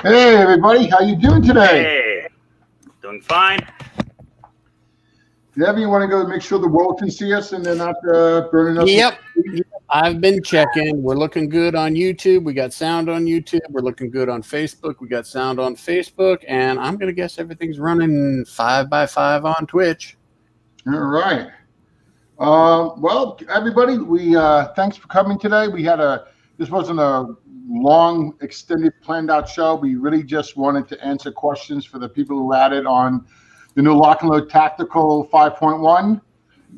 Hey everybody, how you doing today? Hey, doing fine. Devin, you want to go make sure the world can see us and they're not burning us? Yep. I've been checking. We're looking good on YouTube. We got sound on YouTube. We're looking good on Facebook. We got sound on Facebook. And I'm going to guess everything's running 5x5 on Twitch. All right. Well, everybody, we thanks for coming today. This wasn't a long, extended, planned out show. We really just wanted to answer questions for the people who added on the new Lock and Load Tactical 5.1.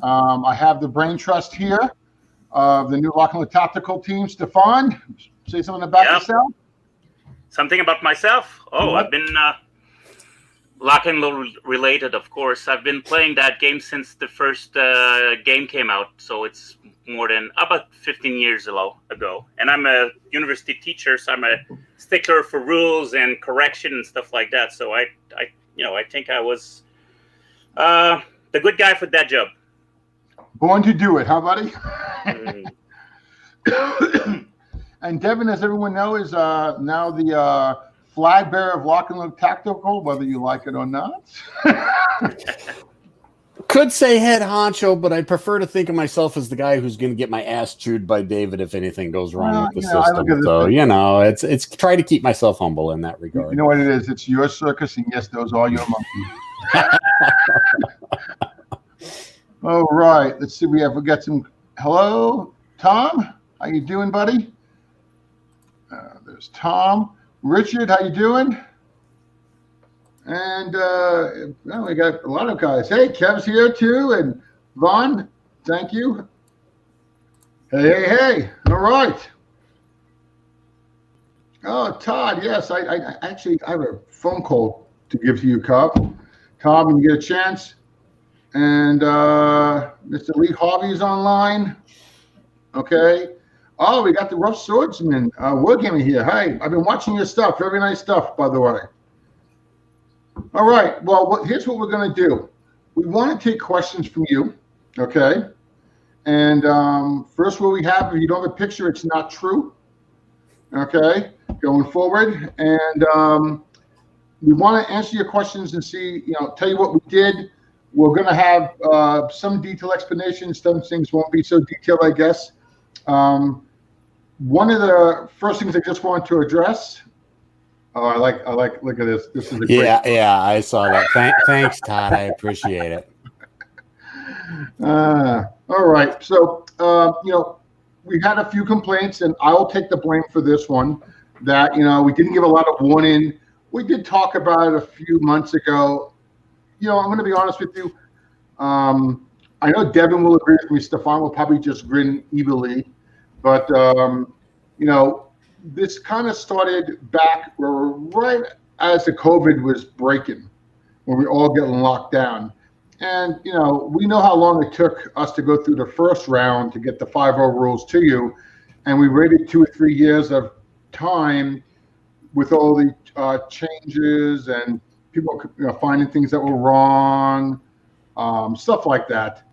I have the brain trust here of the new Lock and Load Tactical team. Stefan, say something about yourself. Something about myself? Oh, I've been Lock and Load related, of course. I've been playing that game since the first game came out, so it's more than about 15 years ago. And I'm a university teacher, so I'm a stickler for rules and correction and stuff like that. So I think I was the good guy for that job. Born to do it, huh, buddy? And Devin, as everyone knows, is now the flag bearer of Lock and Load Tactical, whether you like it or not. Could say head honcho, but I prefer to think of myself as the guy who's going to get my ass chewed by David if anything goes wrong with the system. So, it's try to keep myself humble in that regard. You know what it is? It's your circus, and yes, those are your monkeys. All right, let's see. We got some. Hello, Tom. How you doing, buddy? There's Tom. Richard, how you doing? And we got a lot of guys. Hey, Kev's here too, and Vaughn. Thank you. Hey. All right. Oh, Todd. Yes, I actually have a phone call to give to you, Tom, when you get a chance. And Mr. Lee Harvey is online. Okay. Oh, we got the Rough Swordsman Wargaming here. Hi, I've been watching your stuff. Very nice stuff, by the way. All right. Well, here's what we're going to do. We want to take questions from you. Okay. And first, what we have, if you don't have a picture, it's not true. Okay. Going forward. And we want to answer your questions and see, tell you what we did. We're going to have some detailed explanations. Some things won't be so detailed, I guess. One of the first things I just want to address. Oh, I like. Look at this. This is a great. Yeah. I saw that. Thanks, Todd. I appreciate it. All right. So, we had a few complaints, and I will take the blame for this one. That we didn't give a lot of warning. We did talk about it a few months ago. I'm going to be honest with you. I know Devin will agree with me. Stefan will probably just grin evilly. But, this kind of started back right as the COVID was breaking, when we were all getting locked down. And, we know how long it took us to go through the first round to get the 5.0 rules to you. And we waited 2 or 3 years of time with all the changes and people finding things that were wrong, stuff like that.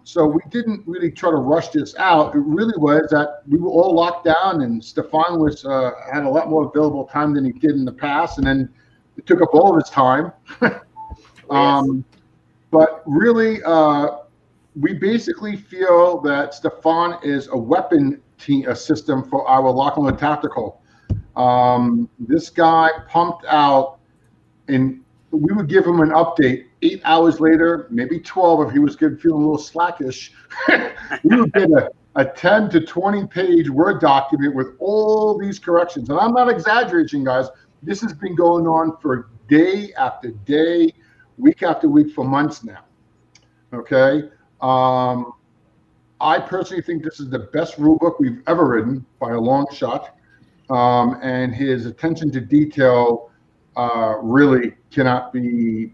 So we didn't really try to rush this out. It really was that we were all locked down, and Stefan had a lot more available time than he did in the past, and then it took up all of his time. But really, we basically feel that Stefan is a weapon system for our Lock and Load Tactical. This guy pumped out, and we would give him an update 8 hours later, maybe 12 if he was feeling a little slackish. We would get a 10 to 20 page Word document with all these corrections. And I'm not exaggerating, guys. This has been going on for day after day, week after week for months now. Okay. I personally think this is the best rulebook we've ever written by a long shot. And his attention to detail really cannot be,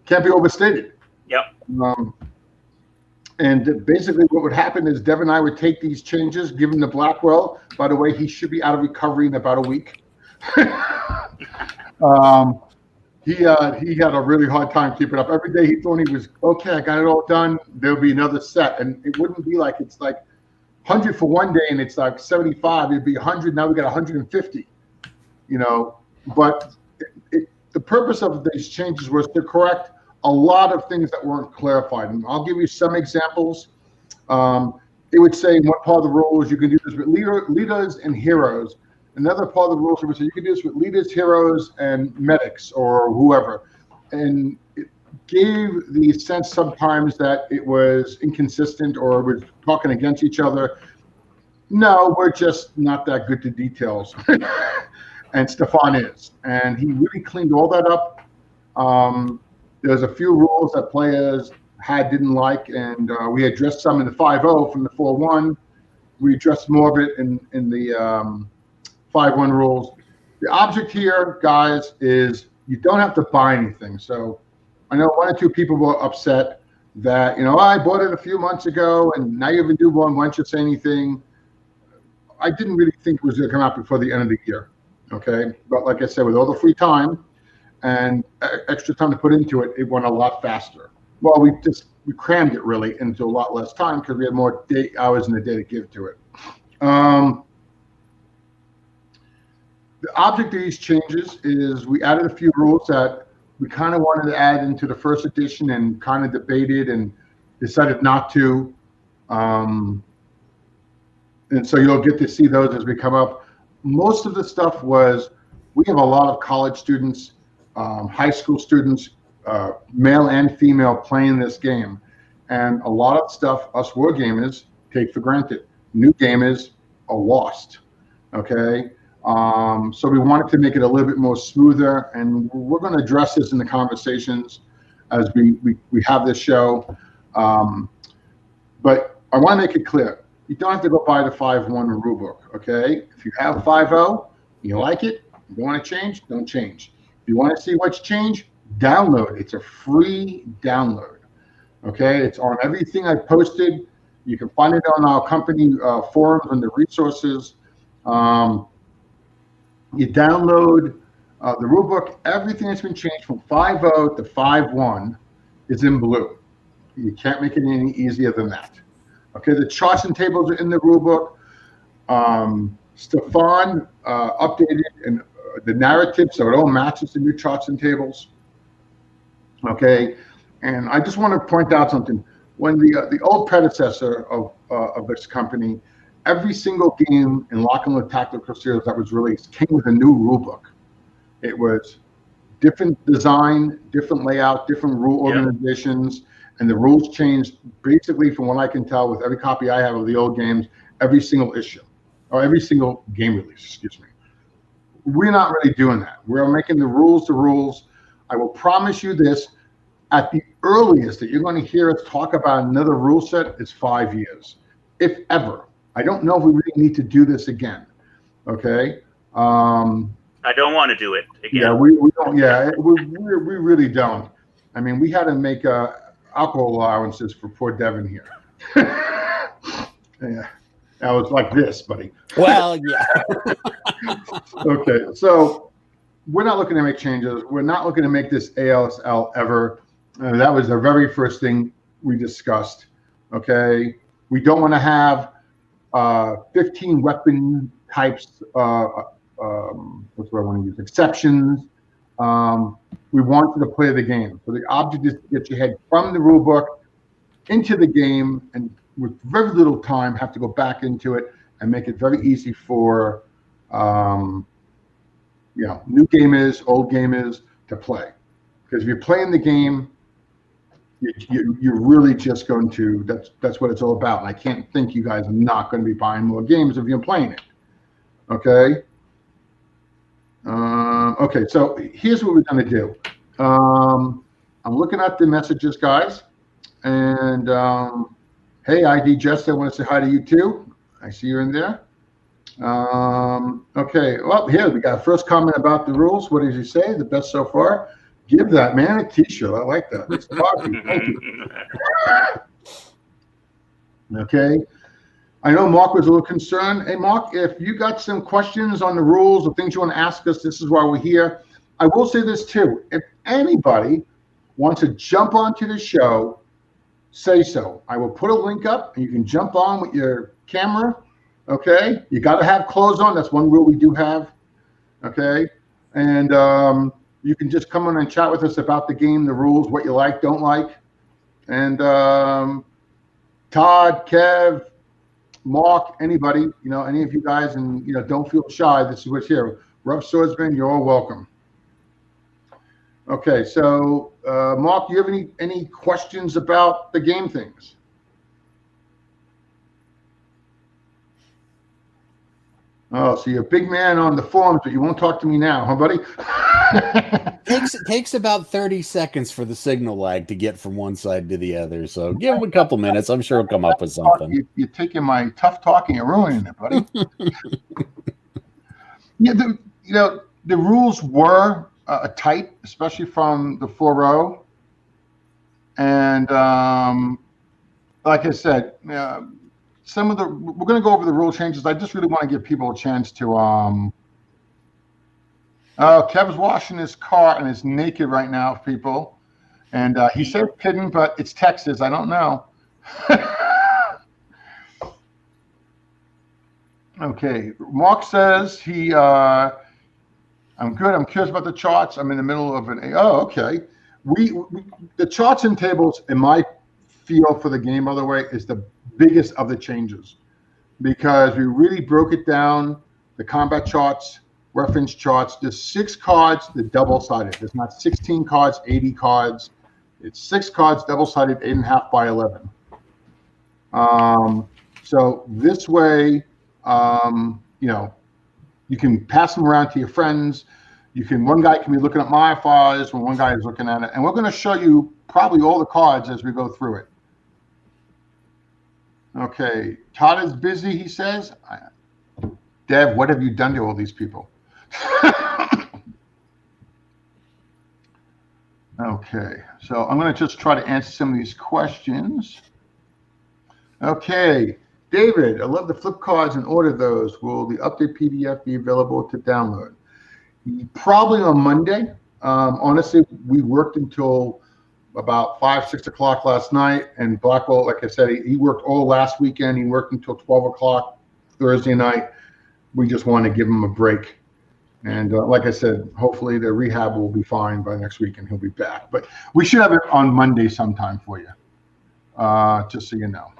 can't be overstated. Yep. And basically what would happen is Devin and I would take these changes, give him to Blackwell. By the way, he should be out of recovery in about a week. He had a really hard time keeping up. Every day he thought he was, okay, I got it all done. There'll be another set. And it wouldn't be like, it's like, 100 for one day and it's like 75, it'd be 100. Now we got 150, but the purpose of these changes was to correct a lot of things that weren't clarified. And I'll give you some examples. It would say in one part of the rules, you can do this with leaders and heroes. Another part of the rules would say you can do this with leaders, heroes, and medics or whoever. And it gave the sense sometimes that it was inconsistent or was talking against each other. No, we're just not that good to details. And Stefan is. And he really cleaned all that up. There's a few rules that players didn't like, and we addressed some in the 5.0 from the 4.1. We addressed more of it in the 5.1 rules. The object here, guys, is you don't have to buy anything. So I know one or two people were upset that, I bought it a few months ago, and now you haven't do one. Why don't you say anything? I didn't really think it was going to come out before the end of the year. Okay, but like I said, with all the free time and extra time to put into it, it went a lot faster. Well, we crammed it really into a lot less time because we had more hours in the day to give to it. The object of these changes is we added a few rules that we kind of wanted to add into the first edition and kind of debated and decided not to. And so you'll get to see those as we come up. Most of the stuff was, we have a lot of college students, high school students, male and female playing this game. And a lot of stuff us war gamers take for granted. New gamers are lost, okay? So we wanted to make it a little bit more smoother, and we're going to address this in the conversations as we have this show. But I want to make it clear. You don't have to go buy the 5.1 rulebook, okay? If you have 5.0, you like it, you want to change, don't change. If you want to see what's changed, download. It's a free download, okay? It's on everything I posted. You can find it on our company forums under resources. You download the rulebook. Everything that's been changed from 5.0 to 5.1 is in blue. You can't make it any easier than that. Okay, the charts and tables are in the rulebook. Stefan updated the narrative so it all matches the new charts and tables. Okay, and I just want to point out something. When the old predecessor of this company, every single game in Lock and Load Tactical Series that was released came with a new rulebook. It was different design, different layout, different rule organizations. And the rules changed basically, from what I can tell, with every copy I have of the old games, every single issue, or every single game release, excuse me. We're not really doing that. We're making the rules. I will promise you this, at the earliest that you're going to hear us talk about another rule set is 5 years, if ever. I don't know if we really need to do this again, okay? I don't want to do it again. Yeah, we don't. Yeah, we really don't. I mean, we had to make alcohol allowances for poor Devin here. Yeah, that was like this, buddy. Well, yeah. Okay, so we're not looking to make changes. We're not looking to make this ALSL ever. That was the very first thing we discussed. Okay, we don't want to have 15 weapon types. What's what I want to use? Exceptions. We want you to play the game. So the object is to get your head from the rulebook into the game, and with very little time, have to go back into it and make it very easy for new gamers, old gamers to play. Because if you're playing the game, you're really just going to. That's what it's all about. And I can't think you guys are not going to be buying more games if you're playing it. Okay. Okay, so here's what we're going to do. I'm looking at the messages, guys. And hey, ID Jester, I want to say hi to you too. I see you're in there. Okay, well, here we got a first comment about the rules. What did you say? The best so far? Give that man a t-shirt. I like that. It's Bobby. Thank you. Okay. I know Mark was a little concerned. Hey, Mark, if you got some questions on the rules or things you want to ask us, this is why we're here. I will say this too. If anybody wants to jump onto the show, say so. I will put a link up and you can jump on with your camera. Okay, you got to have clothes on. That's one rule we do have. Okay, and you can just come on and chat with us about the game, the rules, what you like, don't like. And Todd, Kev, Mark, anybody, any of you guys, and don't feel shy. This is what's here. Rough Swordsman, you're all welcome. Okay, so Mark, do you have any questions about the game things? Oh, so you're a big man on the forums, but you won't talk to me now, huh, buddy? It takes about 30 seconds for the signal lag to get from one side to the other. So give him a couple minutes. I'm sure he'll come up with something. You're taking my tough talking and ruining it, buddy. Yeah, the rules were tight, especially from the 4.0. And like I said, we're going to go over the rule changes. I just really want to give people a chance to. Kev's washing his car and is naked right now, people. And he says kidding, but it's Texas. I don't know. Okay. Mark says I'm good. I'm curious about the charts. I'm in the middle of an. Oh, okay. The charts and tables, in my feel for the game, by the way, is the biggest of the changes, because we really broke it down. The combat charts, reference charts. There's 6 cards. They're double-sided. There's not 16 cards, 80 cards. It's 6 cards, double-sided, 8.5 by 11. So this way, you can pass them around to your friends. One guy can be looking at modifiers when one guy is looking at it. And we're going to show you probably all the cards as we go through it. Okay. Todd is busy, he says. Dev, what have you done to all these people? Okay. So I'm going to just try to answer some of these questions. Okay. David, I love the flip cards and order those. Will the update PDF be available to download? Probably on Monday. Honestly, we worked until about 5, 6 o'clock last night, and Blackwell, like I said, he worked all last weekend. He worked until 12 o'clock Thursday night. We just want to give him a break. And like I said, hopefully the rehab will be fine by next week and he'll be back. But we should have it on Monday sometime for you, just so you know.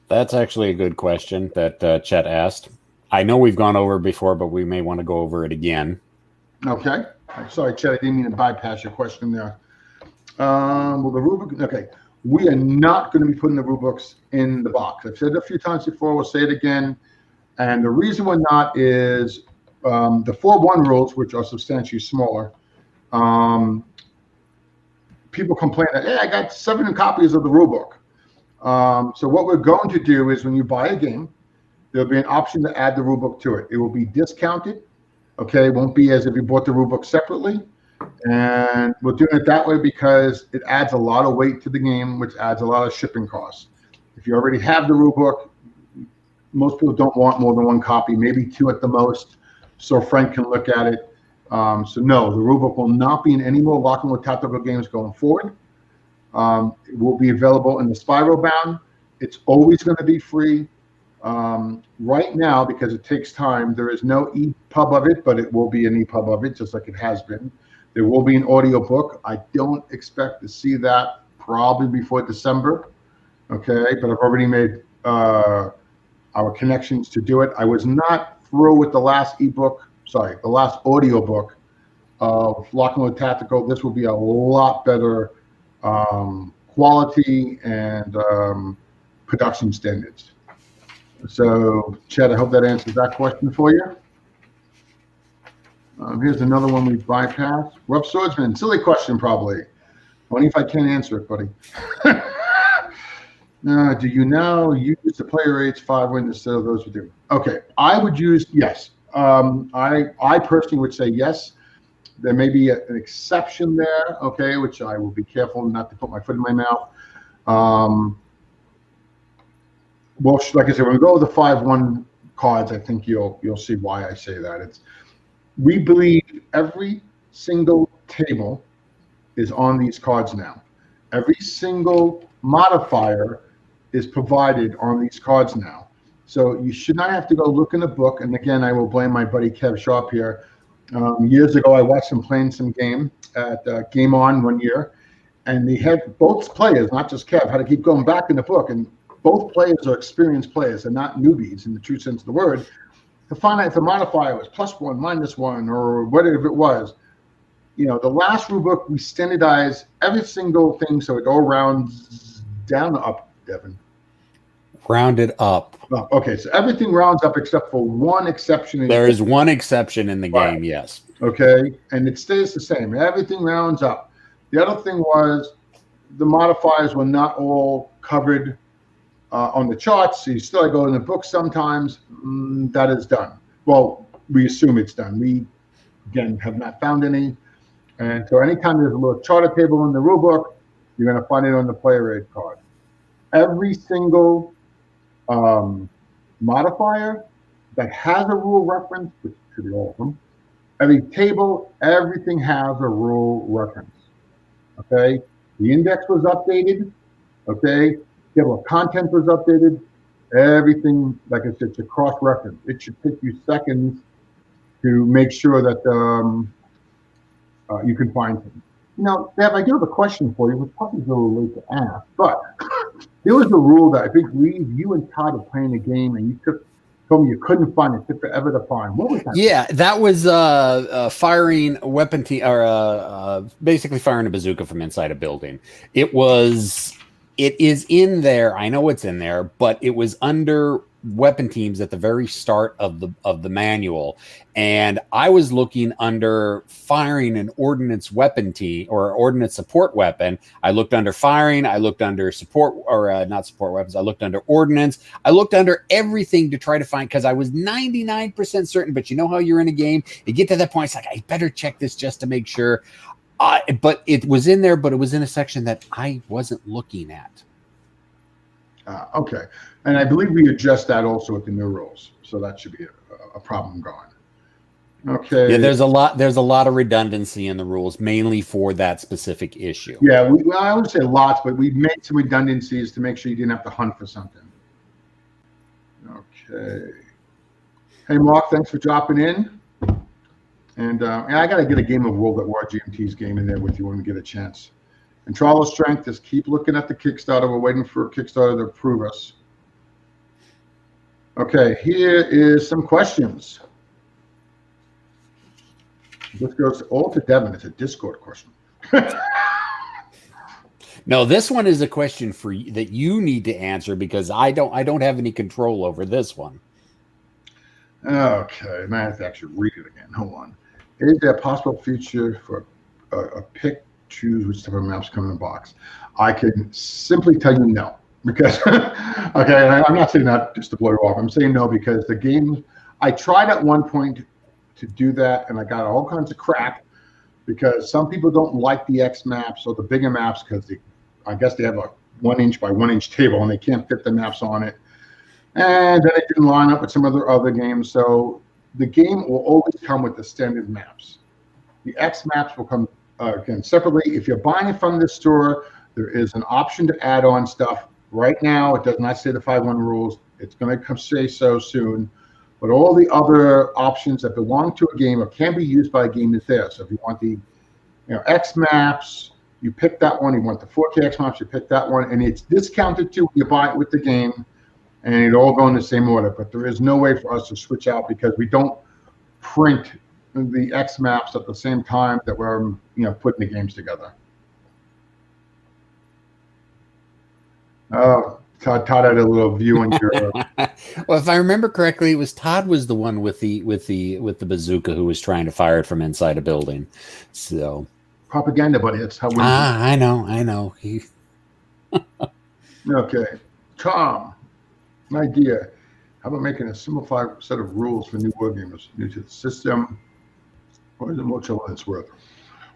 That's actually a good question that Chet asked. I know we've gone over it before, but we may want to go over it again. Okay. Sorry, Chet, I didn't mean to bypass your question there. Well, the rulebook, okay. We are not going to be putting the rulebooks in the box. I've said it a few times before. We'll say it again. And the reason we're not is the 4.1 rules, which are substantially smaller. People complain that, hey, I got 7 copies of the rulebook. So what we're going to do is when you buy a game, there'll be an option to add the rulebook to it. It will be discounted. Okay, it won't be as if you bought the rulebook separately. And we're doing it that way because it adds a lot of weight to the game, which adds a lot of shipping costs. If you already have the rulebook, most people don't want more than 1 copy, maybe 2 at the most, so a friend can look at it. So no, the rulebook will not be in any more Lock and Load tactical games going forward. It will be available in the spiral bound. It's always going to be free. Right now, because it takes time, there is no EPUB of it, but it will be an EPUB of it, just like it has been. There will be an audio book. I don't expect to see that probably before December. Okay, but I've already made our connections to do it. I was not through with the last the last audio book of Lock and Load Tactical. This will be a lot better quality and production standards. So, Chad, I hope that answers that question for you. Here's another one we bypassed. Rough Swordsman, silly question probably. Only if I can't answer it, buddy. Do you now use the player rates 5 wins instead of those who do? Okay, I would use, yes. I personally would say yes. There may be an exception there, okay, which I will be careful not to put my foot in my mouth. Well, like I said, when we go with the 5-1 cards, I think you'll see why I say that. We believe every single table is on these cards now. Every single modifier is provided on these cards now. So you should not have to go look in the book. And again, I will blame my buddy Kev Sharp here. Years ago, I watched him playing some game at Game On one year. And they had both players, not just Kev, had to keep going back in the book. And both players are experienced players. They're not newbies in the true sense of the word. To find out if the modifier was +1, -1, or whatever it was. You know, the last rulebook, we standardize every single thing so it all rounds down up, Devin. Rounded up. Oh, okay, so everything rounds up except for one exception. There is one exception in the game, yes. Okay, and it stays the same. Everything rounds up. The other thing was the modifiers were not all covered on the charts, so you still go in the book sometimes. That is done. Well, we assume it's done. We, again, have not found any. And so anytime there's a little charter table in the rule book, you're going to find it on the player aid card. Every single modifier that has a rule reference, which should be all of them, every table, everything has a rule reference. Okay? The index was updated. Okay? Table of content was updated. Everything, like I said, it's a cross-reference. It should take you seconds to make sure that you can find things. Now, Deb, I do have a question for you, which probably is a little late to ask, but there was a rule that I think you and Todd were playing a game, and you told me you couldn't find it. It took forever to find. What was that? Yeah, that was firing a weapon or basically firing a bazooka from inside a building. It is in there. I know it's in there, but it was under weapon teams at the very start of the manual, and I was looking under firing an ordnance weapon team or ordnance support weapon. I looked under firing, I looked under support or not support weapons, I looked under ordnance, I looked under everything to try to find, because I was 99% certain, but you know how you're in a game, you get to that point, it's like, I better check this just to make sure. But it was in there, but it was in a section that I wasn't looking at. Okay, and I believe we adjust that also with the new rules, so that should be a problem gone. Okay. Yeah, there's a lot of redundancy in the rules, mainly for that specific issue. Yeah, well, I would say lots, but we made some redundancies to make sure you didn't have to hunt for something. Okay. Hey, Mark, thanks for dropping in. And I got to get a game of World at War GMT's game in there with you when we get a chance. And trial of strength is keep looking at the Kickstarter. We're waiting for Kickstarter to approve us. Okay, here is some questions. This goes all to Devin. It's a Discord question. No, this one is a question for you that you need to answer, because I don't have any control over this one. Okay, man, I have to actually read it again. Hold on. Is there a possible feature for a pick, choose which type of maps come in the box? I can simply tell you no, because okay, I'm not saying that just to blow you off. I'm saying no because the game, I tried at one point to do that, and I got all kinds of crap because some people don't like the X maps or the bigger maps because I guess they have a 1 inch by 1 inch table and they can't fit the maps on it, and then it didn't line up with some other games. So the game will always come with the standard maps. The X maps will come again separately. If you're buying it from the store, there is an option to add on stuff. Right now, it does not say the 5.1 rules. It's going to come say so soon. But all the other options that belong to a game or can be used by a game is there. So if you want the X maps, you pick that one. You want the 4K X maps, you pick that one. And it's discounted too when you buy it with the game. And it all go in the same order. But there is no way for us to switch out because we don't print the X maps at the same time that we're putting the games together. Todd had a little view on your. Well, if I remember correctly, it was Todd was the one with the bazooka who was trying to fire it from inside a building. So propaganda, buddy. That's how we. I know. Okay, Tom, an idea. How about making a simplified set of rules for new war gamers new to the system? What is the more trouble it's worth?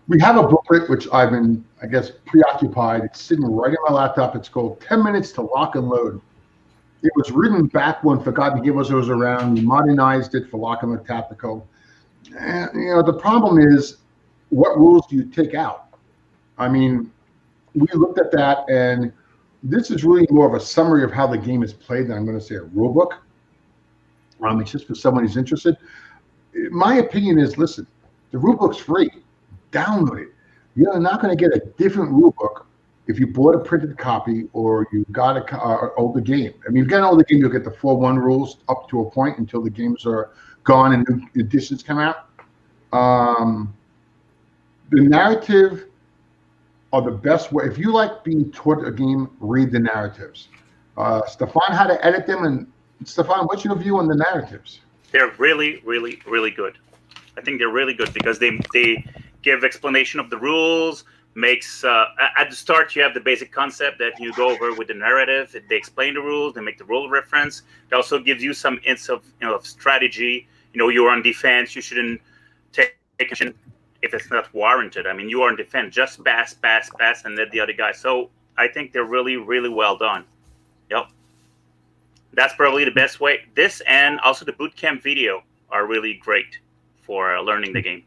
We have a booklet, which I've been, I guess, preoccupied. It's sitting right on my laptop. It's called 10 Minutes to Lock and Load. It was written back when Forgotten Heroes was around. We modernized it for Lock and Load Tactical. And, the problem is, what rules do you take out? I mean, we looked at that, and this is really more of a summary of how the game is played than I'm going to say a rule book. It's just for someone who's interested. My opinion is, listen, the rule book's free. Download it. You're not going to get a different rule book if you bought a printed copy or you got an older game. I mean, if you get an older game, you'll get the 4.1 rules up to a point until the games are gone and new editions come out. The narrative are the best way. If you like being taught a game, read the narratives. Stefan had to edit them. And Stefan, what's your view on the narratives? They're really, really, really good. I think they're really good because they give explanation of the rules. Makes at the start you have the basic concept that you go over with the narrative. They explain the rules. They make the rule reference. It also gives you some hints of of strategy. You're on defense. You shouldn't take action if it's not warranted. I mean, you are on defense. Just pass, and let the other guy. So I think they're really, really well done. Yep. That's probably the best way. This and also the bootcamp video are really great for learning the game.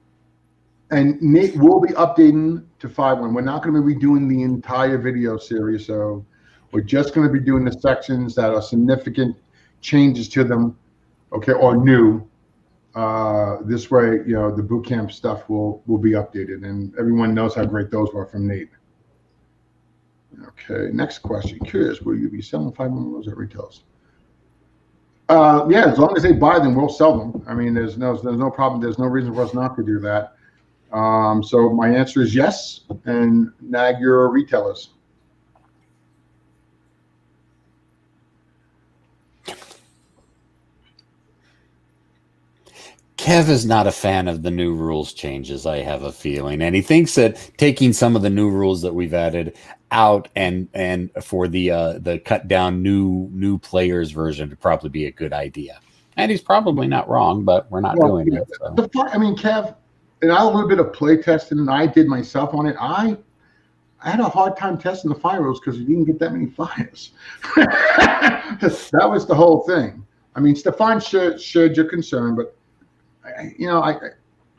And Nate will be updating to 5.1. We're not going to be redoing the entire video series, so we're just going to be doing the sections that are significant changes to them, okay, or new. This way, the bootcamp stuff will be updated, and everyone knows how great those were from Nate. Okay, next question. Curious, will you be selling 5.1 rules at retailers? Yeah, as long as they buy them, we'll sell them. I mean, there's no problem. There's no reason for us not to do that. So my answer is yes, and nag your retailers. Kev is not a fan of the new rules changes, I have a feeling. And he thinks that taking some of the new rules that we've added out and for the cut down new players version would probably be a good idea. And he's probably not wrong, but we're not doing it. So. I mean, Kev, and I had a little bit of play testing, and I did myself on it. I had a hard time testing the fire rules because you didn't get that many fires. That was the whole thing. I mean, Stefan shared your concern, but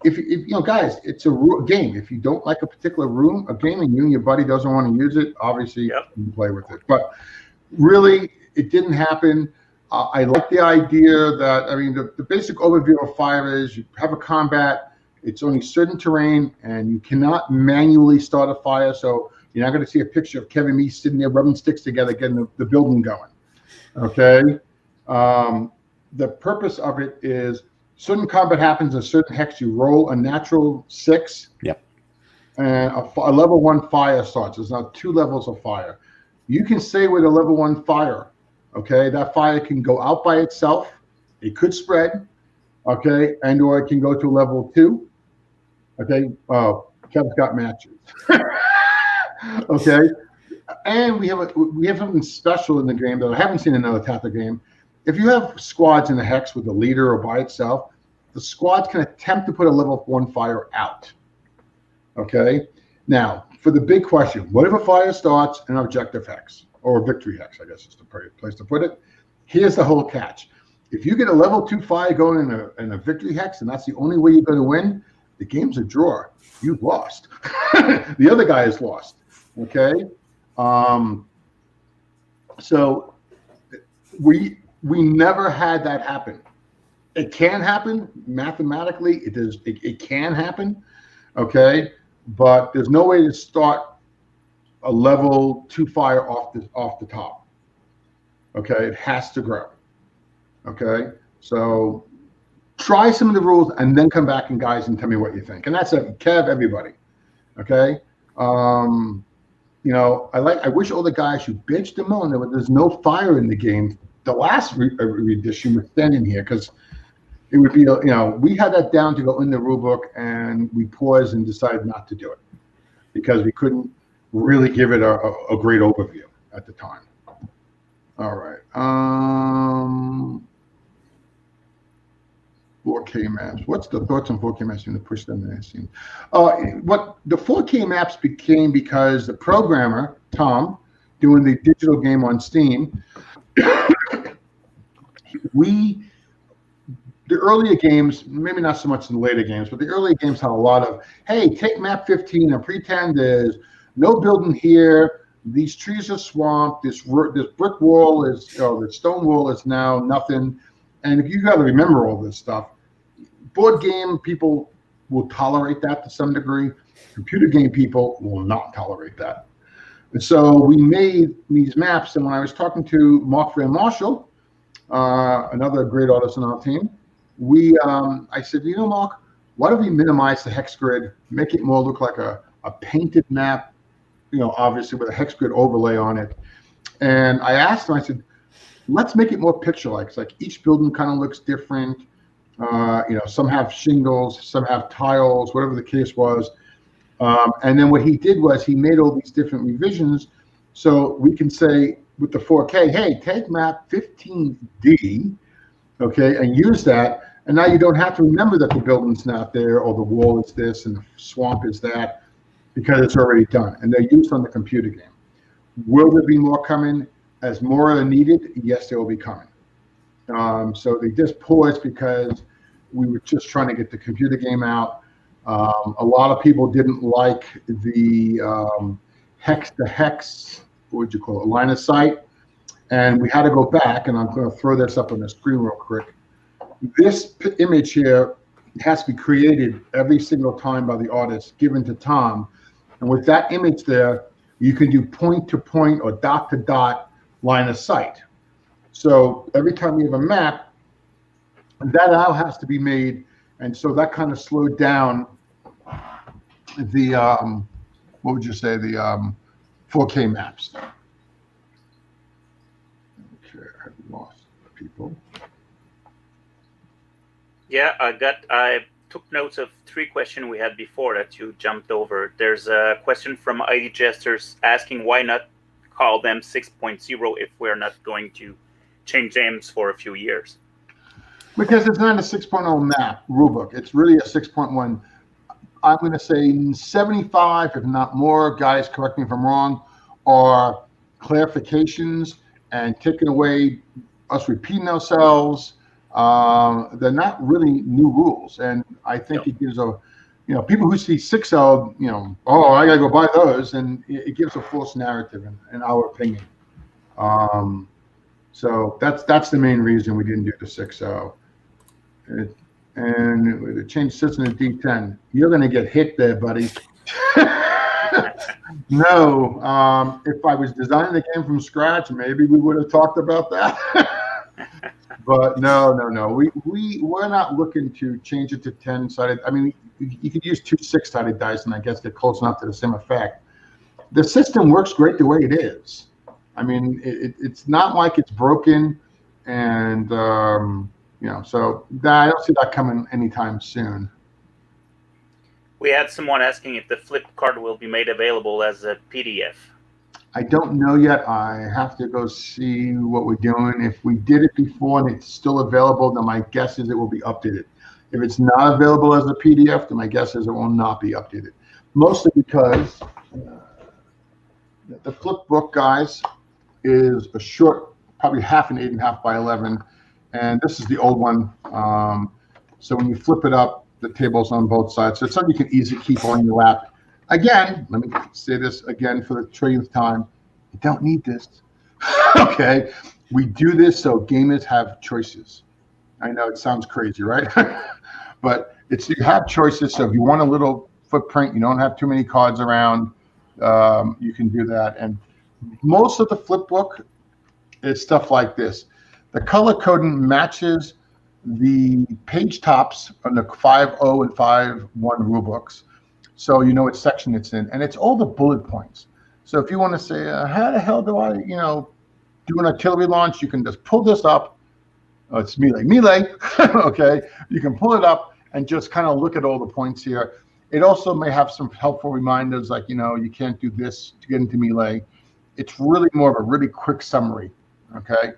if guys, it's a game. If you don't like a particular a game, and you and your buddy doesn't want to use it, obviously you can play with it. But really, it didn't happen. I like the idea that, I mean, the basic overview of fire is you have a combat. It's only certain terrain, and you cannot manually start a fire. So you're not going to see a picture of Kevin Me sitting there rubbing sticks together, getting the building going. Okay. The purpose of it is certain combat happens in certain hex. You roll a natural 6. Yep. And a level 1 fire starts. There's now 2 levels of fire. You can say with a level 1 fire, okay, that fire can go out by itself. It could spread, okay, and or it can go to level 2. Okay. Oh, Kevin's got matches. Okay. And we have something special in the game that I haven't seen in another Tactical game. If you have squads in the hex with a leader or by itself, the squads can attempt to put a level 1 fire out. Okay. Now, for the big question, what if a fire starts in an objective hex or a victory hex? I guess is the place to put it. Here's the whole catch. If you get a level 2 fire going in a victory hex, and that's the only way you're going to win, the game's a draw. You've lost. The other guy has lost. Okay. So we never had that happen. It can happen mathematically. It can happen. Okay. But there's no way to start a level 2 fire off the top. Okay. It has to grow. Okay. So try some of the rules and then come back and guys and tell me what you think. And that's Kev, everybody. Okay. I wish all the guys who bitched and moaned that there's no fire in the game. The last edition was standing here because it would be, we had that down to go in the rule book, and we paused and decided not to do it because we couldn't really give it a great overview at the time. All right. 4K maps. What's the thoughts on 4K maps and to push them in the scene? What the 4K maps became because the programmer, Tom, doing the digital game on Steam, the earlier games, maybe not so much in the later games, but the earlier games had a lot of, hey, take map 15 and pretend there's no building here. These trees are swamped. This brick wall is, the stone wall is now nothing. And if you got to remember all this stuff, board game people will tolerate that to some degree. Computer game people will not tolerate that. And so we made these maps. And when I was talking to Mark Van Marshall, another great artist on our team, I said, Mark, why don't we minimize the hex grid, make it more look like a painted map, obviously with a hex grid overlay on it. And I asked him, I said, let's make it more picture-like. It's like each building kind of looks different. Some have shingles, some have tiles, whatever the case was. And then what he did was he made all these different revisions so we can say with the 4K, hey, take map 15D, okay, and use that. And now you don't have to remember that the building's not there or the wall is this and the swamp is that, because it's already done. And they're used on the computer game. Will there be more coming? As more are needed, yes, they will be coming. So they just paused because we were just trying to get the computer game out. A lot of people didn't like the hex to hex, what would you call it, line of sight. And we had to go back, and I'm going to throw this up on the screen real quick. This image here has to be created every single time by the artist, given to Tom. And with that image there, you can do point to point or dot to dot line of sight. So every time you have a map, that now has to be made. And so that kind of slowed down the, what would you say, the 4K maps. Okay, I've lost people. Yeah, I took notes of 3 questions we had before that you jumped over. There's a question from ID Jesters asking why not call them 6.0 if we're not going to change names for a few years. Because it's not a 6.0 map rulebook. It's really a 6.1. I'm going to say 75, if not more, guys, correct me if I'm wrong, are clarifications and taking away us repeating ourselves. They're not really new rules. And I think it gives people who see 6.0, oh, I got to go buy those. And it gives a false narrative, in our opinion. So that's the main reason we didn't do the 6.0. And the change system to D10. You're going to get hit there, buddy. No, if I was designing the game from scratch, maybe we would have talked about that. But no. We're not looking to change it to 10-sided. I mean, you could use 2 6-sided dice and I guess get close enough to the same effect. The system works great the way it is. I mean, it's not like it's broken, and so I don't see that coming anytime soon. We had someone asking if the flip card will be made available as a PDF. I don't know yet. I have to go see what we're doing. If we did it before and it's still available, then my guess is it will be updated. If it's not available as a PDF, then my guess is it will not be updated. Mostly because the flip book, guys, is a short, probably half an 8.5 by 11. And this is the old one. So when you flip it up, the table's on both sides. So it's something you can easily keep on your lap. Again, let me say this again for the 30th time. You don't need this. Okay? We do this so gamers have choices. I know it sounds crazy, right? But you have choices. So if you want a little footprint, you don't have too many cards around, you can do that. And most of the flip book is stuff like this. The color coding matches the page tops on the 5.0 and 5.1 rule books. So you know what section it's in. And it's all the bullet points. So if you want to say, how the hell do I, do an artillery launch, you can just pull this up. Oh, it's melee, okay? You can pull it up and just kind of look at all the points here. It also may have some helpful reminders like, you can't do this to get into melee. It's really more of a really quick summary, okay?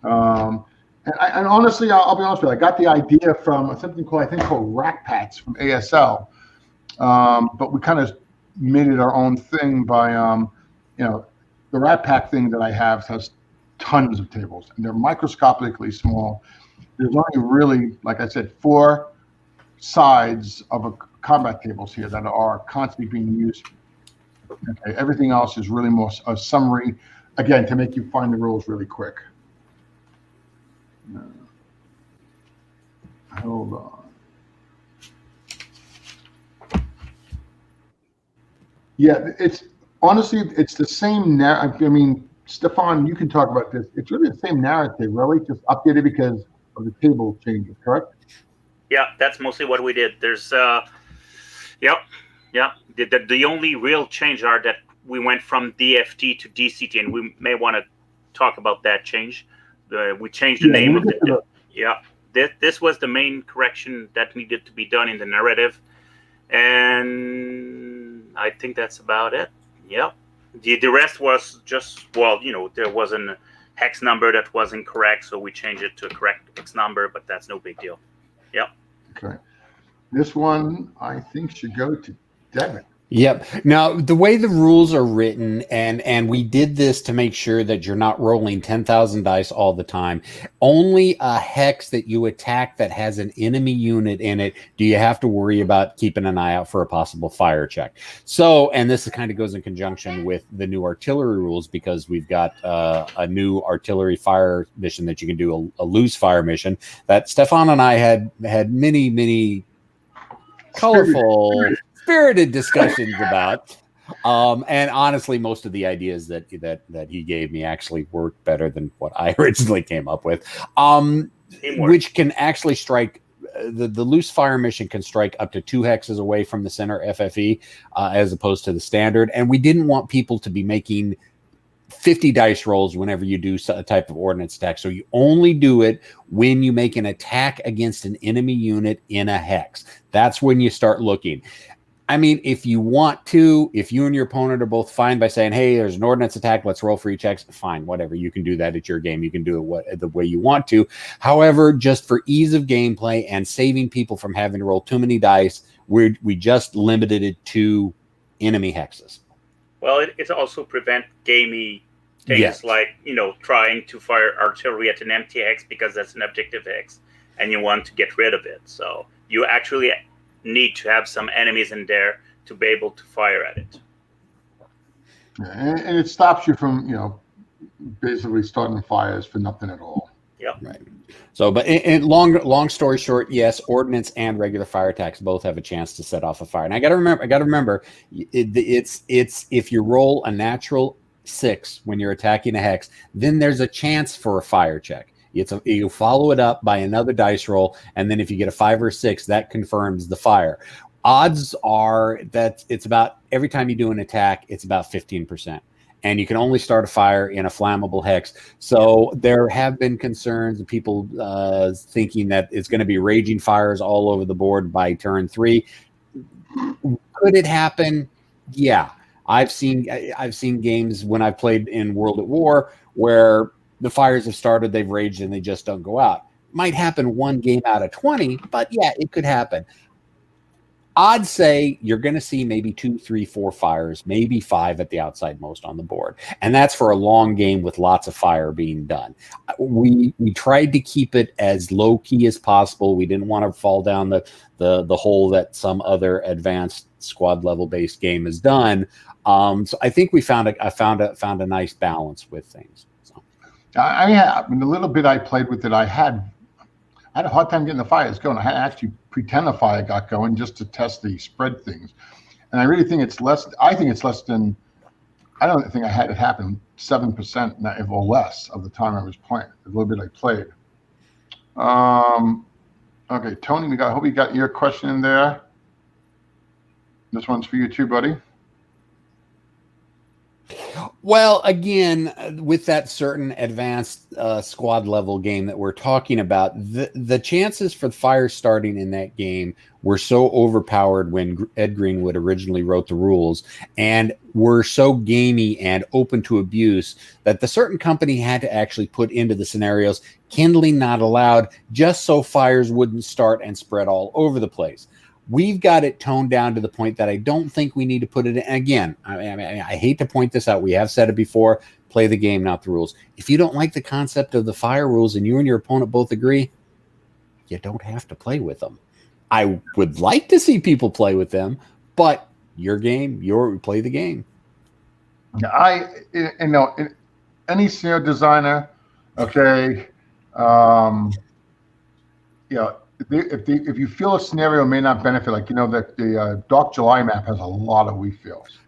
And honestly, I'll be honest with you, I got the idea from something called Rack Pats from ASL. But we kind of made it our own thing by, the Rat Pack thing that I have has tons of tables, and they're microscopically small. There's only really, like I said, 4 sides of a combat tables here that are constantly being used Okay, everything else is really more a summary, again, to make you find the rules really quick. Hold on. Yeah, it's honestly, it's the same narrative. I mean, Stefan, you can talk about this. It's really the same narrative, really, just updated because of the table changes, correct? Yeah, that's mostly what we did. There's, yep. The only real change are that we went from DFT to DCT, and we may want to talk about that change. We changed the name of it. Yeah, this was the main correction that needed to be done in the narrative, and I think that's about it. Yeah, the rest was just, well, there was a hex number that was incorrect, so we changed it to a correct hex number, but that's no big deal. Yeah. Okay. This one, I think, should go to Devin. Yep. Now, the way the rules are written, and we did this to make sure that you're not rolling 10,000 dice all the time. Only a hex that you attack that has an enemy unit in it do you have to worry about keeping an eye out for a possible fire check. So, and this kind of goes in conjunction with the new artillery rules, because we've got a new artillery fire mission that you can do, a loose fire mission that Stefan and I had many colorful, spirited discussions about, and honestly, most of the ideas that he gave me actually worked better than what I originally came up with. Which can actually strike. The loose fire mission can strike up to 2 hexes away from the center FFE, as opposed to the standard. And we didn't want people to be making 50 dice rolls whenever you do a type of ordnance attack. So you only do it when you make an attack against an enemy unit in a hex. That's when you start looking. I mean, if you want to, if you and your opponent are both fine by saying, hey, there's an ordnance attack, let's roll for each hex, fine, whatever. You can do that at your game. You can do it the way you want to. However, just for ease of gameplay and saving people from having to roll too many dice, we just limited it to enemy hexes. Well, it also prevent gamey things like, trying to fire artillery at an empty hex because that's an objective hex and you want to get rid of it. So you actually need to have some enemies in there to be able to fire at it. And it stops you from, basically starting fires for nothing at all. Yeah. Right. So, but long story short, yes, ordnance and regular fire attacks both have a chance to set off a fire. And I got to remember, it's if you roll a natural 6 when you're attacking a hex, then there's a chance for a fire check. You follow it up by another dice roll, and then if you get a 5 or 6, that confirms the fire. Odds are that it's about, every time you do an attack, it's about 15%. And you can only start a fire in a flammable hex. So there have been concerns of people thinking that it's going to be raging fires all over the board by turn 3. Could it happen? Yeah. I've seen games when I've played in World at War where the fires have started, they've raged, and they just don't go out. Might happen 1 game out of 20, but yeah, it could happen. I'd say you're going to see maybe 2, 3, 4 fires, maybe 5 at the outside most on the board. And that's for a long game with lots of fire being done. We tried to keep it as low key as possible. We didn't want to fall down the hole that some other advanced squad level based game has done. So I think we found a nice balance with things. So. I mean, the little bit I played with it, I had a hard time getting the fires going. I had to actually pretend the fire got going just to test the spread things. And I really think it's less. I think it's less than. I don't think I had it happen 7% or less of the time I was playing. The little bit I played. Okay, Tony, I hope you got your question in there. This one's for you too, buddy. Well, again, with that certain advanced squad level game that we're talking about, the chances for fire starting in that game were so overpowered when Ed Greenwood originally wrote the rules, and were so gamey and open to abuse that the certain company had to actually put into the scenarios kindling not allowed, just so fires wouldn't start and spread all over the place. We've got it toned down to the point that I don't think we need to put it in. Again, I hate to point this out. We have said it before. Play the game, not the rules. If you don't like the concept of the fire rules and you and your opponent both agree, you don't have to play with them. I would like to see people play with them, but your game, play the game. Any scenario designer, okay, if you feel a scenario may not benefit, like that the Dark July map has a lot of weak feels.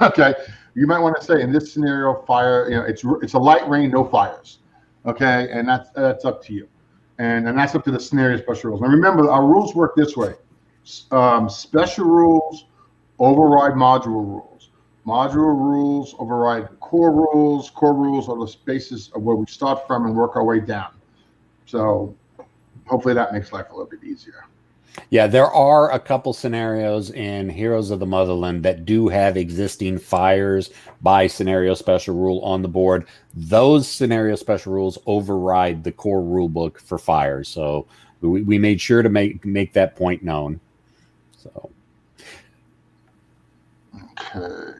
Okay, you might want to say in this scenario, fire. It's a light rain, no fires. Okay, and that's up to you, and that's up to the scenario special rules. Now remember, our rules work this way: special rules override module rules. Module rules override core rules. Core rules are the basis of where we start from and work our way down. So hopefully that makes life a little bit easier. Yeah, there are a couple scenarios in Heroes of the Motherland that do have existing fires by scenario special rule on the board. Those scenario special rules override the core rule book for fires. So we made sure to make that point known. So okay.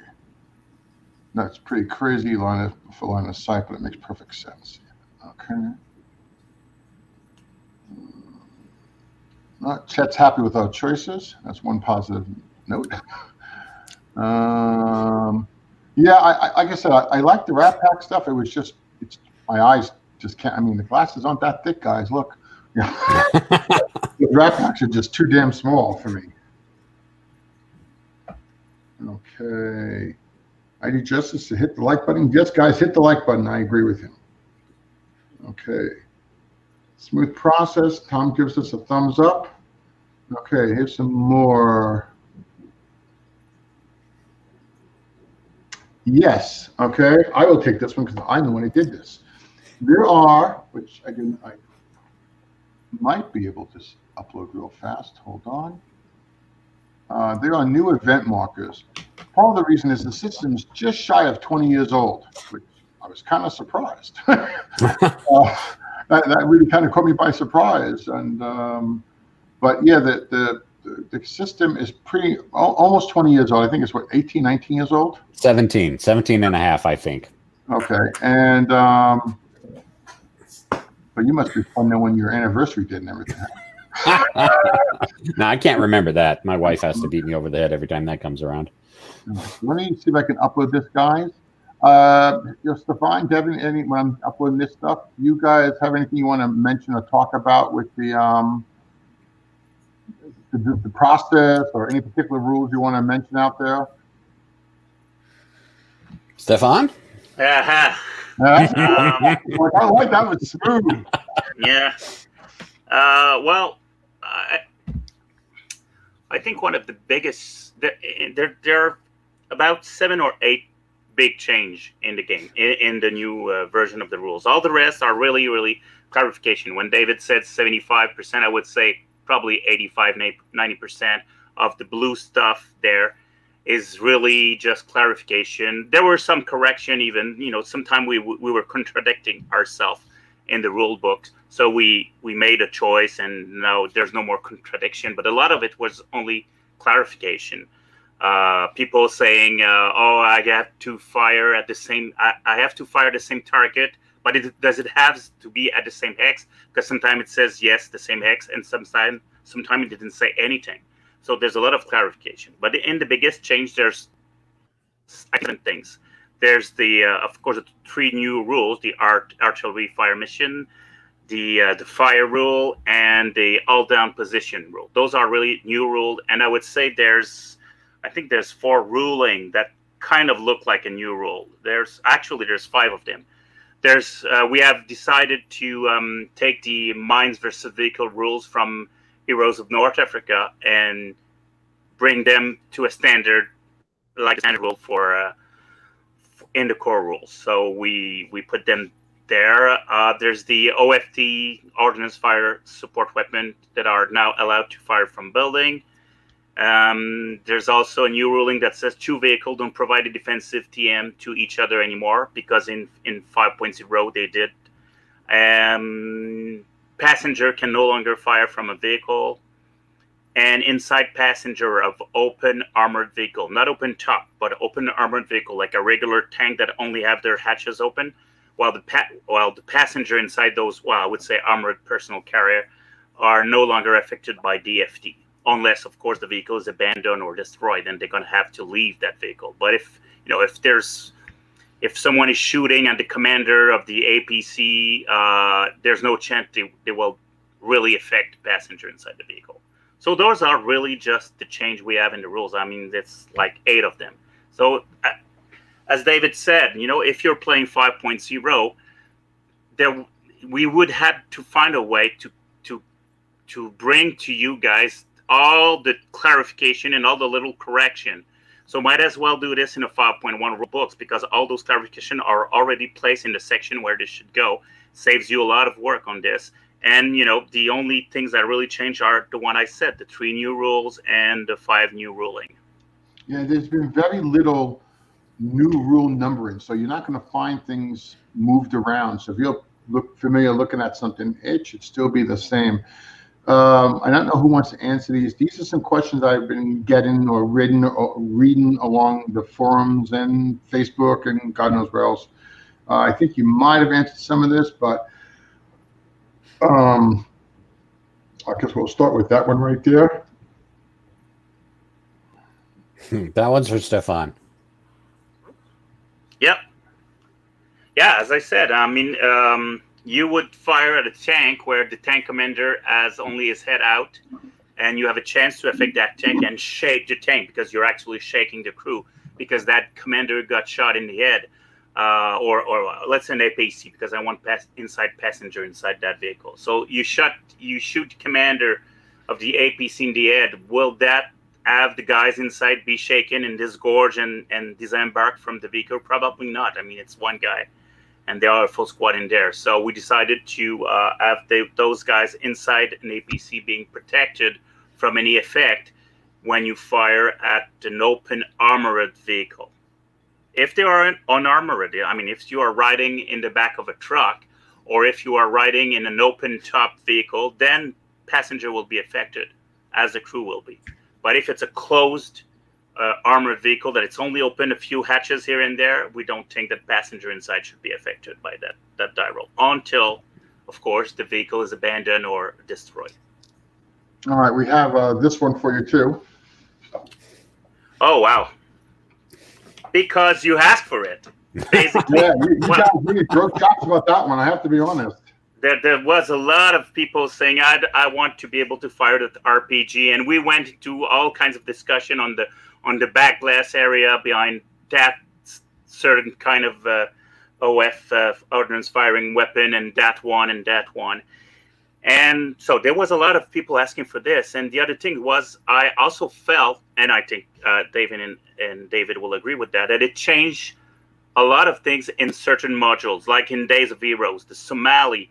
That's pretty crazy line of sight, but it makes perfect sense. Okay. Chet's happy with our choices. That's one positive note. Yeah, like I said, I like the Rat Pack stuff. It was just, my eyes just can't. I mean, the glasses aren't that thick, guys. Look, the Rat Packs are just too damn small for me. Okay, I do justice to hit the like button. Yes, guys, hit the like button. I agree with him. Okay. Smooth process. Tom gives us a thumbs up. Okay, here's some more. Yes, okay. I will take this one because I'm the one who did this. There are, which I might be able to upload real fast. Hold on. There are new event markers. Part of the reason is the system's just shy of 20 years old, which I was kind of surprised. That really kind of caught me by surprise. And but yeah, the system is pretty almost 20 years old. I think it's 18, 19 years old. 17 and a half, I think. Okay, and but you must be fun knowing when your anniversary did and everything. No, I can't remember that. My wife has to beat me over the head every time that comes around. Let me see if I can upload this, guys. Stefan, Devin, when I'm uploading this stuff, you guys have anything you want to mention or talk about with the process or any particular rules you want to mention out there? Stefan? Uh-huh. I like that was smooth. Yeah. Well, I think one of the biggest, there are about 7 or 8 big change in the game, in the new version of the rules. All the rest are really, really clarification. When David said 75%, I would say probably 85, 90% of the blue stuff there is really just clarification. There were some correction even, sometimes we were contradicting ourselves in the rule books. So we made a choice and now there's no more contradiction, but a lot of it was only clarification. People saying, I have to fire at the same, I have to fire the same target, but does it have to be at the same hex? Because sometimes it says yes, the same hex, and sometimes it didn't say anything. So there's a lot of clarification. But in the biggest change, there's different things. There's of course, the 3 new rules: the artillery fire mission, the fire rule, and the all down position rule. Those are really new rules, and I would say there's 4 ruling that kind of look like a new rule. There's 5 of them. We have decided to take the mines versus vehicle rules from Heroes of North Africa and bring them to a standard rule for in the core rules. So we put them there. There's the OFT Ordnance Fire Support Weapon that are now allowed to fire from building. There's also a new ruling that says 2 vehicles don't provide a defensive TM to each other anymore, because in 5.0 they did. Passenger can no longer fire from a vehicle, and inside passenger of open armored vehicle, not open top, but open armored vehicle, like a regular tank that only have their hatches open, while the passenger inside those, I would say armored personal carrier, are no longer affected by DFT. Unless, of course, the vehicle is abandoned or destroyed, then they're going to have to leave that vehicle. But if there's if someone is shooting at the commander of the APC, there's no chance they will really affect the passenger inside the vehicle. So those are really just the change we have in the rules. I mean, it's like 8 of them. So as David said, if you're playing 5.0, we would have to find a way to bring to you guys all the clarification and all the little correction. So might as well do this in a 5.1 rule books, because all those clarifications are already placed in the section where this should go. Saves you a lot of work on this. And, the only things that really change are the one I said, the 3 new rules and the 5 new ruling. Yeah, there's been very little new rule numbering, so you're not going to find things moved around. So if you're familiar looking at something, it should still be the same. I don't know who wants to answer these. These are some questions I've been getting or reading along the forums and Facebook and God knows where else. I think you might have answered some of this, but I guess we'll start with that one right there. That one's for Stefan. Yep. Yeah, as I said, you would fire at a tank where the tank commander has only his head out, and you have a chance to affect that tank and shake the tank, because you're actually shaking the crew because that commander got shot in the head, or let's say an APC, because I want inside passenger inside that vehicle. So you shoot the commander of the APC in the head. Will that have the guys inside be shaken and disgorge and disembark from the vehicle? Probably not. I mean, it's one guy, and there are a full squad in there. So we decided to have those guys inside an APC being protected from any effect when you fire at an open armored vehicle. If they are unarmored, I mean, if you are riding in the back of a truck, or if you are riding in an open top vehicle, then passenger will be affected, as the crew will be. But if it's a closed armored vehicle that it's only open a few hatches here and there, we don't think that passenger inside should be affected by that die roll, until, of course, the vehicle is abandoned or destroyed. All right, we have this one for you too. Oh, wow. Because you asked for it, basically. Yeah, you guys really broke chops about that one, I have to be honest. There was a lot of people saying, I want to be able to fire the RPG, and we went into all kinds of discussion on the back glass area behind that certain kind of OF ordnance firing weapon, and that one and that one. And so there was a lot of people asking for this. And the other thing was, I also felt, and I think David and David will agree with that it changed a lot of things in certain modules, like in Days of Heroes, the Somali.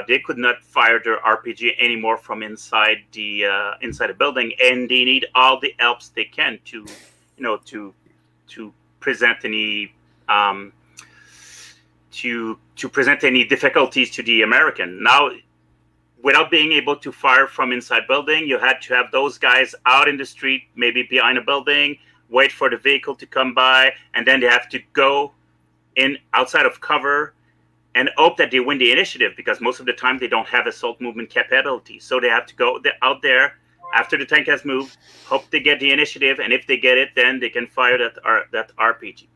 They could not fire their RPG anymore from inside a building, and they need all the helps they can to present any to present any difficulties to the American. Now, without being able to fire from inside building, you had to have those guys out in the street, maybe behind a building, wait for the vehicle to come by, and then they have to go in outside of cover and hope that they win the initiative, because most of the time they don't have assault movement capability. So they have to go out there after the tank has moved, hope they get the initiative, and if they get it, then they can fire that RPG.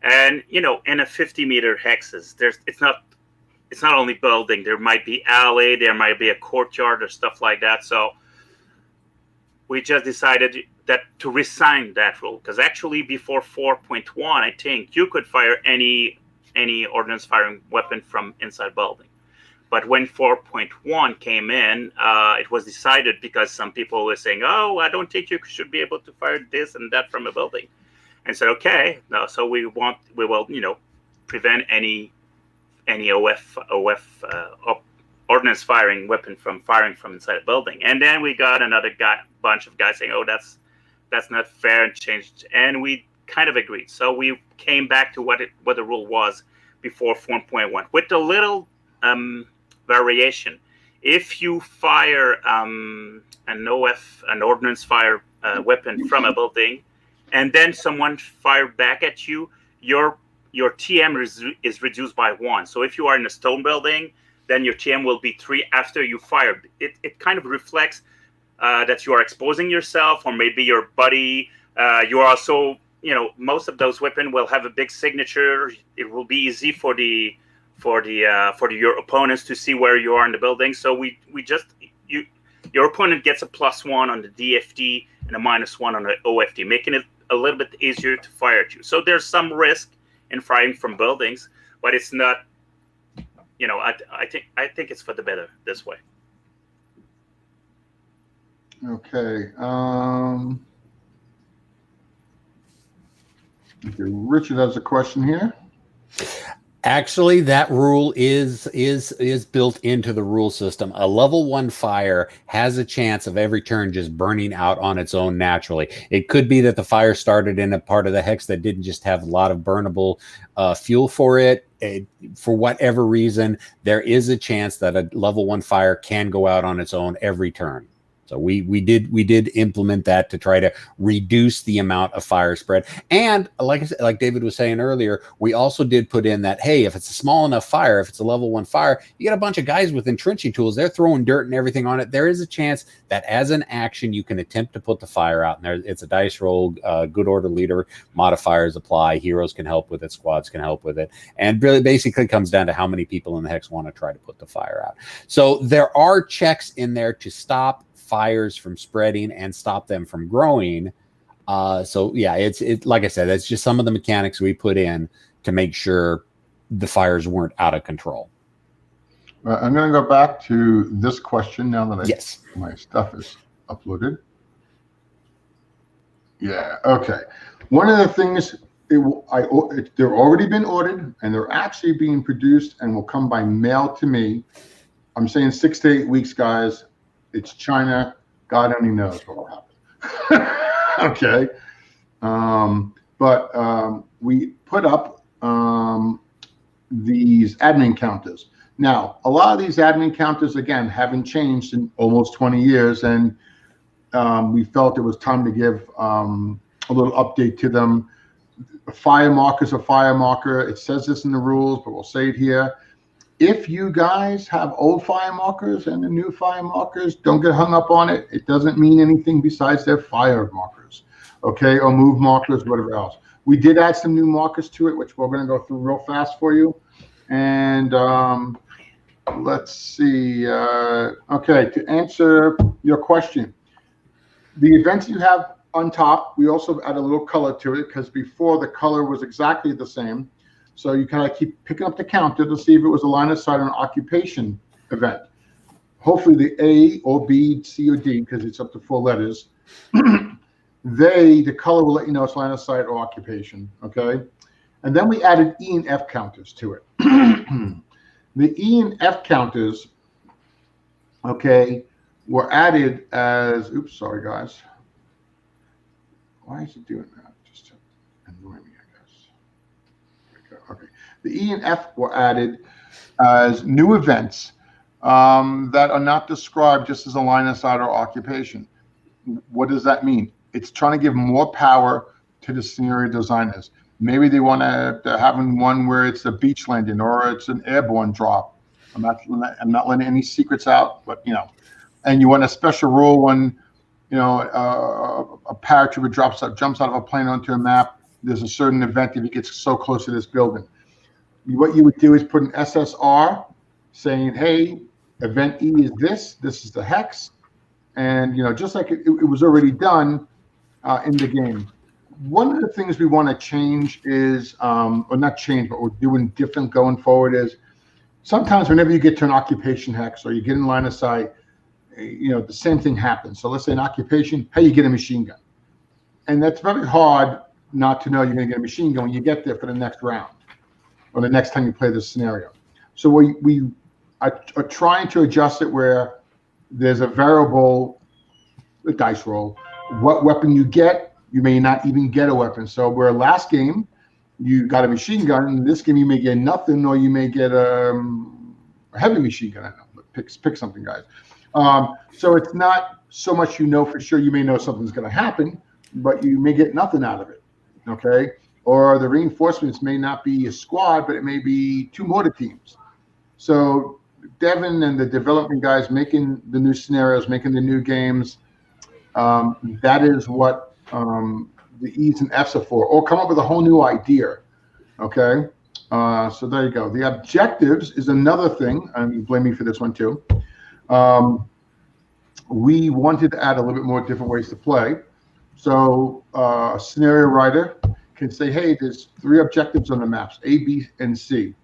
And in a 50-meter hexes, it's not only building. There might be alley, there might be a courtyard or stuff like that. So we just decided that to resign that rule, because actually before 4.1, I think you could fire any ordnance firing weapon from inside building. But when 4.1 came in, it was decided, because some people were saying, "Oh, I don't think you should be able to fire this and that from a building," and said, "Okay, no, so we will prevent any OF ordnance firing weapon from firing from inside a building." And then we got another bunch of guys saying, "Oh, that's not fair," and changed, and we kind of agreed. So we came back to what the rule was before 4.1, with a little variation. If you fire an ordnance fire weapon from a building, and then someone fired back at you, your TM is reduced by 1. So if you are in a stone building, then your TM will be 3 after you fire. It kind of reflects that you are exposing yourself, or maybe your buddy. You are also most of those weapons will have a big signature. It will be easy for your opponents to see where you are in the building. So your opponent gets a +1 on the DFT and a -1 on the OFT, making it a little bit easier to fire at you. So there's some risk in firing from buildings, but it's not. I think it's for the better this way. Okay. Okay. Richard has a question here. Actually, that rule is built into the rule system. A level 1 fire has a chance of every turn just burning out on its own naturally. It could be that the fire started in a part of the hex that didn't just have a lot of burnable fuel for it. For whatever reason, there is a chance that a level 1 fire can go out on its own every turn. So we did implement that to try to reduce the amount of fire spread. And like I said, like David was saying earlier, we also did put in that, hey, if it's a small enough fire, if it's a level 1 fire, you get a bunch of guys with entrenching tools. They're throwing dirt and everything on it. There is a chance that as an action, you can attempt to put the fire out. And it's a dice roll, good order leader, modifiers apply, heroes can help with it, squads can help with it. And really basically comes down to how many people in the hex want to try to put the fire out. So there are checks in there to stop fires from spreading and stop them from growing. So yeah, it's like I said, it's just some of the mechanics we put in to make sure the fires weren't out of control. I'm going to go back to this question now that my stuff is uploaded. Yeah. Okay. One of the things they're already been ordered and they're actually being produced and will come by mail to me. I'm saying 6 to 8 weeks, guys. It's China. God only knows what will happen. Okay. But we put up these admin counters. Now, a lot of these admin counters, again, haven't changed in almost 20 years. And we felt it was time to give a little update to them. A fire marker is a fire marker. It says this in the rules, but we'll say it here. If you guys have old fire markers and the new fire markers, don't get hung up on it. It doesn't mean anything besides their fire markers, okay, or move markers, whatever else. We did add some new markers to it, which we're going to go through real fast for you. And let's see. Okay, to answer your question, the events you have on top, we also add a little color to it because before the color was exactly the same. So you kind of keep picking up the counter to see if it was a line of sight on an occupation event. Hopefully the A or B, C or D, because it's up to 4 letters, the color will let you know it's line of sight or occupation, okay? And then we added E and F counters to it. The E and F counters, okay, were added as, oops, sorry guys. Why is it doing that? Just to annoy me, I guess. Okay, the E and F were added as new events that are not described just as a line of sight or occupation. What does that mean? It's trying to give more power to the scenario designers. Maybe they want to have one where it's a beach landing or it's an airborne drop. I'm not letting any secrets out, but you know. And you want a special rule when, you know, a paratrooper jumps out of a plane onto a map. There's a certain event if he gets so close to this building. What you would do is put an SSR saying, hey, event E is this. This is the hex. And, you know, just like it was already done in the game. One of the things we want to change is, or not change, but we're doing different going forward is sometimes whenever you get to an occupation hex or you get in line of sight, you know, the same thing happens. So let's say an occupation, hey, you get a machine gun. And that's very hard not to know you're going to get a machine gun when you get there for the next round or the next time you play this scenario. So we are trying to adjust it where there's a variable, a dice roll. What weapon you get, you may not even get a weapon. So where last game, you got a machine gun. In this game, you may get nothing, or you may get a heavy machine gun. I don't know, but pick something, guys. So it's not so much you know for sure. You may know something's going to happen, but you may get nothing out of it, okay? Or the reinforcements may not be a squad, but it may be 2 mortar teams. So Devin and the development guys making the new scenarios, making the new games, that is what the E's and F's are for, or come up with a whole new idea. Okay, so there you go. The objectives is another thing, and you blame me for this one too. We wanted to add a little bit more different ways to play. So a scenario writer can say, hey, there's 3 objectives on the maps, A, B, and C.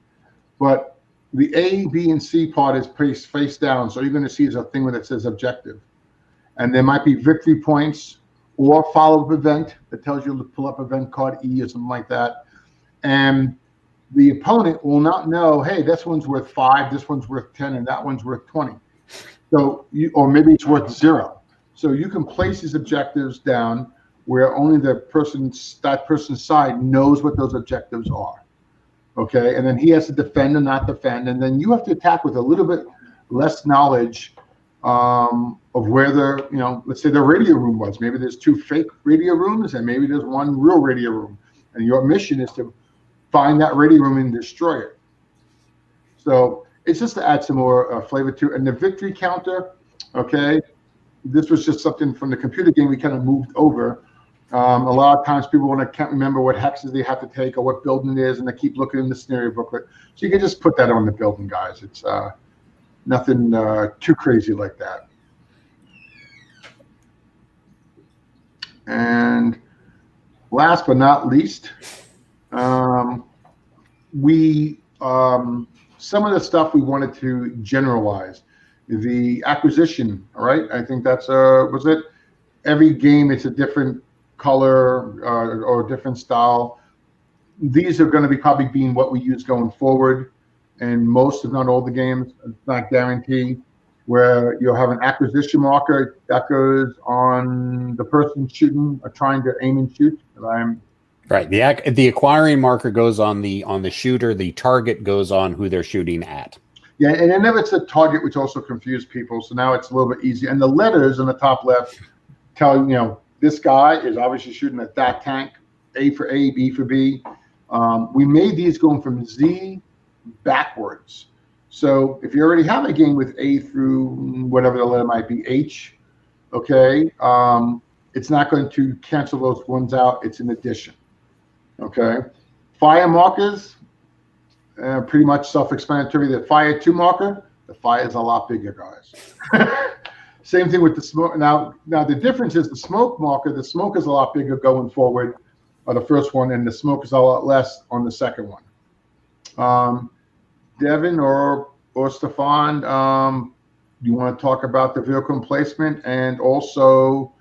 But the A, B, and C part is placed face down. So you're going to see a thing where it says objective. And there might be victory points or follow-up event that tells you to pull up event card E or something like that. And the opponent will not know, hey, this one's worth 5, this one's worth 10, and that one's worth 20. So or maybe it's worth 0. So you can place these objectives down where only that person's side knows what those objectives are. Okay, and then he has to defend and not defend, and then you have to attack with a little bit less knowledge of where the, let's say the radio room was. Maybe there's 2 fake radio rooms, and maybe there's 1 real radio room, and your mission is to find that radio room and destroy it. So it's just to add some more flavor to it. And the victory counter, okay, this was just something from the computer game we kind of moved over. A lot of times people can't remember what hexes they have to take or what building it is, and they keep looking in the scenario booklet. So you can just put that on the building, guys. It's nothing too crazy like that. And last but not least, some of the stuff we wanted to generalize. The acquisition, all right? I think that's, was it? Every game, it's a different color or different style. These are going to be probably being what we use going forward. And most, if not all the games, it's not guaranteed, where you'll have an acquisition marker that goes on the person shooting or trying to aim and shoot. Right. The acquiring marker goes on the shooter. The target goes on who they're shooting at. Yeah, and then it's a target, which also confused people. So now it's a little bit easier. And the letters on the top left tell this guy is obviously shooting at that tank. A for A, B for B. We made these going from Z backwards. So if you already have a game with A through whatever the letter might be, H, okay, it's not going to cancel those ones out. It's an addition. Okay, fire markers, pretty much self-explanatory. The fire 2 marker, the fire is a lot bigger, guys. Same thing with the smoke. Now the difference is the smoke marker. The smoke is a lot bigger going forward on the first one, and the smoke is a lot less on the second one. Devin or Stefan, you want to talk about the vehicle emplacement and also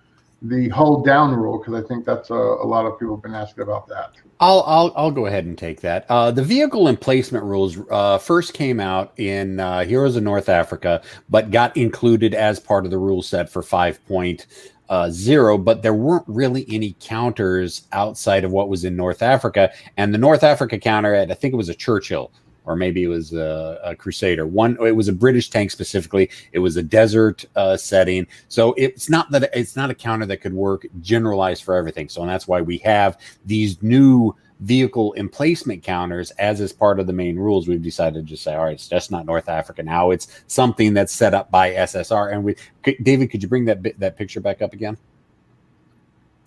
the hold down rule, because I think that's a lot of people have been asking about that. I'll go ahead and take that. The vehicle emplacement rules first came out in Heroes of North Africa, but got included as part of the rule set for 5.0. But there weren't really any counters outside of what was in North Africa, and the North Africa counter, I think it was a Churchill, or maybe it was a Crusader. It was a British tank specifically. It was a desert setting. So it's not a counter that could work generalized for everything. So that's why we have these new vehicle emplacement counters as is part of the main rules. We've decided to just say, all right, it's just not North Africa now. It's something that's set up by SSR. And David, could you bring that picture back up again?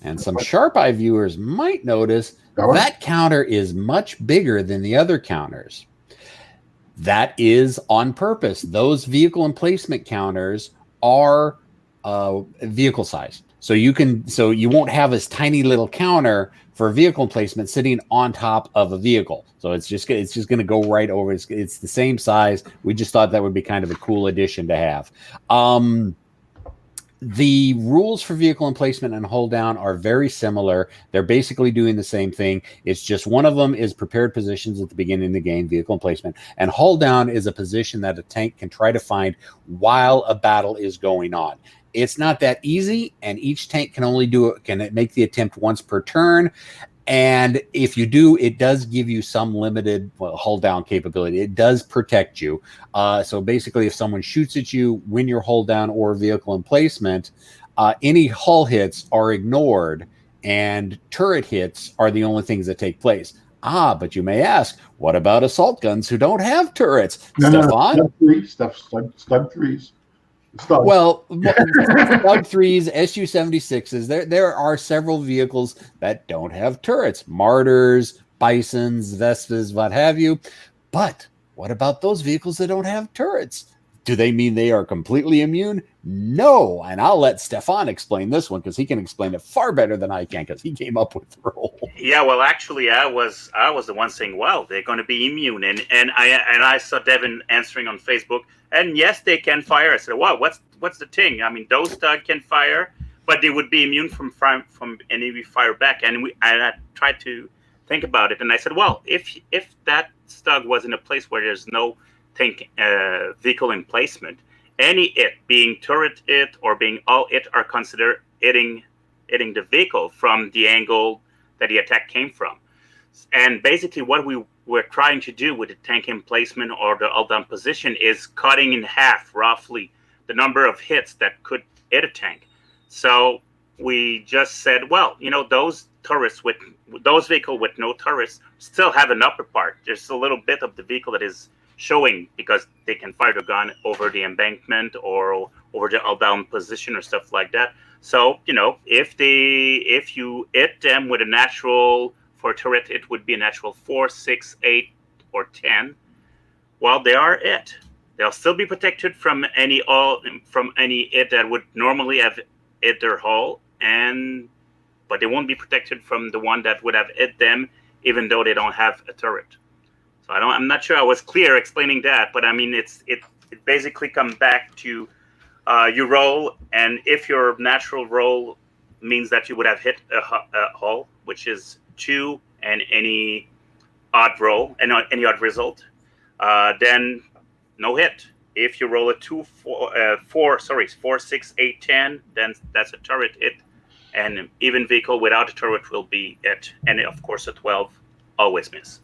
And some sharp eye viewers might notice that counter is much bigger than the other counters. That is on purpose. Those vehicle emplacement counters are vehicle size. So you won't have this tiny little counter for vehicle emplacement sitting on top of a vehicle. So it's just going to go right over. It's the same size. We just thought that would be kind of a cool addition to have. The rules for vehicle emplacement and hold down are very similar. They're basically doing the same thing. It's just one of them is prepared positions at the beginning of the game, vehicle emplacement, and hold down is a position that a tank can try to find while a battle is going on. It's not that easy, and each tank can make the attempt once per turn. And if you do, it does give you some limited hold down capability. It does protect you. So basically, if someone shoots at you when you're hold down or vehicle emplacement, any hull hits are ignored and turret hits are the only things that take place. But you may ask, what about assault guns who don't have turrets? No, Stefan? Stud threes. Stug. Well, Slug 3s, Su-76s, there are several vehicles that don't have turrets. Martyrs, Bisons, Vespas, what have you. But what about those vehicles that don't have turrets? Do they mean they are completely immune? No. And I'll let Stefan explain this one because he can explain it far better than I can because he came up with the rule. Yeah, well, actually, I was the one saying, "Well, they're going to be immune," and I saw Devin answering on Facebook, and yes, they can fire. I said, "Wow, what's the thing? I mean, those Stug can fire, but they would be immune from any fire back." And I tried to think about it, and I said, "Well, if that Stug was in a place where there's no vehicle emplacement, any it being turret it or being all it are considered hitting the vehicle from the angle that the attack came from." And basically what we were trying to do with the tank emplacement or the all down position is cutting in half roughly the number of hits that could hit a tank. So we just said, well, those turrets those vehicles with no turrets still have an upper part. There's a little bit of the vehicle that is showing because they can fire the gun over the embankment or over the all down position or stuff like that. So, if you hit them with a natural, for a turret, it would be a natural 4, 6, 8, or 10. Well, they are it. They'll still be protected from any it that would normally have hit their hull, but they won't be protected from the one that would have hit them, even though they don't have a turret. So I'm not sure I was clear explaining that, but I mean, it basically comes back to you roll, and if your natural roll means that you would have hit a hull, which is 2 and any odd roll and any odd result, then no hit. If you roll a 4, 6, 8, 10, then that's a turret hit, and even vehicle without a turret will be hit, and of course a 12 always miss.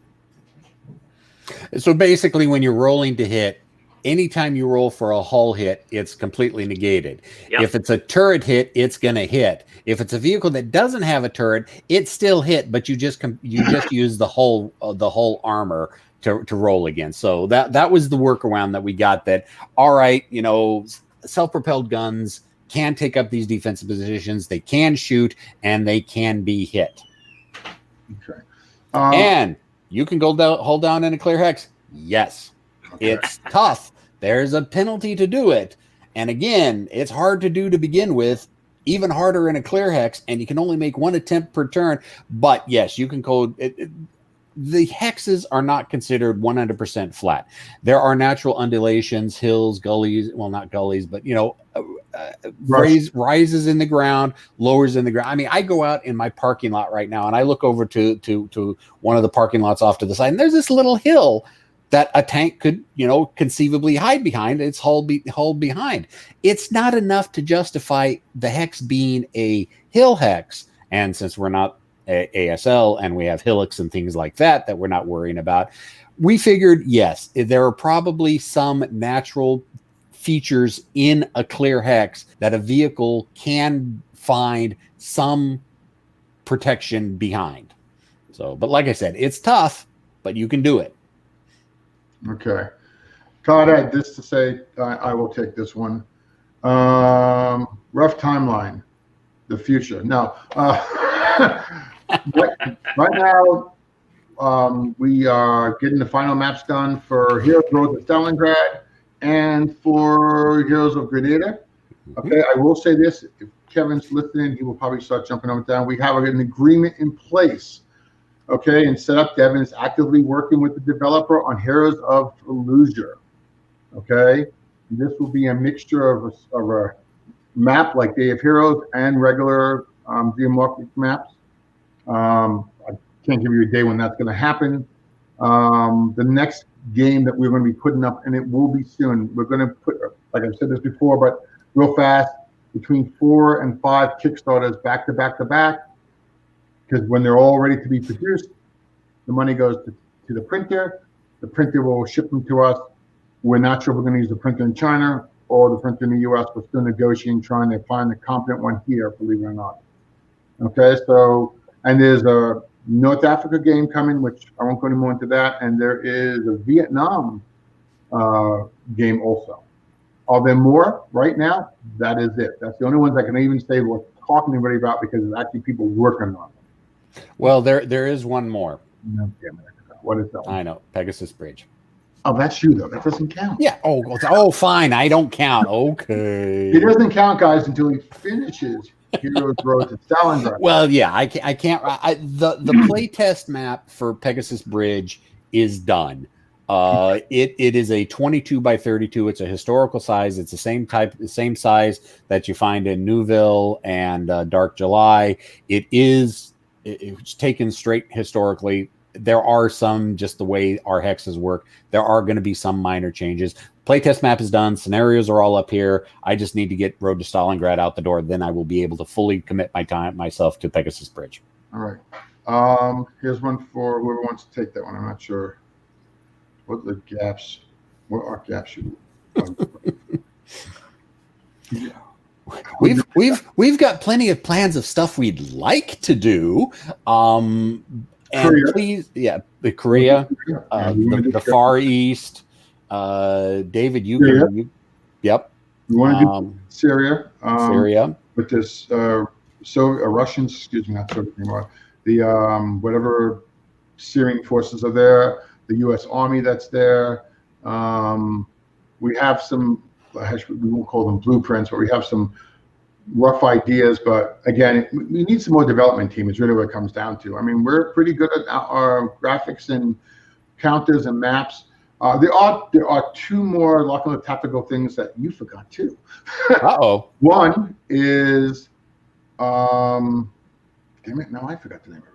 So basically, when you're rolling to hit, anytime you roll for a hull hit, it's completely negated. Yep. If it's a turret hit, it's going to hit. If it's a vehicle that doesn't have a turret, it's still hit, but you just use the whole armor to roll again. So that was the workaround that we got. That all right, self-propelled guns can take up these defensive positions. They can shoot and they can be hit. Okay. And you can hold down in a clear hex. Yes. Okay. It's tough. There's a penalty to do it. And again, it's hard to do to begin with, even harder in a clear hex, and you can only make one attempt per turn. But yes, you can code it. The hexes are not considered 100% flat. There are natural undulations, hills, gullies. Well, not gullies, but rises in the ground, lowers in the ground. I mean, I go out in my parking lot right now, and I look over to one of the parking lots off to the side, and there's this little hill that a tank could, conceivably hide behind. It's hauled behind. It's not enough to justify the hex being a hill hex, and since we're not ASL and we have hillocks and things like that we're not worrying about, we figured, yes, there are probably some natural features in a clear hex that a vehicle can find some protection behind. So, but like I said, it's tough, but you can do it. Okay. Todd had this to say, I will take this one. Rough timeline, the future. Now, right now, we are getting the final maps done for Heroes Road to Stalingrad and for Heroes of Grenada. Okay, I will say this, if Kevin's listening, he will probably start jumping up and down. We have an agreement in place, okay, and set up. Devin is actively working with the developer on Heroes of Fallujah, okay? This will be a mixture of a map like Day of Heroes and regular geomorphic maps. I can't give you a day when that's going to happen. The next game that we're going to be putting up, and it will be soon, we're going to put, like I've said this before, but real fast, between 4 and 5 Kickstarters back to back to back, because when they're all ready to be produced, the money goes to the printer. The printer will ship them to us. We're not sure if we're going to use the printer in China or the printer in the US. We're still negotiating, trying to find the competent one here, believe it or not. Okay, so, and there's a North Africa game coming, which I won't go any more into that, and there is a Vietnam game also. Are there more right now? That is it. That's the only ones I can even say we're talking to anybody about because there's actually people working on them. Well, there is one more. No, damn it. What is that one? I know, Pegasus Bridge. Oh, that's you though. That doesn't count. Yeah. Oh, fine. I don't count. Okay. It doesn't count, guys, until he finishes Heroes Road to Stalingrad. Well, yeah, I can't. The playtest map for Pegasus Bridge is done. It is a 22 by 32. It's a historical size. It's the same size that you find in Newville and Dark July. It's taken straight historically. There are some, just the way our hexes work, there are going to be some minor changes. Playtest map is done. Scenarios are all up here. I just need to get Road to Stalingrad out the door. Then I will be able to fully commit myself to Pegasus Bridge. All right. Here's one for whoever wants to take that one. I'm not sure. What are the gaps? What are gaps? We've got plenty of plans of stuff we'd like to do. And Korea. Please, the Korea, the Far East. David, you yep. We want to do Syria. Syria. With this, Russians, excuse me, not Soviet anymore. The whatever Syrian forces are there. The U.S. Army that's there. We have some. We won't call them blueprints, but we have some rough ideas, but again, we need some more development team is really what it comes down to. I mean, we're pretty good at our graphics and counters and maps. There are two more local tactical things that you forgot too. One is damn it, now I forgot the name of it.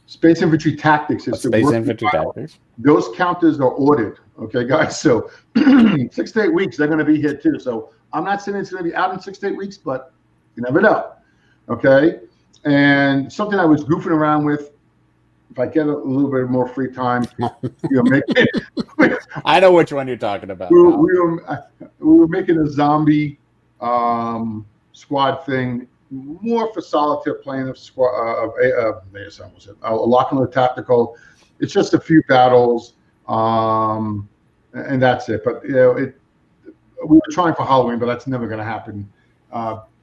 Space Infantry Tactics is Space Infantry Tactics. Those counters are ordered, okay, guys. So 6 to 8 weeks they're going to be here too. So I'm not saying it's going to be out in 6 to 8 weeks, but you never know. Okay. And something I was goofing around with, if I get a little bit more free time, make it. I know which one you're talking about. We were making a zombie squad thing, more for solitaire playing of squad a lock and tactical. It's just a few battles, and that's it. But we were trying for Halloween, but that's never going to happen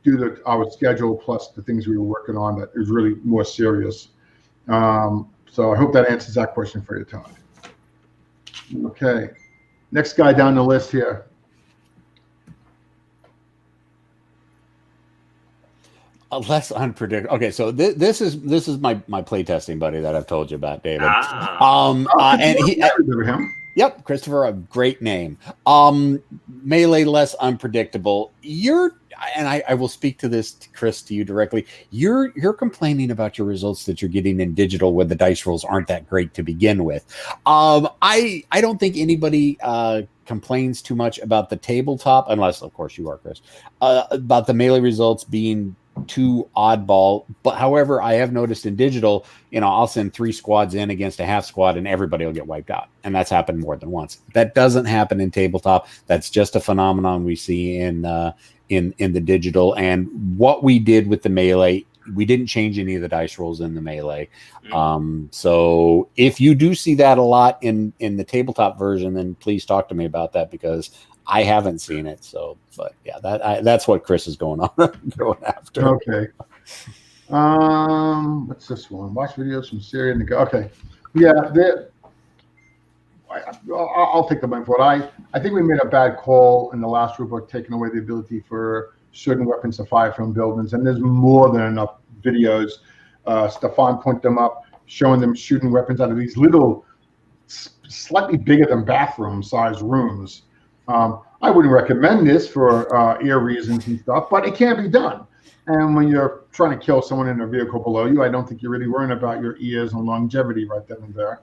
due to our schedule plus the things we were working on that is really more serious. So I hope that answers that question for you, Todd. Okay, next guy down the list here. Less unpredictable. Okay, so this is my playtesting buddy that I've told you about, David. Him. Yep, Christopher, a great name. Melee less unpredictable. I will speak to this, Chris, to you directly. You're complaining about your results that you're getting in digital when the dice rolls aren't that great to begin with. I don't think anybody complains too much about the tabletop, unless of course you are, Chris, about the melee results being too oddball. But however, I have noticed in digital, I'll send 3 squads in against a half squad and everybody will get wiped out. And that's happened more than once. That doesn't happen in tabletop. That's just a phenomenon we see in the digital. And what we did with the melee, we didn't change any of the dice rolls in the melee. So if you do see that a lot in the tabletop version, then please talk to me about that because I haven't seen it. So, but yeah, that's what Chris is going after. Okay. What's this one? Watch videos from Syria and okay. Yeah, I'll take the blame for it. I think we made a bad call in the last Rulebook, taking away the ability for certain weapons to fire from buildings, and there's more than enough videos. Stefan put them up, showing them shooting weapons out of these little, slightly bigger than bathroom-sized rooms. I wouldn't recommend this for ear reasons and stuff, but it can be done. And when you're trying to kill someone in a vehicle below you, I don't think you're really worrying about your ears and longevity right then and there.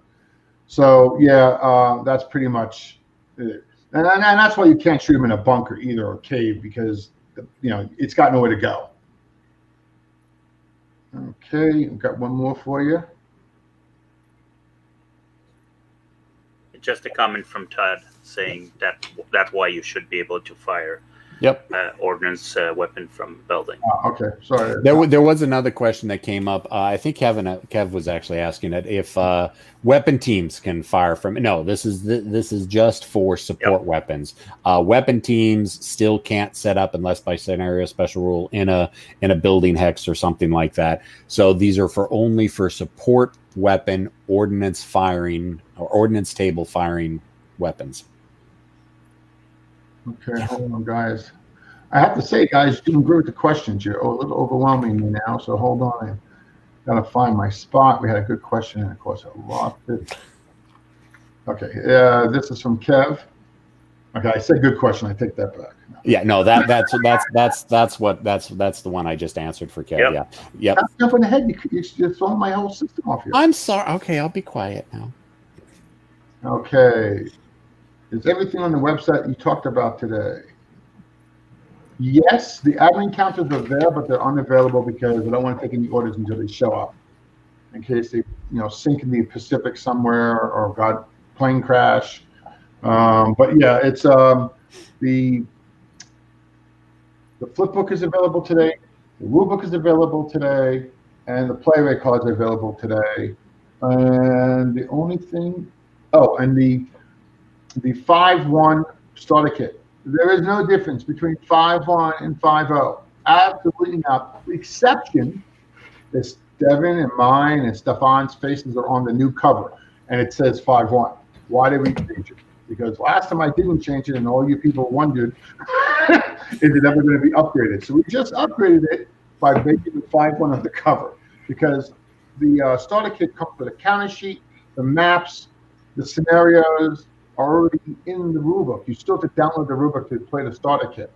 So yeah, that's pretty much it. And that's why you can't shoot them in a bunker either or a cave because it's got nowhere to go. Okay, I've got one more for you. Just a comment from Todd saying that's why you should be able to fire Yep. ordnance weapon from building. Okay, sorry. There was another question that came up. I think Kev was actually asking it if weapon teams can fire from. No, this is just for support weapons. Weapon teams still can't set up unless by scenario special rule in a building hex or something like that. So these are only for support weapon ordnance firing or ordnance table firing weapons. Okay, hold on, guys. I have to say, guys, you're doing great with the questions. You're a little overwhelming me now, so hold on. I gotta find my spot. We had a good question, and of course, I lost it. Okay, this is from Kev. Okay, I said good question. I take that back. Yeah, no, that's the one I just answered for Kev. Yep. Yeah, Stop jumping ahead. You're throwing my whole system off here. I'm sorry. Okay, I'll be quiet now. Okay. Is everything on the website you talked about today? Yes, the admin counters are there, but they're unavailable because I don't want to take any orders until they show up. In case they, sink in the Pacific somewhere or got plane crash. But yeah, it's the flipbook is available today, the rulebook is available today, and the play rate cards are available today. And the only thing, and the 5.1 starter kit. There is no difference between 5.1 and 5.0. Absolutely not. The exception is Devin and mine and Stefan's faces are on the new cover, and it says 5.1. Why did we change it? Because last time I didn't change it, and all you people wondered, is it ever going to be upgraded? So we just upgraded it by making the 5.1 on the cover, because the starter kit comes with a counter sheet, the maps, the scenarios, are already in the rulebook. You still have to download the rulebook to play the starter kit.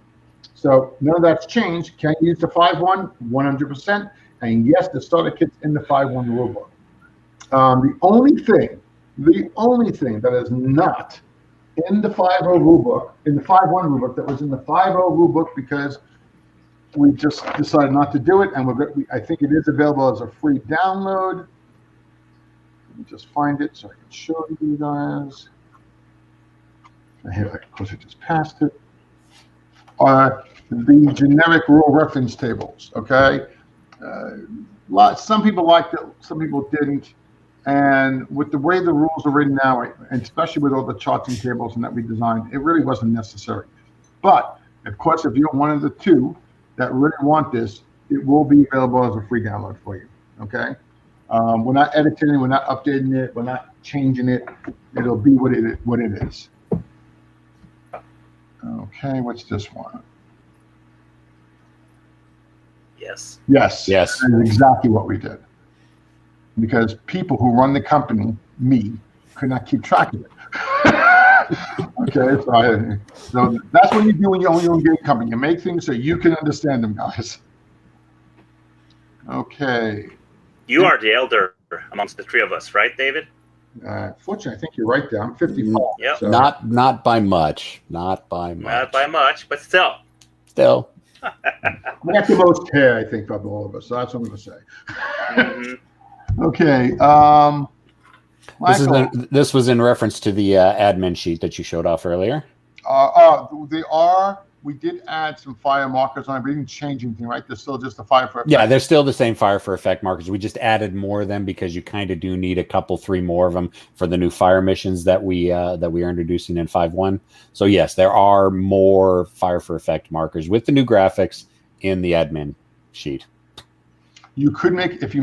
So none of that's changed. Can you use the 5.1? 100%. And yes, the starter kit's in the 5.1 rulebook. The only thing that is not in the 5.0 rulebook, in the 5.1 rulebook, that was in the 5.0 rulebook because we just decided not to do it, and I think it is available as a free download. Let me just find it so I can show you guys. Here, of course, I just passed it. The generic rule reference tables, okay? Some people liked it, some people didn't. And with the way the rules are written now, and especially with all the charts and tables and that we designed, it really wasn't necessary. But, of course, if you're one of the two that really want this, it will be available as a free download for you, okay? We're not editing it, we're not updating it, we're not changing it. It'll be what it is. Okay, what's this one? Yes. Yes. That's exactly what we did. Because people who run the company, me, could not keep track of it. Okay, so that's what you do when you own your own game company. You make things so you can understand them, guys. Okay. You are the elder amongst the three of us, right, David? Fortunately, I think you're right there. I'm 55. Yep. So. Not by much. Not by much, but still. Still. I got the most hair, I think, of all of us. So that's what I'm going to say. Mm-hmm. Okay. This was in reference to the admin sheet that you showed off earlier. We did add some fire markers on it. We didn't change anything, right? There's still just the fire for effect. Yeah, they're still the same fire for effect markers. We just added more of them because you kind of do need a couple, 3 more of them for the new fire missions that we are introducing in 5.1. So yes, there are more fire for effect markers with the new graphics in the admin sheet. You could if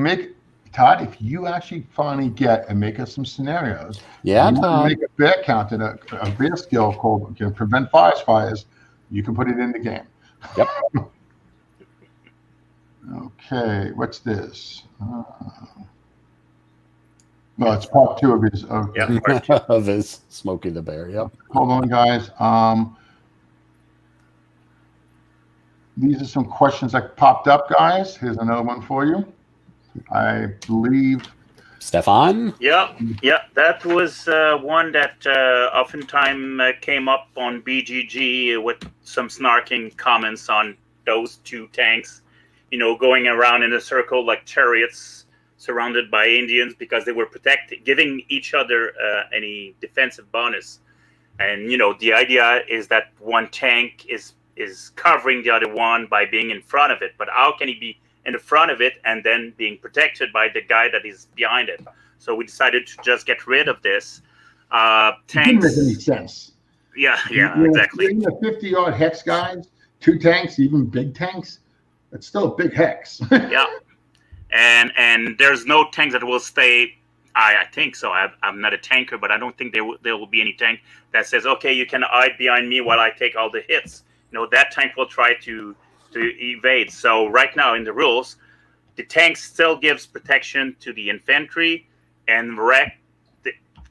you actually finally get and make us some scenarios. Yeah, you Todd. Make a bear count and a bear skill called can prevent fires. You can put it in the game. Yep. Okay, what's this? No, it's part 2 of his. Of his Smokey the Bear. Yep. Hold on, guys. These are some questions that popped up, guys. Here's another one for you. I believe. Stefan? Yeah, that was one that oftentimes came up on BGG with some snarking comments on those 2 tanks, going around in a circle like chariots surrounded by Indians because they were giving each other any defensive bonus. And, the idea is that one tank is is covering the other one by being in front of it. But how can he be in the front of it and then being protected by the guy that is behind it? So we decided to just get rid of this. It didn't make any sense. Yeah, exactly. In the 50-yard hex guys, 2 tanks, even big tanks, it's still a big hex. Yeah, and there's no tanks that will stay. I think so. I'm not a tanker, but I don't think there will be any tank that says, okay, you can hide behind me while I take all the hits. That tank will try to evade. So right now in the rules, the tank still gives protection to the infantry, and wreck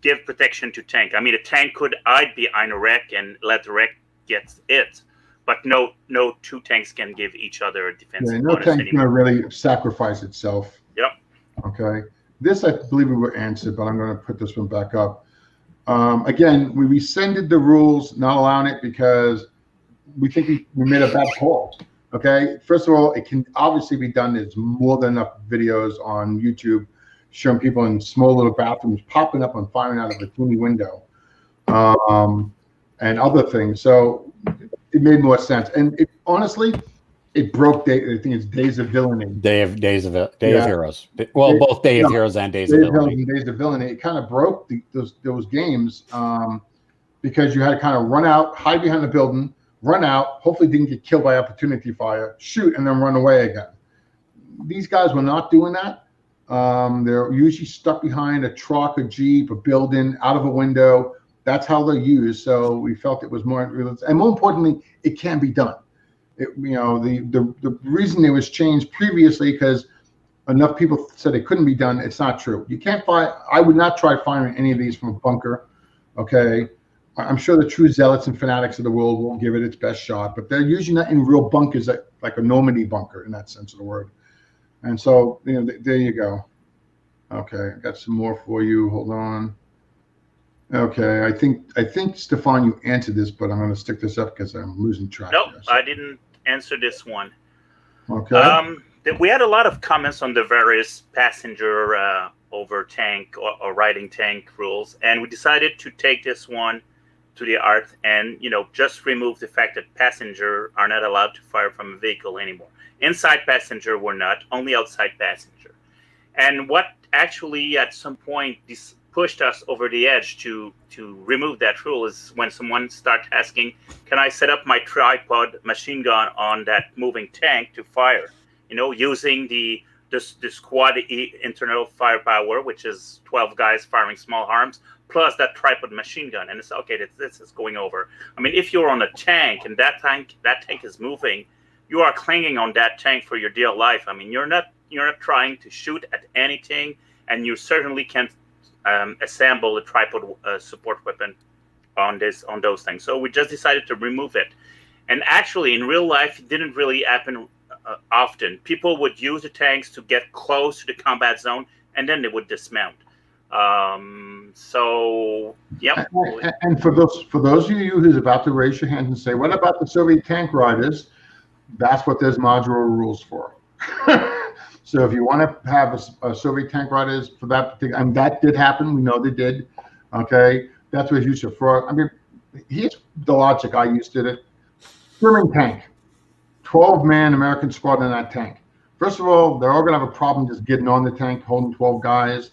give protection to tank. I mean, a tank could hide behind a wreck and let the wreck get it, but no 2 tanks can give each other a defensive no bonus tank's anymore. going to really sacrifice itself. Yep. Okay. This, I believe we were answered, but I'm going to put this one back up. Again, we rescinded the rules, not allowing it because we think we made a bad call. Okay. First of all, it can obviously be done. There's more than enough videos on YouTube showing people in small little bathrooms popping up and firing out of a teeny window, and other things. So it made more sense. And honestly, it broke. I think it's Days of Villainy. Day of Heroes. Well, both Day of Heroes and Days of Villainy. Days of Villainy. It kind of broke those games because you had to kind of run out, hide behind the building, run out, hopefully didn't get killed by opportunity fire, shoot, and then run away again. These guys were not doing that. They're usually stuck behind a truck, a Jeep, a building, out of a window. That's how they're used. So we felt it was more realistic. And more importantly, it can be done. The reason it was changed previously because enough people said it couldn't be done. It's not true. You can't fire. I would not try firing any of these from a bunker. Okay. I'm sure the true zealots and fanatics of the world will give it its best shot, but they're usually not in real bunkers like a Normandy bunker in that sense of the word. And so, there you go. Okay. I got some more for you. Hold on. Okay. I think Stefan, you answered this, but I'm going to stick this up because I'm losing track. Nope, I didn't answer this one. Okay. We had a lot of comments on the various passenger over tank or riding tank rules, and we decided to take this one to the art and just remove the fact that passenger are not allowed to fire from a vehicle anymore. Inside passenger were not, only outside passenger. And what actually at some point pushed us over the edge to remove that rule is when someone started asking, can I set up my tripod machine gun on that moving tank to fire? Using the squad internal firepower, which is 12 guys firing small arms, plus that tripod machine gun. And it's okay, this is going over. I mean, if you're on a tank and that tank is moving, you are clinging on that tank for your dear life. I mean, you're not trying to shoot at anything, and you certainly can't assemble a tripod support weapon on those things. So we just decided to remove it. And actually, in real life, it didn't really happen often. People would use the tanks to get close to the combat zone, and then they would dismount. So, yep. And for those of you who's about to raise your hands and say, what about the Soviet tank riders? That's what there's modular rules for. So if you want to have a Soviet tank riders for that particular, and that did happen, we know they did. Okay, that's what used for. I mean, here's the logic I used to it. German tank, 12-man American squad in that tank. First of all, they're all going to have a problem just getting on the tank, holding 12 guys.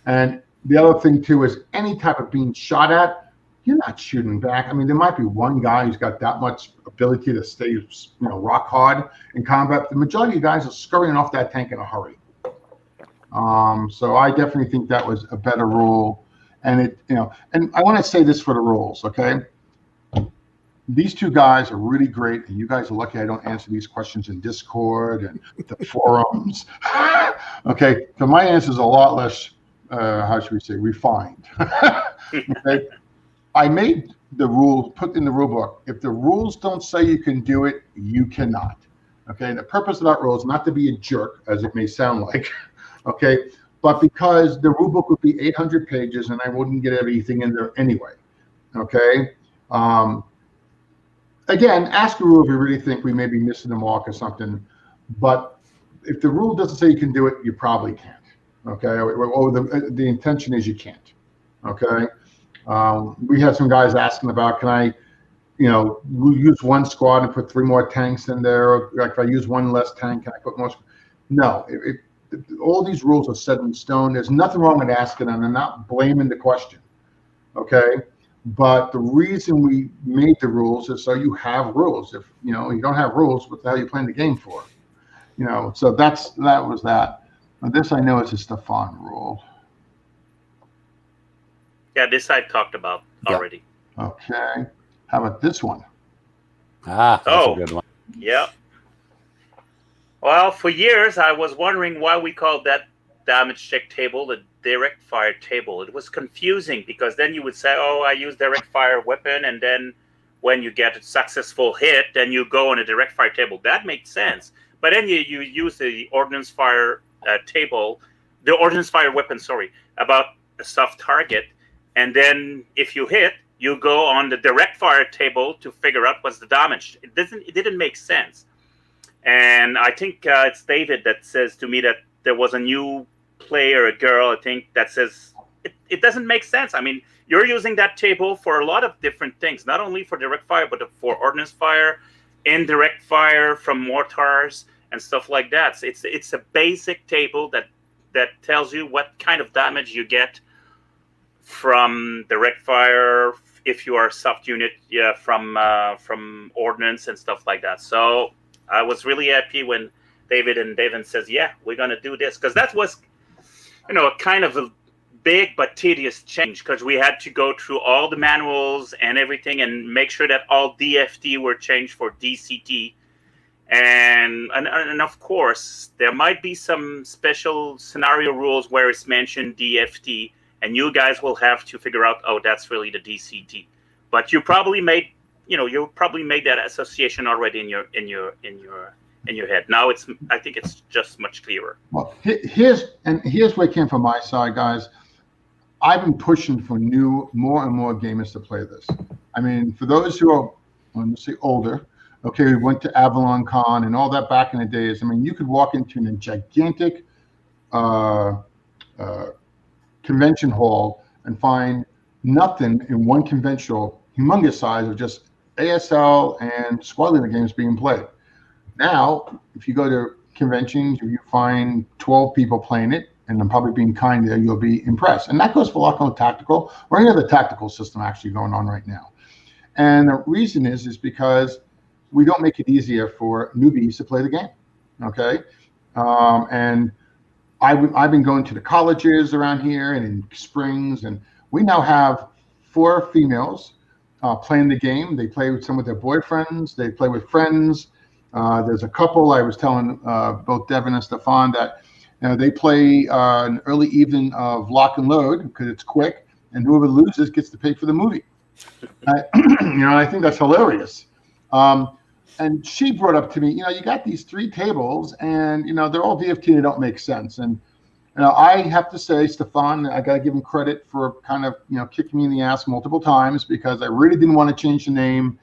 And the other thing too is any type of being shot at, you're not shooting back. I mean, there might be one guy who's got that much ability to stay, rock hard in combat. The majority of guys are scurrying off that tank in a hurry. So I definitely think that was a better rule. And and I want to say this for the rules, okay? These 2 guys are really great, and you guys are lucky I don't answer these questions in Discord and the forums. Okay, so my answer is a lot less, how should we say, refined. Okay. I made the rule, put in the rule book. If the rules don't say you can do it, you cannot. Okay. And the purpose of that rule is not to be a jerk, as it may sound like. Okay. But because the rule book would be 800 pages and I wouldn't get everything in there anyway. Okay. Again, ask a rule if you really think we may be missing the mark or something. But if the rule doesn't say you can do it, you probably can't. Okay. Or the intention is you can't. Okay. We had some guys asking about, can I, we'll use one squad and put 3 more tanks in there. Or like if I use one less tank, can I put more? No, all these rules are set in stone. There's nothing wrong with asking them. I'm not blaming the question, okay? But the reason we made the rules is so you have rules. If you don't have rules, what the hell are you playing the game for? So that was that. Now this I know is a Stefan rule. Yeah, this I talked about already. Okay. How about this one? That's a good one. Yeah. Well, for years I was wondering why we called that damage check table the direct fire table. It was confusing because then you would say, "Oh, I use direct fire weapon," and then when you get a successful hit, then you go on a direct fire table. That makes sense. But then you use the ordnance fire table, the ordnance fire weapon. About a soft target, and then if you hit, you go on the direct fire table to figure out what's the damage. It didn't make sense. And I think it's David that says to me that there was a new player, a girl, I think, that says it doesn't make sense. I mean, you're using that table for a lot of different things, not only for direct fire, but for ordnance fire, indirect fire from mortars and stuff like that. So it's a basic table that tells you what kind of damage you get from direct fire if you are a soft unit, from ordnance and stuff like that. So I was really happy when David says, "Yeah, we're gonna do this," because that was, a kind of a big but tedious change because we had to go through all the manuals and everything and make sure that all DFT were changed for DCT. And of course, there might be some special scenario rules where it's mentioned DFT, and you guys will have to figure out, oh, that's really the DCT. But you probably made that association already in your head. Now I think it's just much clearer. Well, here's where it came from my side, guys. I've been pushing for more and more gamers to play this. I mean, for those who are, let's say, older, okay, we went to Avalon Con and all that back in the days. I mean, you could walk into a gigantic convention hall and find nothing in one conventional, humongous size of just ASL and squad leader games being played. Now, if you go to conventions, if you find 12 people playing it, and I'm probably being kind there, you'll be impressed. And that goes for Lockdown Tactical or any other tactical system actually going on right now. And the reason is because we don't make it easier for newbies to play the game, okay? And I've been going to the colleges around here and in Springs, and we now have 4 females playing the game. They play with some of their boyfriends. They play with friends. There's a couple, I was telling both Devin and Stefan that they play an early evening of Lock and Load because it's quick, and whoever loses gets to pay for the movie. I think that's hilarious. And she brought up to me, you got these 3 tables, and they're all DFT. They don't make sense. And I have to say, Stefan, I got to give him credit for kind of kicking me in the ass multiple times because I really didn't want to change the name.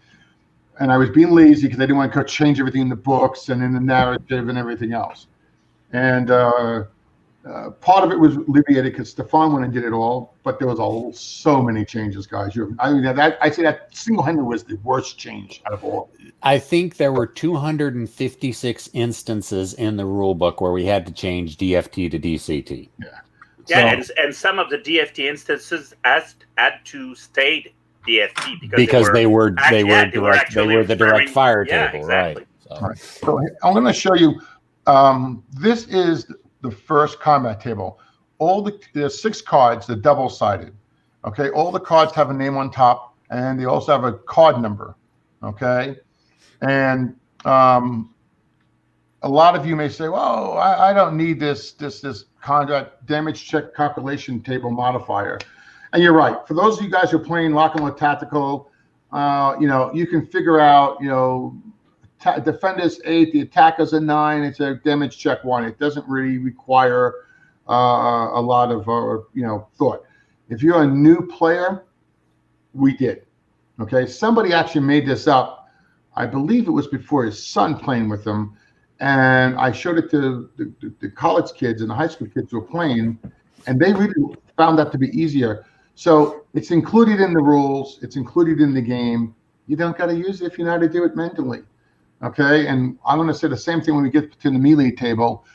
And I was being lazy because I didn't want to change everything in the books and in the narrative and everything else. And part of it was alleviated because Stefan went and did it all, but there was so many changes, guys. I say that single-handedly was the worst change out of all. I think there were 256 instances in the rule book where we had to change DFT to DCT. Yeah, and some of the DFT instances had to stay DFT because they were the direct fire table, exactly. Right? All right. So I'm going to show you. This is the first combat table. There's 6 cards. They're double-sided. Okay, all the cards have a name on top, and they also have a card number. Okay, and a lot of you may say, "Well, I don't need this combat damage check calculation table modifier." And you're right. For those of you guys who are playing Lock and Load Tactical, you can figure out, defender's 8, the attacker's a 9. It's a damage check 1. It doesn't really require a lot of thought. If you're a new player, we did. Okay, somebody actually made this up. I believe it was before his son playing with him, and I showed it to the college kids and the high school kids who were playing, and they really found that to be easier. So it's included in the rules. It's included in the game. You don't got to use it if you know how to do it mentally. Okay, and I'm going to say the same thing when we get to the melee table.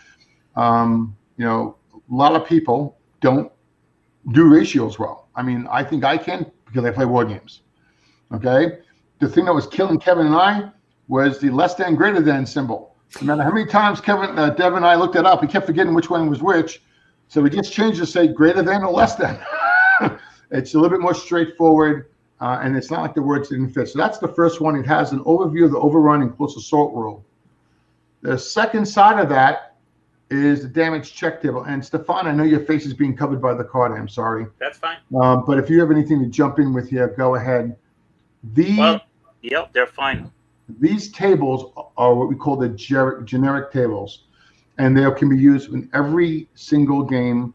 You know, a lot of people don't do ratios well. I mean, I think I can because I play war games. Okay, the thing that was killing Kevin and I was the less than greater than symbol. No matter how many times Devin and I looked it up, we kept forgetting which one was which. So we just changed to say greater than or less than. It's a little bit more straightforward, and it's not like the words didn't fit. So that's the first one. It has an overview of the overrun and close assault rule. The second side of that is the damage check table. And Stefan, I know your face is being covered by the card. I'm sorry. That's fine. But if you have anything to jump in with here, go ahead. Yep, they're fine. These tables are what we call the generic tables, and they can be used in every single game,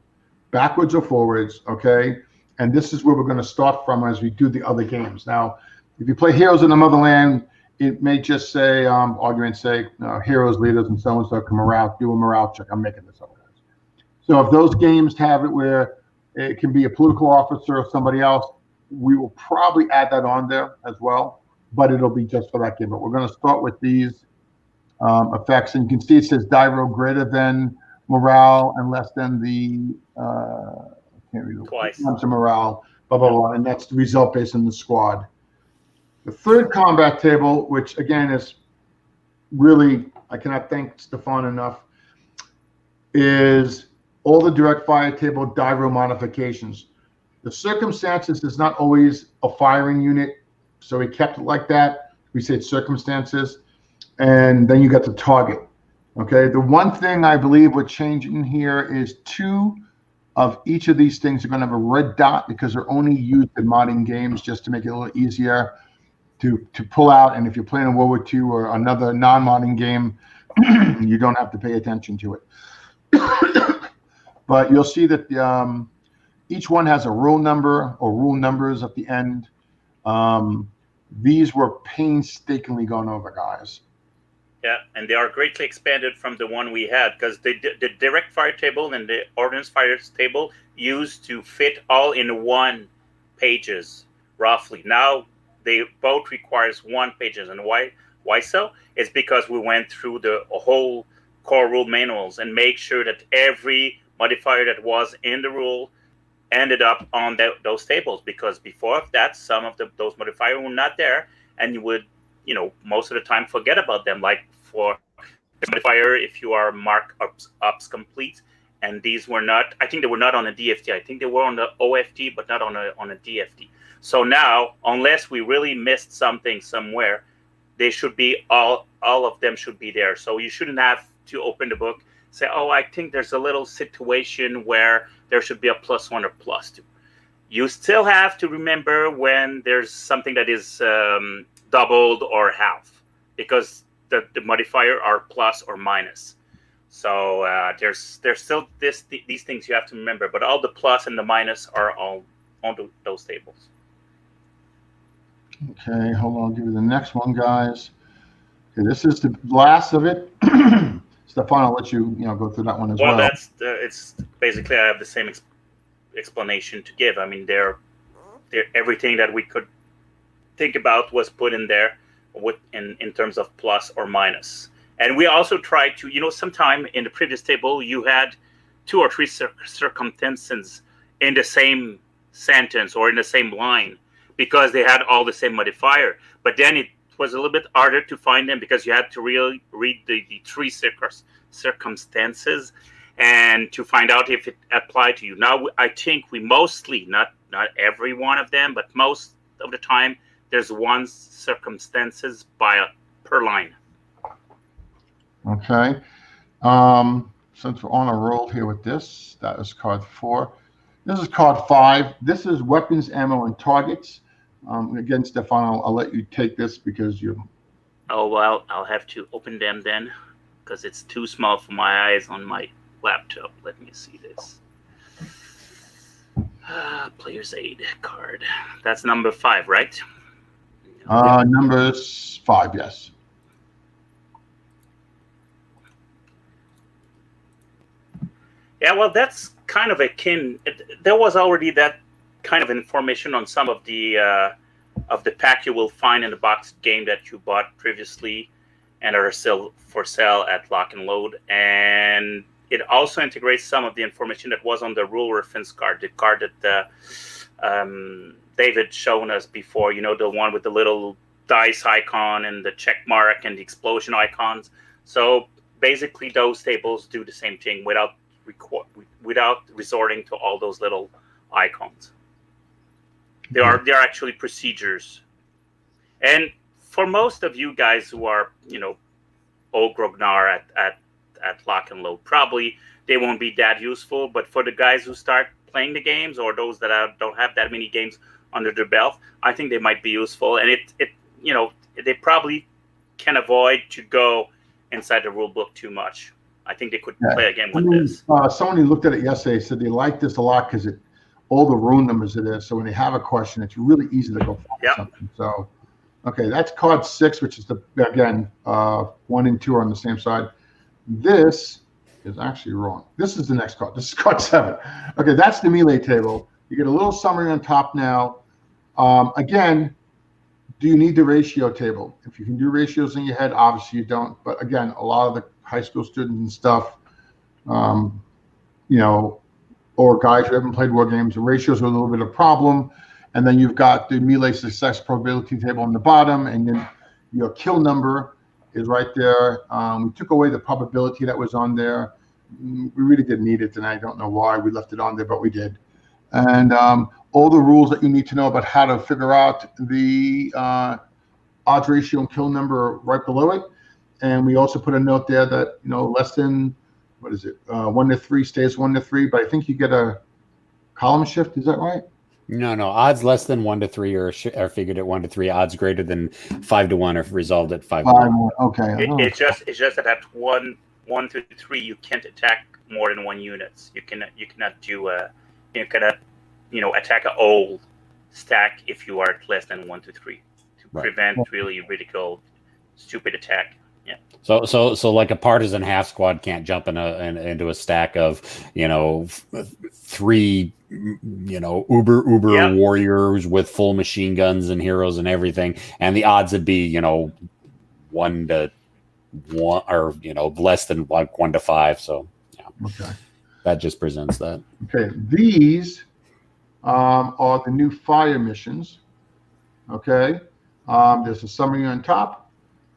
backwards or forwards, okay? And this is where we're going to start from as we do the other games. Now, if you play Heroes in the Motherland, it may just say, argument's sake, heroes, leaders, and so-and-so can do a morale check. I'm making this up. So if those games have it where it can be a political officer or somebody else, we will probably add that on there as well, but it'll be just for that game. But we're going to start with these effects. And you can see it says die roll greater than morale and less than the, I can't read it. Twice. Morale, blah, blah, blah. And that's the result based on the squad. The third combat table, which again is really, I cannot thank Stefan enough, is all the direct fire table die roll modifications. The circumstances is not always a firing unit, so we kept it like that. We said circumstances, and then you got the target. Okay, the one thing I believe we're changing here is 2 of each of these things are going to have a red dot because they're only used in modding games just to make it a little easier to pull out. And if you're playing a World War II or another non-modding game, you don't have to pay attention to it. But you'll see that each one has a rule number or rule numbers at the end. These were painstakingly gone over, guys. Yeah, and they are greatly expanded from the one we had because the direct fire table and the ordnance fire table used to fit all in one pages, roughly. Now they both requires 1 pages. And why so? It's because we went through the whole core rule manuals and make sure that every modifier that was in the rule ended up on those tables, because before that, some of those modifiers were not there, and you would, most of the time forget about them. Like for modifier, if you are mark ups complete, and these were not, I think they were not on a DFT. I think they were on the OFT, but not on a DFT. So now, unless we really missed something somewhere, they should be all of them should be there. So you shouldn't have to open the book, say, oh, I think there's a little situation where there should be a +1 or +2. You still have to remember when there's something that is doubled or half, because the modifier are plus or minus. So there's still these things you have to remember, but all the plus and the minus are all on those tables. Okay, hold on. I'll give you the next one, guys. Okay, this is the last of it. Stefan, I'll let you go through that one as well. Well, that's it's basically I have the same explanation to give. I mean, they're everything that we could think about was put in there in terms of plus or minus. And we also tried to, sometime in the previous table you had 2 or 3 circumstances in the same sentence or in the same line because they had all the same modifier. But then it was a little bit harder to find them because you had to really read the 3 circumstances and to find out if it applied to you. Now, I think we mostly, not every one of them, but most of the time, there's 1 circumstances per line. Okay. Since we're on a roll here with this, that is card 4. This is card 5. This is weapons, ammo, and targets. Again, Stefan, I'll let you take this because you. Oh, well, I'll have to open them then because it's too small for my eyes on my laptop. Let me see this. Player's aid card. That's number 5, right? Number 5, yes. Yeah, well, that's kind of akin. There was already that kind of information on some of the of the pack you will find in the boxed game that you bought previously and are still for sale at Lock and Load. And it also integrates some of the information that was on the rule reference card, the card that David shown us before, the one with the little dice icon and the check mark and the explosion icons. So basically those tables do the same thing without resorting to all those little icons. They are actually procedures. And for most of you guys who are, old Grognar at Lock and Load, probably they won't be that useful. But for the guys who start playing the games, or those that don't have that many games under their belt, I think they might be useful. And they probably can avoid to go inside the rule book too much. I think they could play a game with this. Someone who looked at it yesterday said they liked this a lot because all the rule numbers are there. So when they have a question, it's really easy to go find something. So, okay, that's card 6, which is again 1 and 2 are on the same side. This is actually wrong. This is the next card. This is card 7. Okay, that's the melee table. You get a little summary on top now. Again, do you need the ratio table? If you can do ratios in your head, obviously you don't. But again, a lot of the high school students and stuff, or guys who haven't played war games, the ratios are a little bit of a problem. And then you've got the melee success probability table on the bottom, and then your kill number is right there. We took away the probability that was on there. We really didn't need it, and I don't know why we left it on there, but we did. And all the rules that you need to know about how to figure out the odds ratio and kill number right below it. And we also put a note there that, less than, 1 to 3 stays 1 to 3, but I think you get a column shift. Is that right? No. Odds less than 1 to 3 are figured at 1 to 3. Odds greater than 5 to 1 are resolved at 5 to 1. Okay. It's just that at 1 to 3, you can't attack more than 1 units. You cannot attack a whole stack if you are at less than 1 to 3 to prevent really ridiculed, stupid attack. Yeah. So like a partisan half squad can't jump into a stack of 3 uber warriors with full machine guns and heroes and everything, and the odds would be 1 to 1 or less than like 1 to 5. So okay, that just presents that. Okay, these are the new fire missions. Okay, there's a summary on top.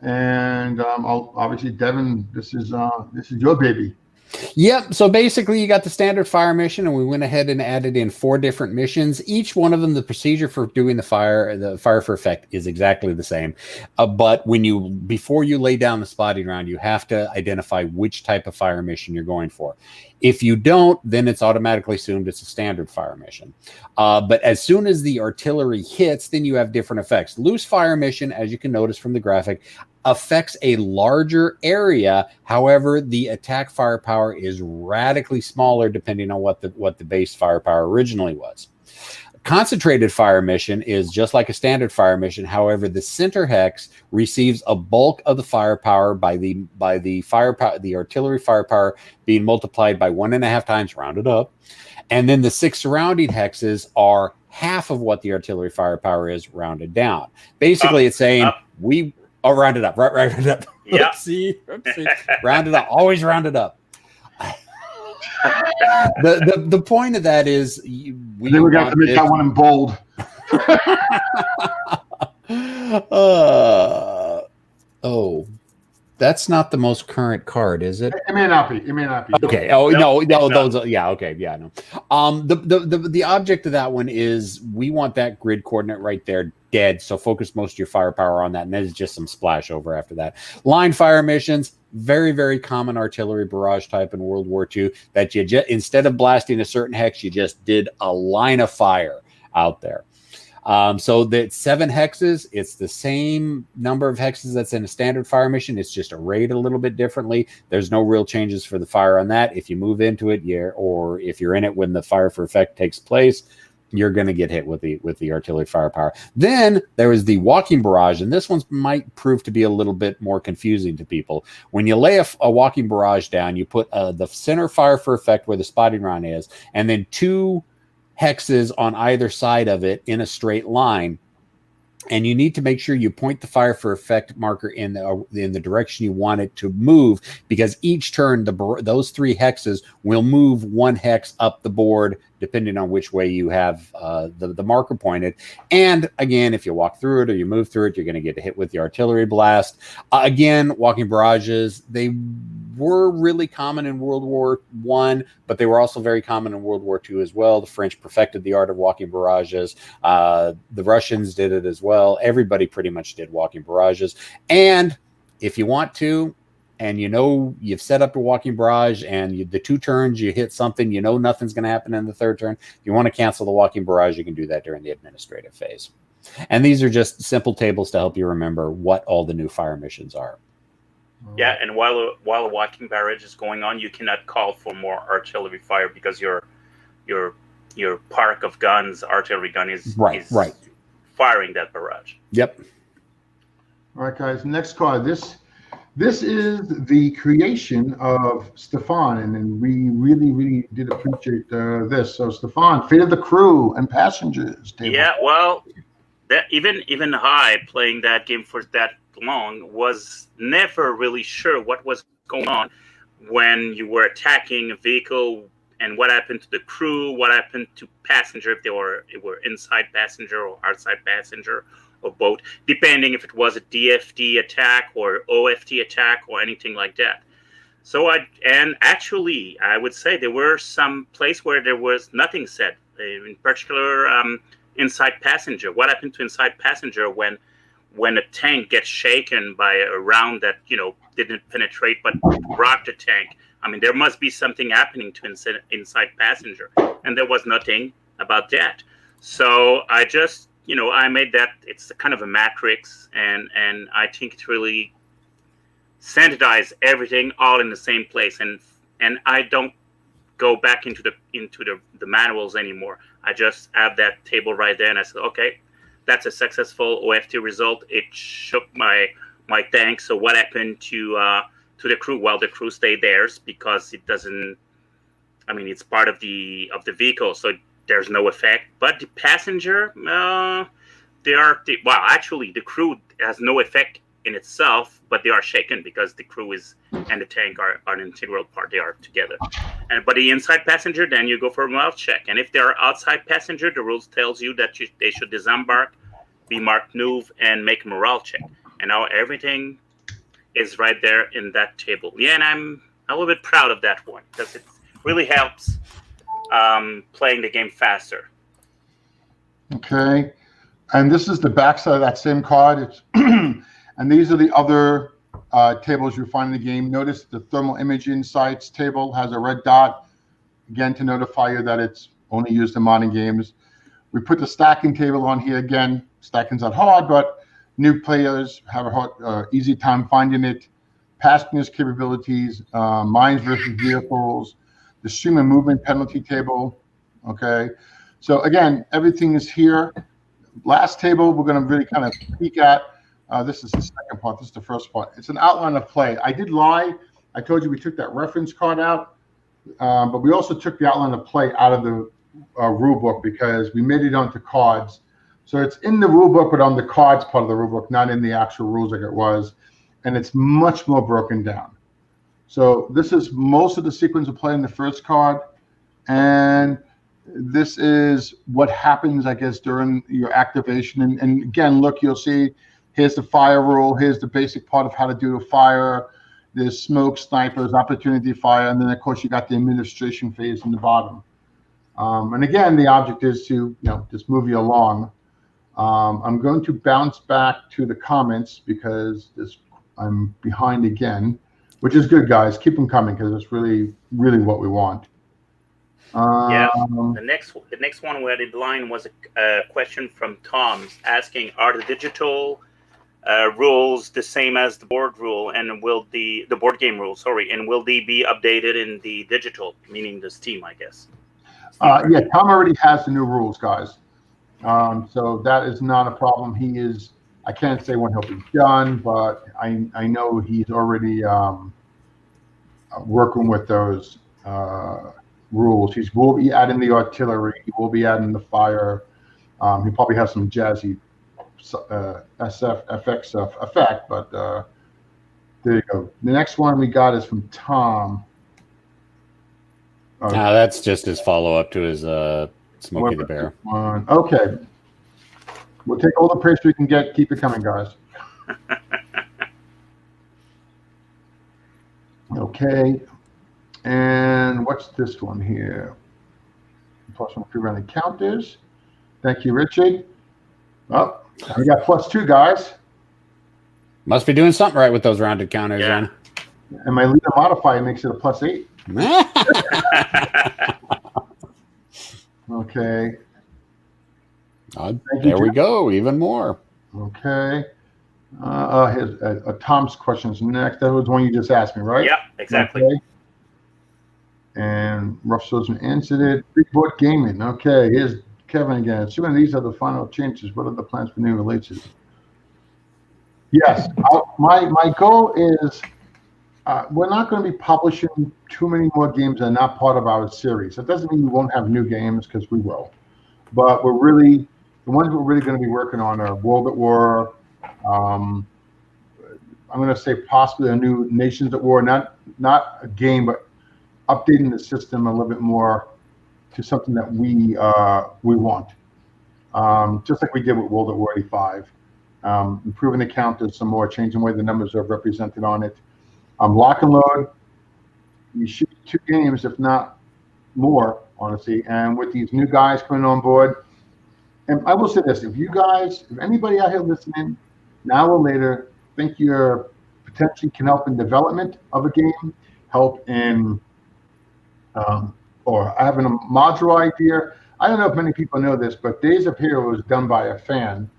And obviously, Devin, this is your baby. Yep. So basically, you got the standard fire mission, and we went ahead and added in 4 different missions. Each one of them, the procedure for doing the fire for effect is exactly the same. But before you lay down the spotting round, you have to identify which type of fire mission you're going for. If you don't, then it's automatically assumed it's a standard fire mission. But as soon as the artillery hits, then you have different effects. Loose fire mission, as you can notice from the graphic, affects a larger area. However, the attack firepower is radically smaller depending on what the base firepower originally was. Concentrated fire mission is just like a standard fire mission. However, the center hex receives a bulk of the firepower by the artillery firepower being multiplied by 1.5 times, rounded up, and then the 6 surrounding hexes are half of what the artillery firepower is, rounded down. Basically, it's saying round it up, right? Round it up. Yeah. Oopsie. Round it up. Always round it up. The point of that is we got to make that one in bold. That's not the most current card, is it? It may not be. Okay. Oh, no. Those. Yeah. Okay. Yeah. No. The object of that one is we want that grid coordinate right there dead. So focus most of your firepower on that, and there's just some splash over after that. Line fire missions, very, very common artillery barrage type in World War II. That you just, instead of blasting a certain hex, you just did a line of fire out there. So that 7 hexes, it's the same number of hexes that's in a standard fire mission. It's just arrayed a little bit differently. There's no real changes for the fire on that. If you move into it, or if you're in it when the fire for effect takes place, you're going to get hit with the artillery firepower. Then there is the walking barrage, and this one might prove to be a little bit more confusing to people. When you lay a walking barrage down, you put the center fire for effect where the spotting round is, and then 2 hexes on either side of it in a straight line. And you need to make sure you point the fire for effect marker in the direction you want it to move, because each turn those 3 hexes will move 1 hex up the board depending on which way you have the marker pointed. And again, if you walk through it or you move through it, you're going to get hit with the artillery blast. Again, walking barrages, they were really common in World War I, but they were also very common in World War II as well. The French perfected the art of walking barrages. The Russians did it as well. Everybody pretty much did walking barrages. And if you want to, and you've set up a walking barrage, and the 2 turns you hit something, nothing's going to happen in the 3rd turn. If you want to cancel the walking barrage, you can do that during the administrative phase. And these are just simple tables to help you remember what all the new fire missions are. Yeah, and while a walking barrage is going on, you cannot call for more artillery fire because your park of guns, artillery gun is firing that barrage. Yep. All right, guys. Next card. This is the creation of Stefan, and we really, really did appreciate this. So, Stefan, fate of the crew and passengers. Table. Yeah, well, that even I playing that game for that long was never really sure what was going on when you were attacking a vehicle, and what happened to the crew, what happened to passenger, if they were inside passenger or outside passenger, or both, depending if it was a DFD attack or OFT attack or anything like that. So actually I would say there were some place where there was nothing said, in particular inside passenger. What happened to inside passenger when a tank gets shaken by a round that didn't penetrate but rocked the tank? I mean, there must be something happening to inside passenger, and there was nothing about that. So I just I made that, it's kind of a matrix, and I think it really standardized everything all in the same place, and I don't go back into the manuals anymore. I just have that table right there, and I said, okay, that's a successful OFT result. It shook my tank. So what happened to the crew? Well, the crew stayed theirs because it doesn't. I mean, it's part of the vehicle, so there's no effect. But the passenger, actually, the crew has no effect in itself, but they are shaken because the crew and the tank are an integral part. They are together. But the inside passenger, then you go for a morale check. And if they are outside passenger, the rules tells you that they should disembark, be marked move, and make a morale check. And now everything is right there in that table. Yeah, and I'm a little bit proud of that one because it really helps playing the game faster. Okay, and this is the backside of that same card. And these are the other tables you find in the game. Notice the thermal image insights table has a red dot, again to notify you that it's only used in modern games. We put the stacking table on here again. Stacking's not hard, but new players have a easy time finding it. Passengers capabilities, mines versus vehicles, the stream and movement penalty table. Okay, so again, everything is here. Last table we're going to really kind of peek at. This is the second part. This is the first part. It's an outline of play. I did lie. I told you we took that reference card out, but we also took the outline of play out of the rule book because we made it onto cards. So it's in the rule book, but on the cards part of the rule book, not in the actual rules like it was. And it's much more broken down. So this is most of the sequence of play in the first card. And this is what happens, I guess, during your activation. And again, look, you'll see, here's the fire rule. Here's the basic part of how to do a fire. There's smoke, snipers, opportunity fire. And then, of course, you got the administration phase in the bottom. And again, the object is to, just move you along. I'm going to bounce back to the comments because I'm behind again, which is good, guys. Keep them coming because it's really, really what we want. The next one we had in line was a question from Tom asking, are the digital rules the same as the board rule, and will the board game rules, and will they be updated in the digital, meaning the Steam, I guess? Yeah, Tom already has the new rules, guys. So that is not a problem. I can't say when he'll be done, but I know he's already working with those rules. He will be adding the artillery. He will be adding the fire. He probably has some jazzy SFFX effect, but there you go. The next one we got is from Tom. That's just his follow-up to his Smokey the Bear. Okay. We'll take all the praise we can get. Keep it coming, guys. Okay. And what's this one here? Plus one pre-running counters. Thank you, Richard. Oh, we got +2, guys. Must be doing something right with those rounded counters, Yeah. then. And my leader modifier makes it a +8. Okay. There we go. Even more. Okay. Here's Tom's questions next. That was one you just asked me, right? Yeah, exactly. Okay. And Rough Swordsman answered it. Big Board Gaming. Okay, here's Kevin again. Assuming these are the final changes, what are the plans for new releases? Yes, my goal is we're not going to be publishing too many more games that are not part of our series. That doesn't mean we won't have new games, because we will. But the ones we're really going to be working on are World at War. I'm going to say possibly a new Nations at War, not a game, but updating the system a little bit more to something that we want. Just like we did with World at War 85. Improving the counters some more, changing the way the numbers are represented on it. Lock and load, you should 2 games, if not more, honestly. And with these new guys coming on board, and I will say this, if anybody out here listening, now or later, think you're potentially can help in development of a game, help in, or having a modular idea. I don't know if many people know this, but Days of Hero was done by a fan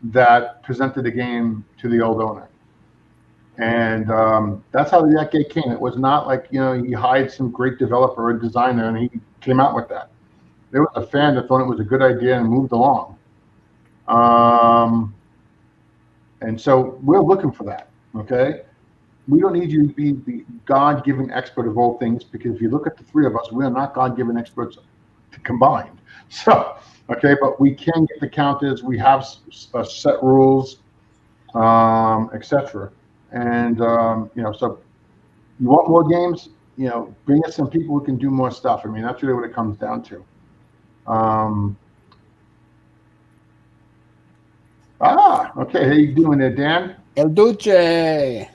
that presented the game to the old owner. And that's how that game came. It was not like, he hired some great developer or designer and he came out with that. There was a fan that thought it was a good idea and moved along. And so we're looking for that, okay? We don't need you to be the God-given expert of all things, because if you look at the 3 of us, we are not God-given experts combined. So, okay, but we can get the counters. We have set rules, etc. And, so you want more games, bring us some people who can do more stuff. I mean, that's really what it comes down to. Okay. How you doing there, Dan? El Duce.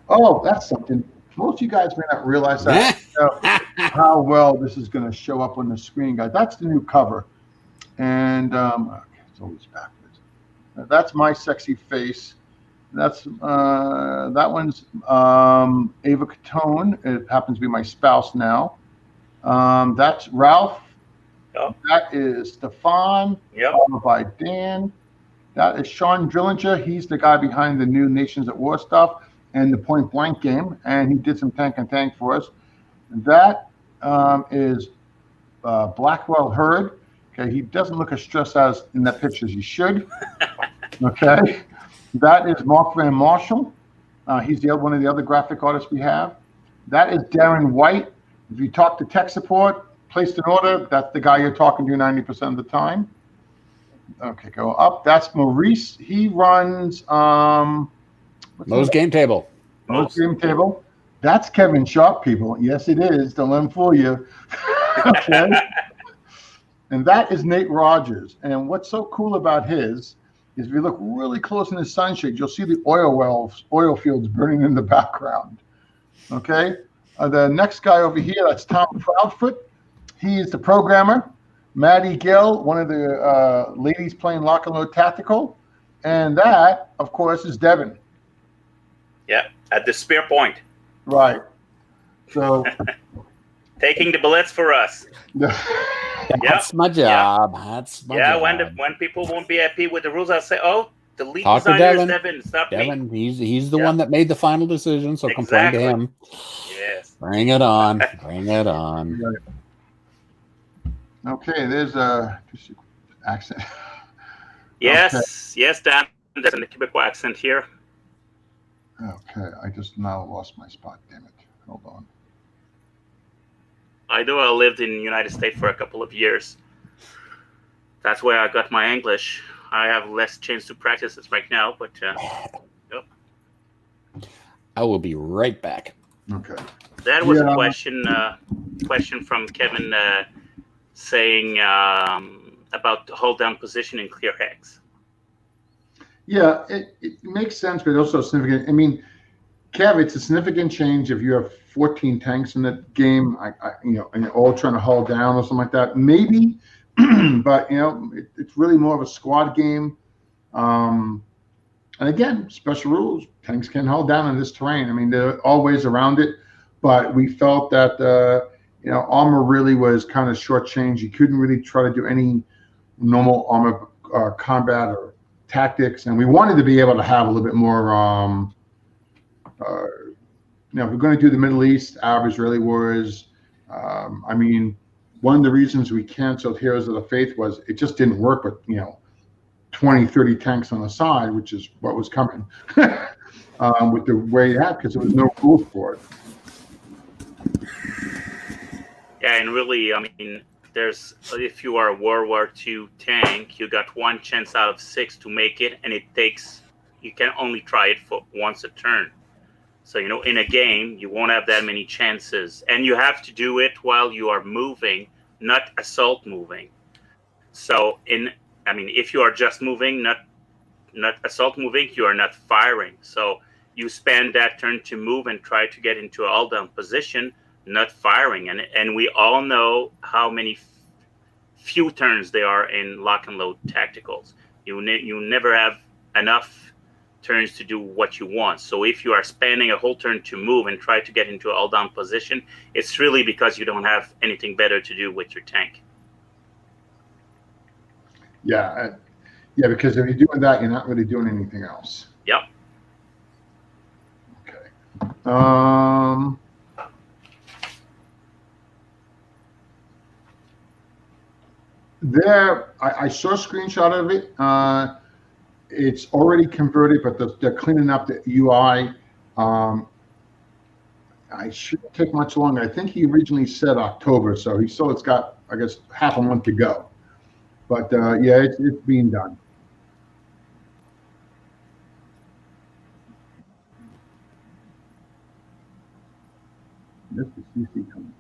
Oh, that's something. Most of you guys may not realize that. How well this is going to show up on the screen, guys. That's the new cover. And it's always backwards. That's my sexy face. That's that one's Ava Catone. It happens to be my spouse now. That's Ralph. Yep. That is Stefan. Yep. Followed by Dan. That is Sean Drillinger. He's the guy behind the new Nations at War stuff and the Point Blank game, and he did some Tank and Tank for us. That is Blackwell Hurd. Okay, he doesn't look as stressed as in that picture as he should. Okay. That is Mark Van Marshall. He's one of the other graphic artists we have. That is Darren White. If you talk to tech support, placed an order, that's the guy you're talking to 90% of the time. Okay, go up. That's Maurice. He runs Mo's Game Table. Mo's Game Table. That's Kevin Sharp, people. Yes, it is. Don't let him fool you. Okay. And that is Nate Rogers. And what's so cool about his is if you look really close in the sunshade, you'll see the oil fields burning in the background. Okay. The next guy over here, that's Tom Proudfoot. He is the programmer. Maddie Gill, one of the ladies playing Lock and Load Tactical. And that, of course, is Devin. Yeah, at the spear point. Right. So taking the bullets for us. That's my job. That's my job. When people won't be happy with the rules, I'll say, "Oh, the lead Talk to designer is Devin. It's not Devin, me." he's the one that made the final decision, so complain to him. Yes. Bring it on. Bring it on. Okay, there's a accent. Yes, Okay. yes, Dan. There's a Quebecois accent here. Okay, I just now lost my spot. Damn it! Hold on. I lived in the United States for a couple of years. That's where I got my English. I have less chance to practice this right now, but yep. I will be right back. Okay. That was a question from Kevin saying about the hold down position in clear hex. Yeah, it makes sense, but also significant. I mean, Kev, it's a significant change if you have 14 tanks in the game, and you're all trying to hold down or something like that. Maybe, but it's really more of a squad game. And again, special rules. Tanks can hold down in this terrain. I mean, there are all ways around it, but we felt that armor really was kind of shortchanged. You couldn't really try to do any normal armor combat or tactics, and we wanted to be able to have a little bit more. If we're going to do the Middle East, Arab Israeli wars, I mean, one of the reasons we canceled Heroes of the Faith was it just didn't work with 20, 30 tanks on the side, which is what was coming with the way it had, because there was no rules for it. Yeah, and really, I mean, if you are a World War II tank, you got one chance out of 6 to make it, and you can only try it for once a turn. So, in a game, you won't have that many chances, and you have to do it while you are moving, not assault moving. So, if you are just moving, not assault moving, you are not firing. So you spend that turn to move and try to get into an all-down position, not firing. And we all know how many few turns there are in lock and load tacticals. You never have enough turns to do what you want. So if you are spending a whole turn to move and try to get into an all-down position, it's really because you don't have anything better to do with your tank. Yeah, because if you're doing that, you're not really doing anything else. Yep. Okay. I saw a screenshot of it. It's already converted, but they're cleaning up the UI. I shouldn't take much longer. I think he originally said October, so it's got, I guess, half a month to go. But yeah, it's being done. This is CC coming.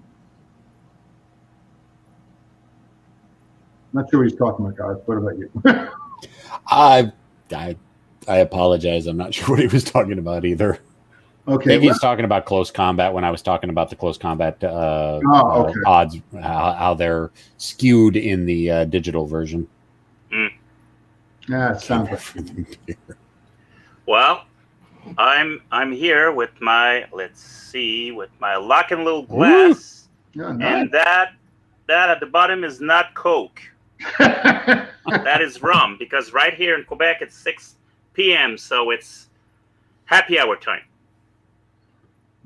Not sure what he's talking about, guys. What about you? I apologize. I'm not sure what he was talking about either. Okay. I think he's talking about close combat when I was talking about the close combat odds, how they're skewed in the digital version. Mm. Yeah, it sounds like. Well, I'm here with my lock and load glass. Yeah, nice. And that at the bottom is not Coke. That is rum, because right here in Quebec it's 6 p.m. so it's happy hour time.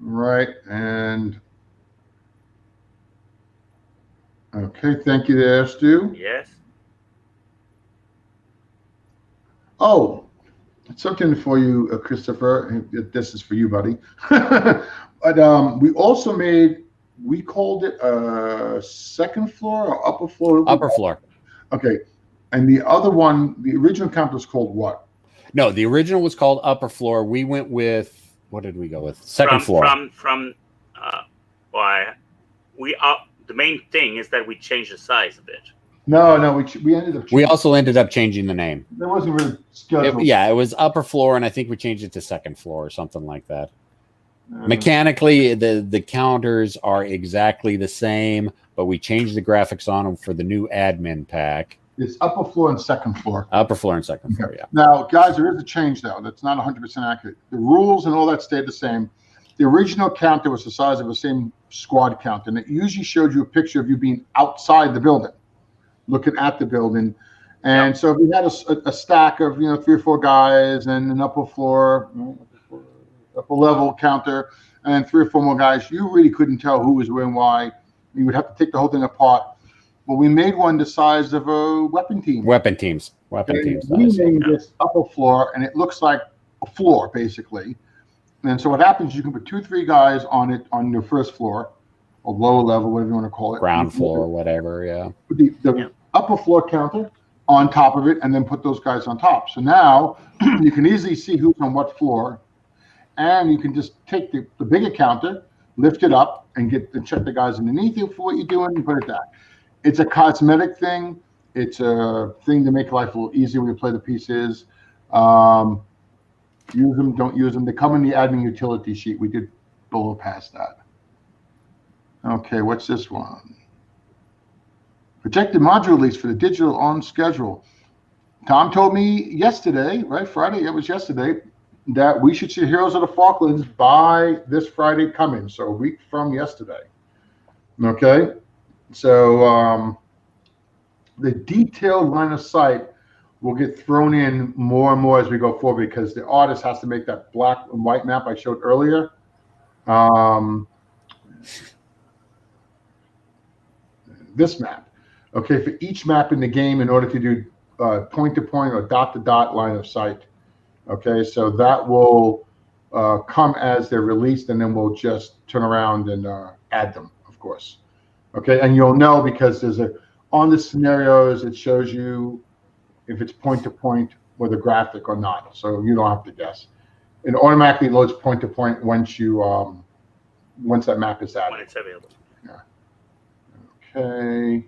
Right, and okay, thank you there, Stu. Yes. Oh, something for you, Christopher. This is for you, buddy. But we called it second floor or upper floor? Upper floor. Okay. And the other one, the original count was called what? No, the original was called upper floor. We went with, what did we go with? Second floor. The main thing is that we changed the size a bit. No, we ended up. We also ended up changing the name. There wasn't really scheduled. It was upper floor, and I think we changed it to second floor or something like that. Mechanically, the counters are exactly the same, but we changed the graphics on them for the new admin pack. It's upper floor and second floor. Upper floor and second floor, yeah. Now, guys, there is a change, though. That's not 100% accurate. The rules and all that stayed the same. The original counter was the size of the same squad count, and it usually showed you a picture of you being outside the building, looking at the building. And so if you had a stack of 3 or 4 guys and an upper floor, upper level counter, and 3 or 4 more guys, you really couldn't tell who was where and why. You would have to take the whole thing apart. Well, we made one the size of a weapon team. Weapon teams. We named this upper floor, and it looks like a floor, basically. And so what happens, you can put 2 or 3 guys on it on your first floor, or lower level, whatever you want to call it. Ground floor, whatever, yeah. The upper floor counter on top of it, and then put those guys on top. So now you can easily see who's on what floor, and you can just take the bigger counter, lift it up, and check the guys underneath you for what you're doing, and put it down. It's a cosmetic thing. It's a thing to make life a little easier when you play the pieces. Use them, don't use them. They come in the admin utility sheet. We did blow past that. Okay, what's this one? Projected module release for the digital on schedule. Tom told me yesterday, right, Friday, it was yesterday, that we should see Heroes of the Falklands by this Friday coming, so a week from yesterday. Okay, so the detailed line of sight will get thrown in more and more as we go forward, because the artist has to make that black and white map I showed earlier. This map. Okay, for each map in the game, in order to do point-to-point or dot-to-dot line of sight. Okay, so that will come as they're released, and then we'll just turn around and add them, of course. Okay, and you'll know because there's on the scenarios, it shows you if it's point-to-point with a graphic or not, so you don't have to guess. It automatically loads point-to-point once you once that map is added. When it's available. Yeah. Okay.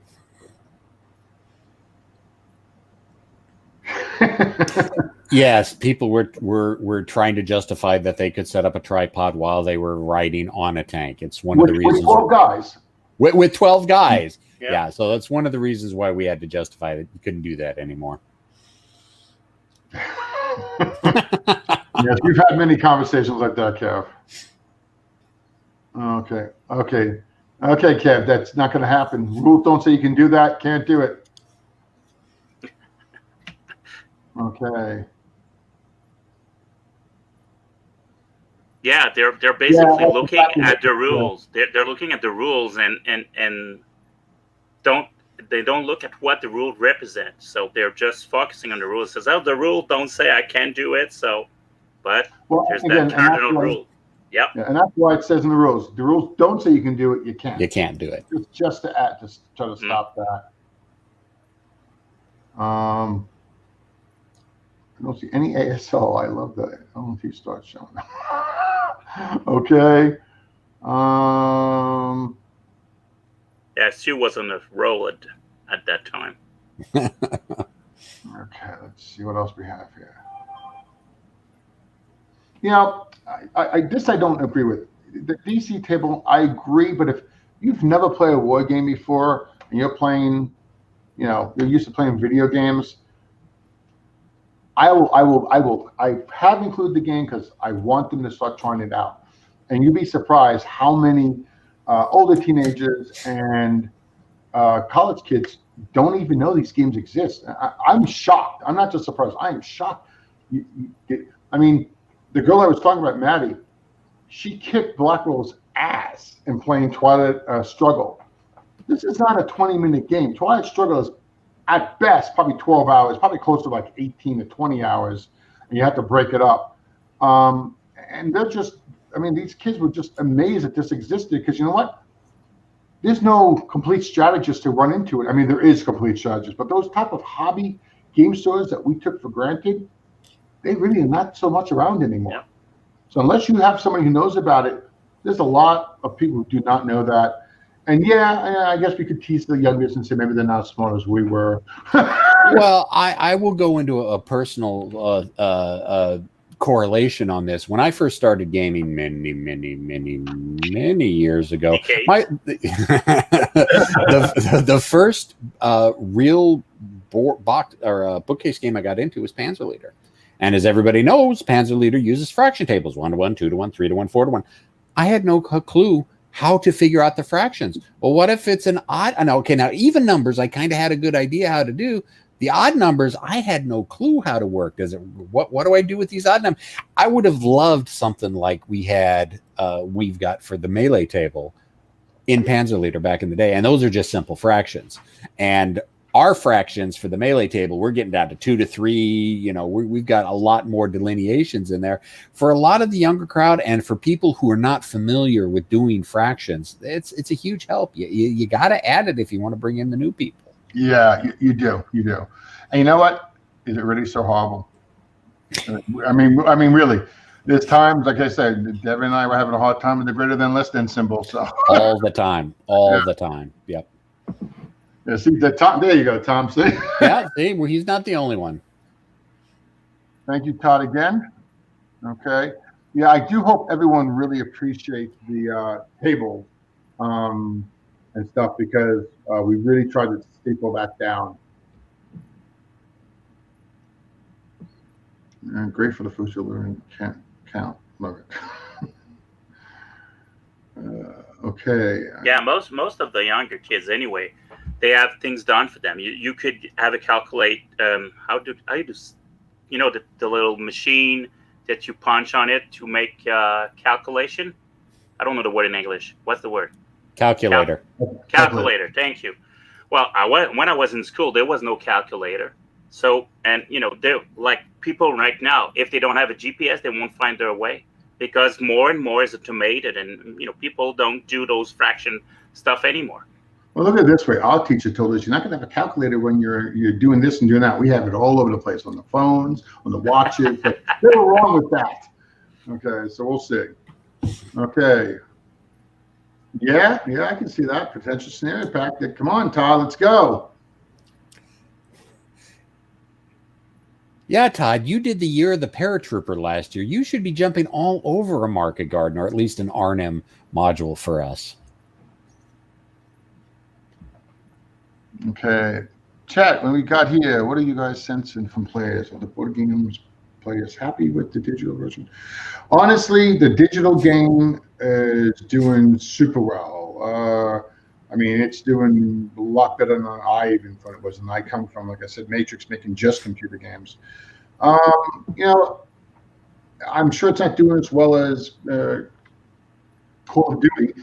Yes, people were trying to justify that they could set up a tripod while they were riding on a tank. It's one of the reasons. With 12 guys. With 12 guys. Yeah. Yeah, so that's one of the reasons why we had to justify that you couldn't do that anymore. Yes, we've had many conversations like that, Kev. Okay, Kev, that's not going to happen. Rules don't say you can do that. Can't do it. Okay. Yeah, they're basically looking at the rules. They're looking at the rules and don't look at what the rule represents. So they're just focusing on the rules. It says, oh, the rule don't say I can't do it. So, but there's that cardinal rule. Yep. Yeah, and that's why it says in the rules. The rules don't say you can do it. You can't. You can't do it. It's just to add, just try to stop that. I don't see any ASL. I love that. I don't know if he starts showing up. Okay. Yeah, Sue was on a roll at that time. Okay, let's see what else we have here. You know, I don't agree with. The DC table, I agree, but if you've never played a war game before and you're playing, you're used to playing video games, I have included the game because I want them to start trying it out. And you'd be surprised how many older teenagers and college kids don't even know these games exist. I'm shocked. I'm not just surprised. I am shocked. I mean, the girl I was talking about, Maddie, she kicked Blackwell's ass in playing Twilight Struggle. This is not a 20-minute game. Twilight Struggle is, at best, probably 12 hours, probably close to like 18 to 20 hours, and you have to break it up. And they're just, these kids were just amazed that this existed, because you know what? There's no complete strategist to run into it. There is complete strategists, but those type of hobby game stores that we took for granted, they really are not so much around anymore. Yeah. So unless you have somebody who knows about it, there's a lot of people who do not know that. And yeah, I guess we could tease the youngest and say maybe they're not as smart as we were. Well, I will go into a personal correlation on this. When I first started gaming many years ago, the first real bookcase game I got into was Panzer Leader. And as everybody knows, Panzer Leader uses fraction tables, 1-to-1, 2-to-1, 3-to-1, 4-to-1. I had no clue how to figure out the fractions. Well, what if it's an odd? Okay, now even numbers, I kind of had a good idea how to do. The odd numbers, I had no clue how to work. What do I do with these odd numbers? I would have loved something like we've got for the melee table in Panzer Leader back in the day, and those are just simple fractions. And our fractions for the melee table, we're getting down to 2 to 3. We've got a lot more delineations in there. For a lot of the younger crowd, and for people who are not familiar with doing fractions, it's a huge help. You got to add it if you want to bring in the new people. Yeah, you do. You do. And you know what? Is it really so horrible? I mean, really. There's times, like I said, Devin and I were having a hard time with the greater than less than symbol. So All the time. All the time. Yep. yeah, see Tom. There you go, Tom. See. Yeah. See, well, he's not the only one. Thank you, Todd, again. Okay. Yeah, I do hope everyone really appreciates the table and stuff because we really tried to staple that down. And great for the future learning count. Love it. Okay. Yeah, most of the younger kids anyway, they have things done for them. You could have it calculate how do you know the little machine that you punch on it to make calculation. I don't know the word in English. What's the word? Calculator. Calculator. Thank you. Well, when I was in school, there was no calculator. So, and they're like people right now. If they don't have a GPS, they won't find their way because more and more is automated, and people don't do those fraction stuff anymore. Well, look at it this way. Our teacher told us you're not going to have a calculator when you're doing this and doing that. We have it all over the place on the phones, on the watches. They were wrong with that. Okay, so we'll see. Okay. Yeah, I can see that potential scenario pack. Come on, Todd, let's go. Yeah, Todd, you did the Year of the Paratrooper last year. You should be jumping all over a market garden or at least an RNM module for us. Okay. Chat, when we got here, what are you guys sensing from players? Are the board games players happy with the digital version? Honestly, the digital game is doing super well. I mean, it's doing a lot better than I even thought it was. And I come from, like I said, Matrix making just computer games. I'm sure it's not doing as well as Call of Duty,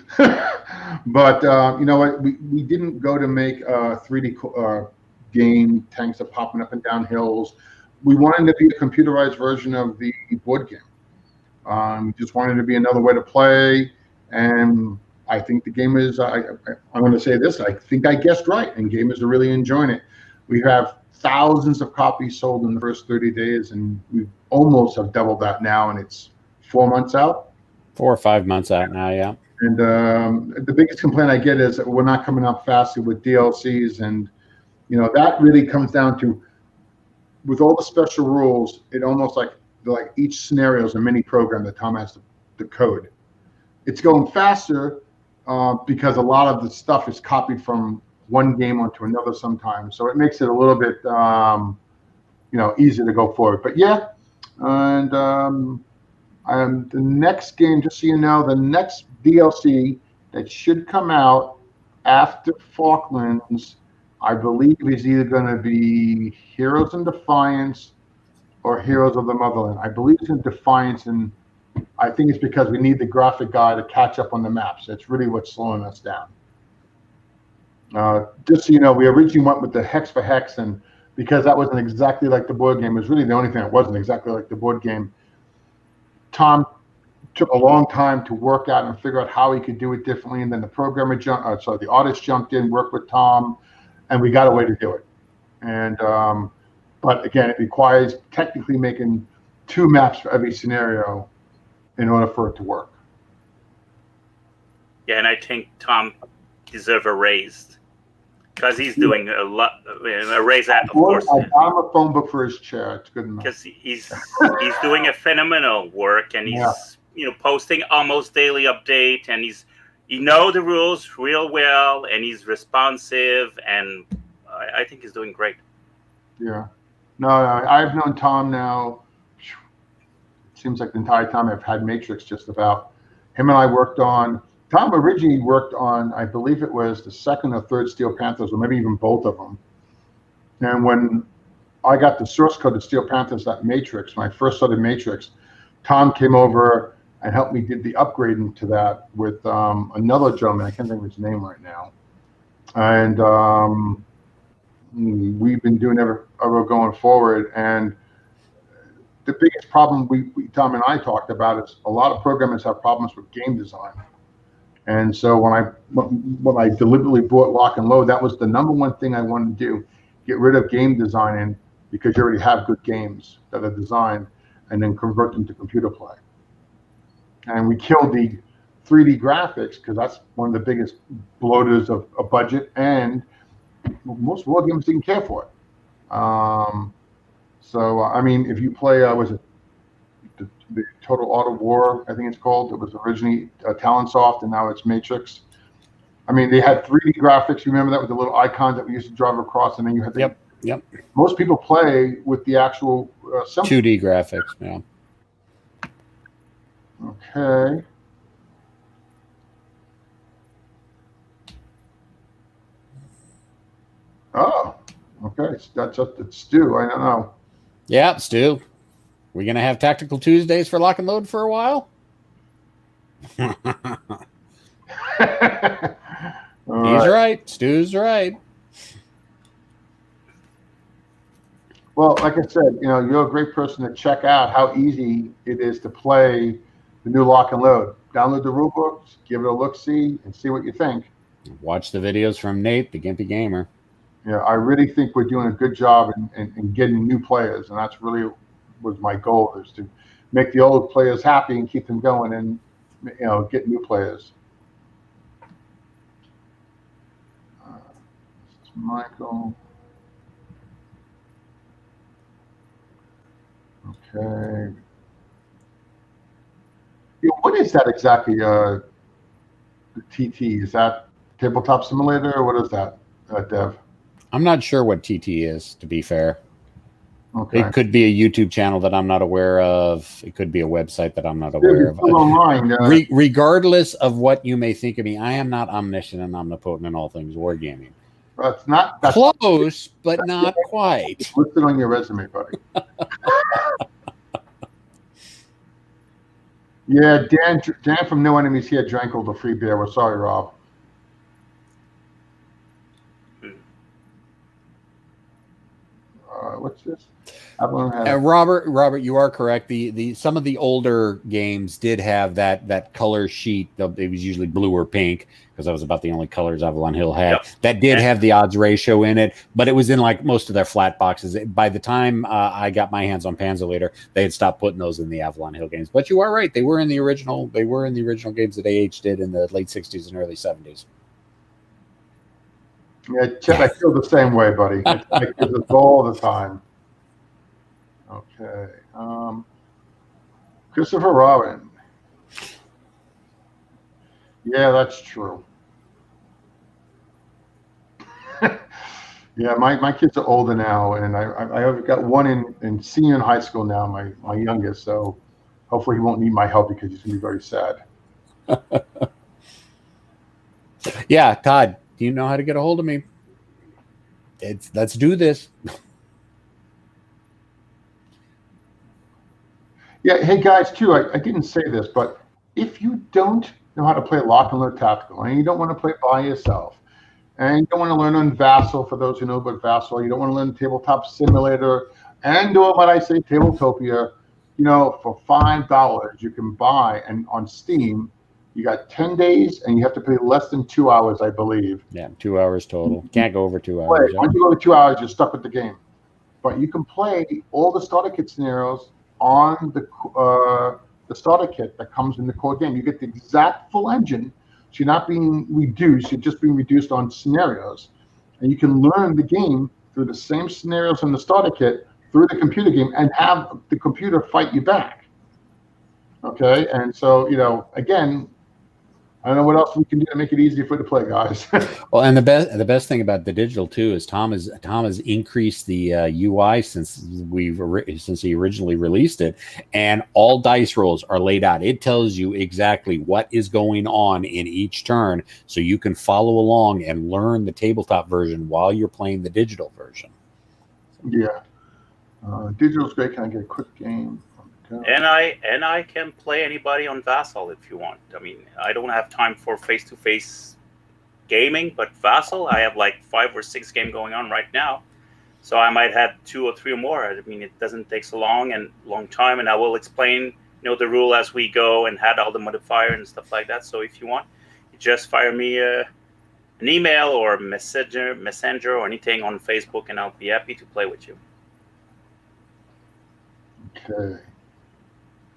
but you know what? We didn't go to make a 3D game. Tanks are popping up and down hills. We wanted to be a computerized version of the board game. We just wanted to be another way to play, and I think the game is. I'm going to say this. I think I guessed right, and gamers are really enjoying it. We have thousands of copies sold in the first 30 days, and we almost have doubled that now, and it's 4 months out. 4 or 5 months out now, yeah. And the biggest complaint I get is that we're not coming up faster with DLCs, and that really comes down to, with all the special rules, it almost like each scenario is a mini program that Tom has to code. It's going faster because a lot of the stuff is copied from one game onto another sometimes, so it makes it a little bit easier to go forward. But yeah, and the next game, just so you know, the next DLC that should come out after Falklands, I believe, is either going to be Heroes in Defiance or Heroes of the Motherland. I believe it's in Defiance, and I think it's because we need the graphic guy to catch up on the maps. That's really what's slowing us down. Just so you know, we originally went with the hex for hex, and because that wasn't exactly like the board game, it was really the only thing that wasn't exactly like the board game. Tom took a long time to work out and figure out how he could do it differently, and then the artist jumped in, worked with Tom, and we got a way to do it. And but again, it requires technically making 2 maps for every scenario in order for it to work. Yeah, and I think Tom deserves a raise because he's doing a lot. A raise, of course. I got him a phone book for his chair. It's good enough. Because he's doing a phenomenal work, and he's posting almost daily update, and he know the rules real well, and he's responsive, and I think he's doing great. Yeah. No, I've known Tom now. It seems like the entire time I've had Matrix. Just about. Him and I worked on. Tom originally worked on, I believe it was the 2nd or 3rd Steel Panthers, or maybe even both of them. And when I got the source code of Steel Panthers at Matrix, when I first started Matrix, Tom came over and helped me did the upgrading to that with another gentleman. I can't think of his name right now. And we've been doing ever going forward. And the biggest problem Tom and I talked about is a lot of programmers have problems with game design. And so when I deliberately bought Lock and Load, that was the number one thing I wanted to do: get rid of game designing, because you already have good games that are designed, and then convert them to computer play. And we killed the 3D graphics, because that's one of the biggest bloaters of a budget, and most war games didn't care for it. So I mean, if you play, was it the Total Art of War, I think it's called. It was originally Talonsoft, and now it's Matrix. I mean, they had 3D graphics. You remember that with the little icons that we used to drive across, and then you had the. Yep. Most people play with the actual 2D graphics. Yeah. Okay. Oh, okay. That's just it's Stu. I don't know. Yeah, Stu. We're going to have Tactical Tuesdays for Lock and Load for a while? He's right. Stu's right. Well, like I said, you're a great person to check out how easy it is to play the new Lock and Load. Download the rulebook, give it a look-see, and see what you think. Watch the videos from Nate, the Gimpy Gamer. Yeah, I really think we're doing a good job in getting new players, and that's really was my goal, is to make the old players happy and keep them going, and get new players. This is Michael. Okay. What is that exactly? The TT, is that Tabletop Simulator, or what is that, Dev? I'm not sure what TT is, to be fair. Okay. It could be a YouTube channel that I'm not aware of. It could be a website that I'm not aware of. Online, regardless of what you may think of me, I am not omniscient and omnipotent in all things wargaming. That's close, but not quite. Listed on your resume, buddy. Yeah, Dan from No Enemies Here drank all the free beer. We're sorry, Rob. What's this? Robert, you are correct. The some of the older games did have that color sheet. It was usually blue or pink, because that was about the only colors Avalon Hill had. Yep. That did have the odds ratio in it, but it was in like most of their flat boxes. By the time I got my hands on Panzerleader, they had stopped putting those in the Avalon Hill games. But you are right; they were in the original. They were in the original games that AH did in the late '60s and early '70s. Yeah, Chet, I feel the same way, buddy. I do this all the time. Okay. Christopher Robin. Yeah, that's true. Yeah, my kids are older now, and I've got one in senior in high school now, my youngest. So hopefully he won't need my help, because he's going to be very sad. Yeah, Todd, do you know how to get a hold of me? Let's do this. Yeah, hey guys, too, I didn't say this, but if you don't know how to play Lock and Load Tactical, and you don't want to play by yourself, and you don't want to learn on Vassal, for those who know about Vassal, you don't want to learn Tabletop Simulator, and or what I say, Tabletopia, for $5 you can buy, and on Steam, you got 10 days, and you have to pay less than 2 hours, I believe. Yeah, 2 hours total. Can't go over 2 hours. Once you go over 2 hours, you're stuck with the game. But you can play all the starter kit scenarios on the starter kit that comes in the core game. You get the exact full engine, so you're not being reduced. You're just being reduced on scenarios, and you can learn the game through the same scenarios in the starter kit through the computer game, and have the computer fight you back. Okay, and so again, I don't know what else we can do to make it easy for you to play, guys. Well, and the best thing about the digital too is Tom has increased the UI since he originally released it, and all dice rolls are laid out. It tells you exactly what is going on in each turn, so you can follow along and learn the tabletop version while you're playing the digital version. Yeah, digital's great. Can I get a quick game? And I can play anybody on Vassal if you want. I mean, I don't have time for face-to-face gaming, but Vassal, I have like 5 or 6 games going on right now. So I might have 2 or 3 more. I mean, it doesn't take so long time, and I will explain, the rule as we go, and add all the modifier and stuff like that. So if you want, just fire me an email or messenger or anything on Facebook, and I'll be happy to play with you. Okay.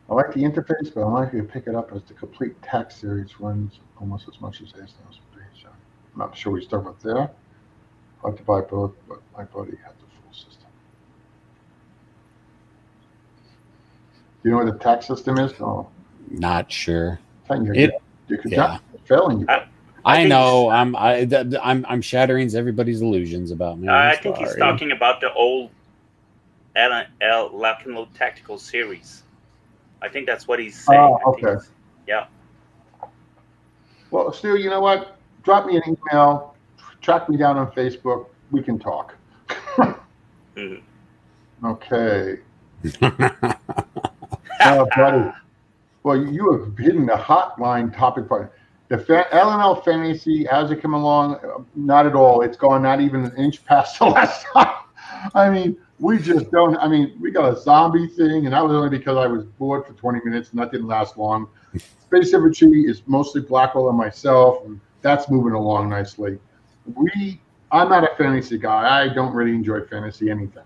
I like the interface, but I like to pick it up as the complete tax series runs almost as much as ASL's page. I'm not sure we start with there. I like to buy both, but my buddy had the full system. Do you know what the tax system is? No. Not sure. You could failing you. I know. I'm shattering everybody's illusions about me. I think he's talking about the old L Lock and Load Tactical series. I think that's what he's saying. Oh, okay. Yeah. Well, Stu, you know what? Drop me an email. Track me down on Facebook. We can talk. Okay. Buddy. Well, you have hidden the hotline topic part. The LNL fantasy, how's it come along? Not at all. It's gone not even an inch past the last time. I mean, we just don't. I mean, we got a zombie thing, and that was only because I was bored for 20 minutes, and that didn't last long. Space Infantry is mostly Blackwell and myself, and that's moving along nicely. I'm not a fantasy guy. I don't really enjoy fantasy anything.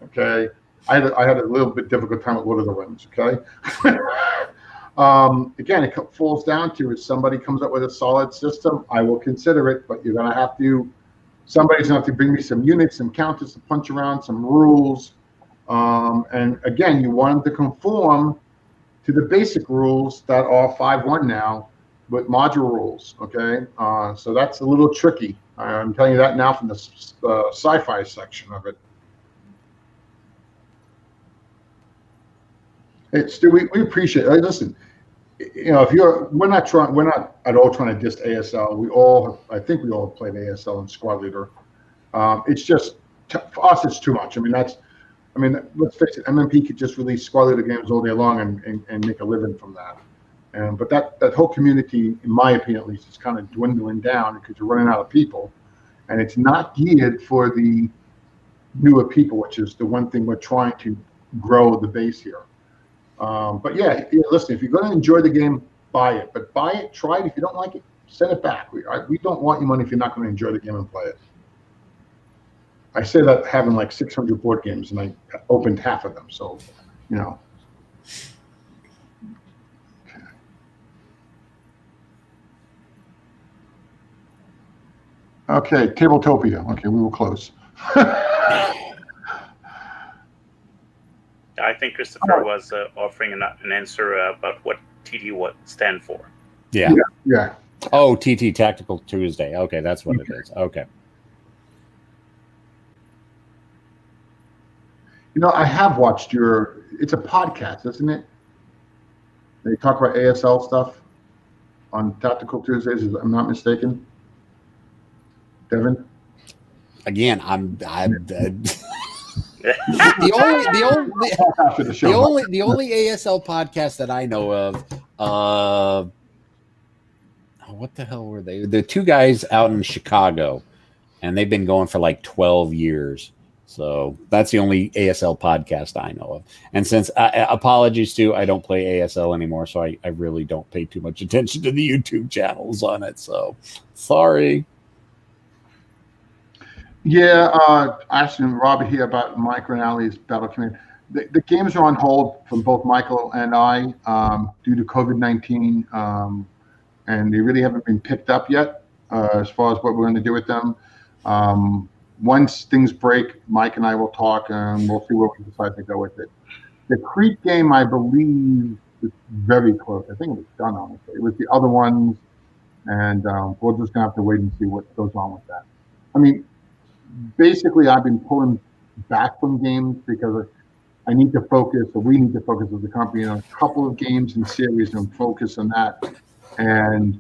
Okay, I had a little bit difficult time with Lord of the Rings. Okay. Again, it falls down to if somebody comes up with a solid system, I will consider it, but you're going to have to. Somebody's going to have to bring me some units, some counters to punch around, some rules. And again, you want them to conform to the basic rules that are 5.1 now, with module rules, okay? So that's a little tricky. I'm telling you that now from the sci-fi section of it. Hey, Stu, we appreciate it. Listen, you know, we're not at all trying to diss ASL. I think we all have played ASL and Squad Leader. It's just for us, it's too much. I mean, let's face it. MMP could just release Squad Leader games all day long and make a living from that. But that whole community, in my opinion at least, is kind of dwindling down because you're running out of people, and it's not geared for the newer people, which is the one thing we're trying to grow the base here. But yeah, listen, if you're going to enjoy the game, buy it. But buy it, try it. If you don't like it, send it back. We don't want your money if you're not going to enjoy the game and play it. I say that having like 600 board games, and I opened half of them. So, you know. Okay, Tabletopia. Okay, we will close. I think Christopher was offering an answer about what TT would stand for. Yeah. Yeah. Oh, TT Tactical Tuesday. Okay, that's what it is. Okay. You know, I have watched it's a podcast, isn't it? They talk about ASL stuff on Tactical Tuesdays, if I'm not mistaken. Devin? Again, the only ASL podcast that I know of, what the hell were they? The two guys out in Chicago, and they've been going for like 12 years. So that's the only ASL podcast I know of. And since apologies to, I don't play ASL anymore, so I really don't pay too much attention to the YouTube channels on it. So sorry. Yeah, asking Robert here about Mike Rationale's Battle Command. The games are on hold from both Michael and I due to COVID-19, and they really haven't been picked up yet as far as what we're going to do with them. Once things break, Mike and I will talk, and we'll see where we decide to go with it. The Crete game, I believe, is very close. I think it was done, honestly. It was the other ones, and we're just going to have to wait and see what goes on with that. I mean, basically, I've been pulling back from games because I need to focus, or we need to focus as a company on a couple of games and series and focus on that. And,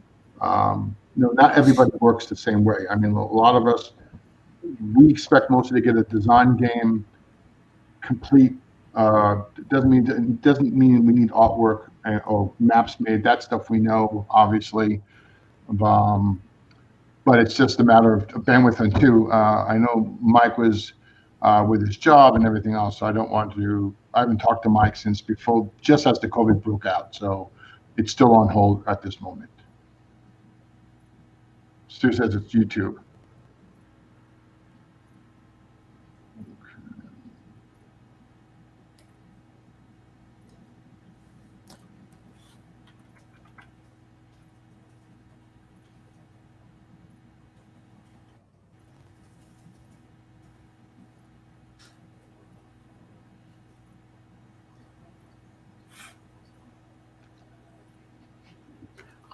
not everybody works the same way. I mean, a lot of us, we expect mostly to get a design game complete. It doesn't mean we need artwork or maps made. That stuff we know, obviously. But it's just a matter of bandwidth. And two, I know Mike was with his job and everything else, so I haven't talked to Mike since before, just as the COVID broke out. So it's still on hold at this moment. Stu says it's YouTube.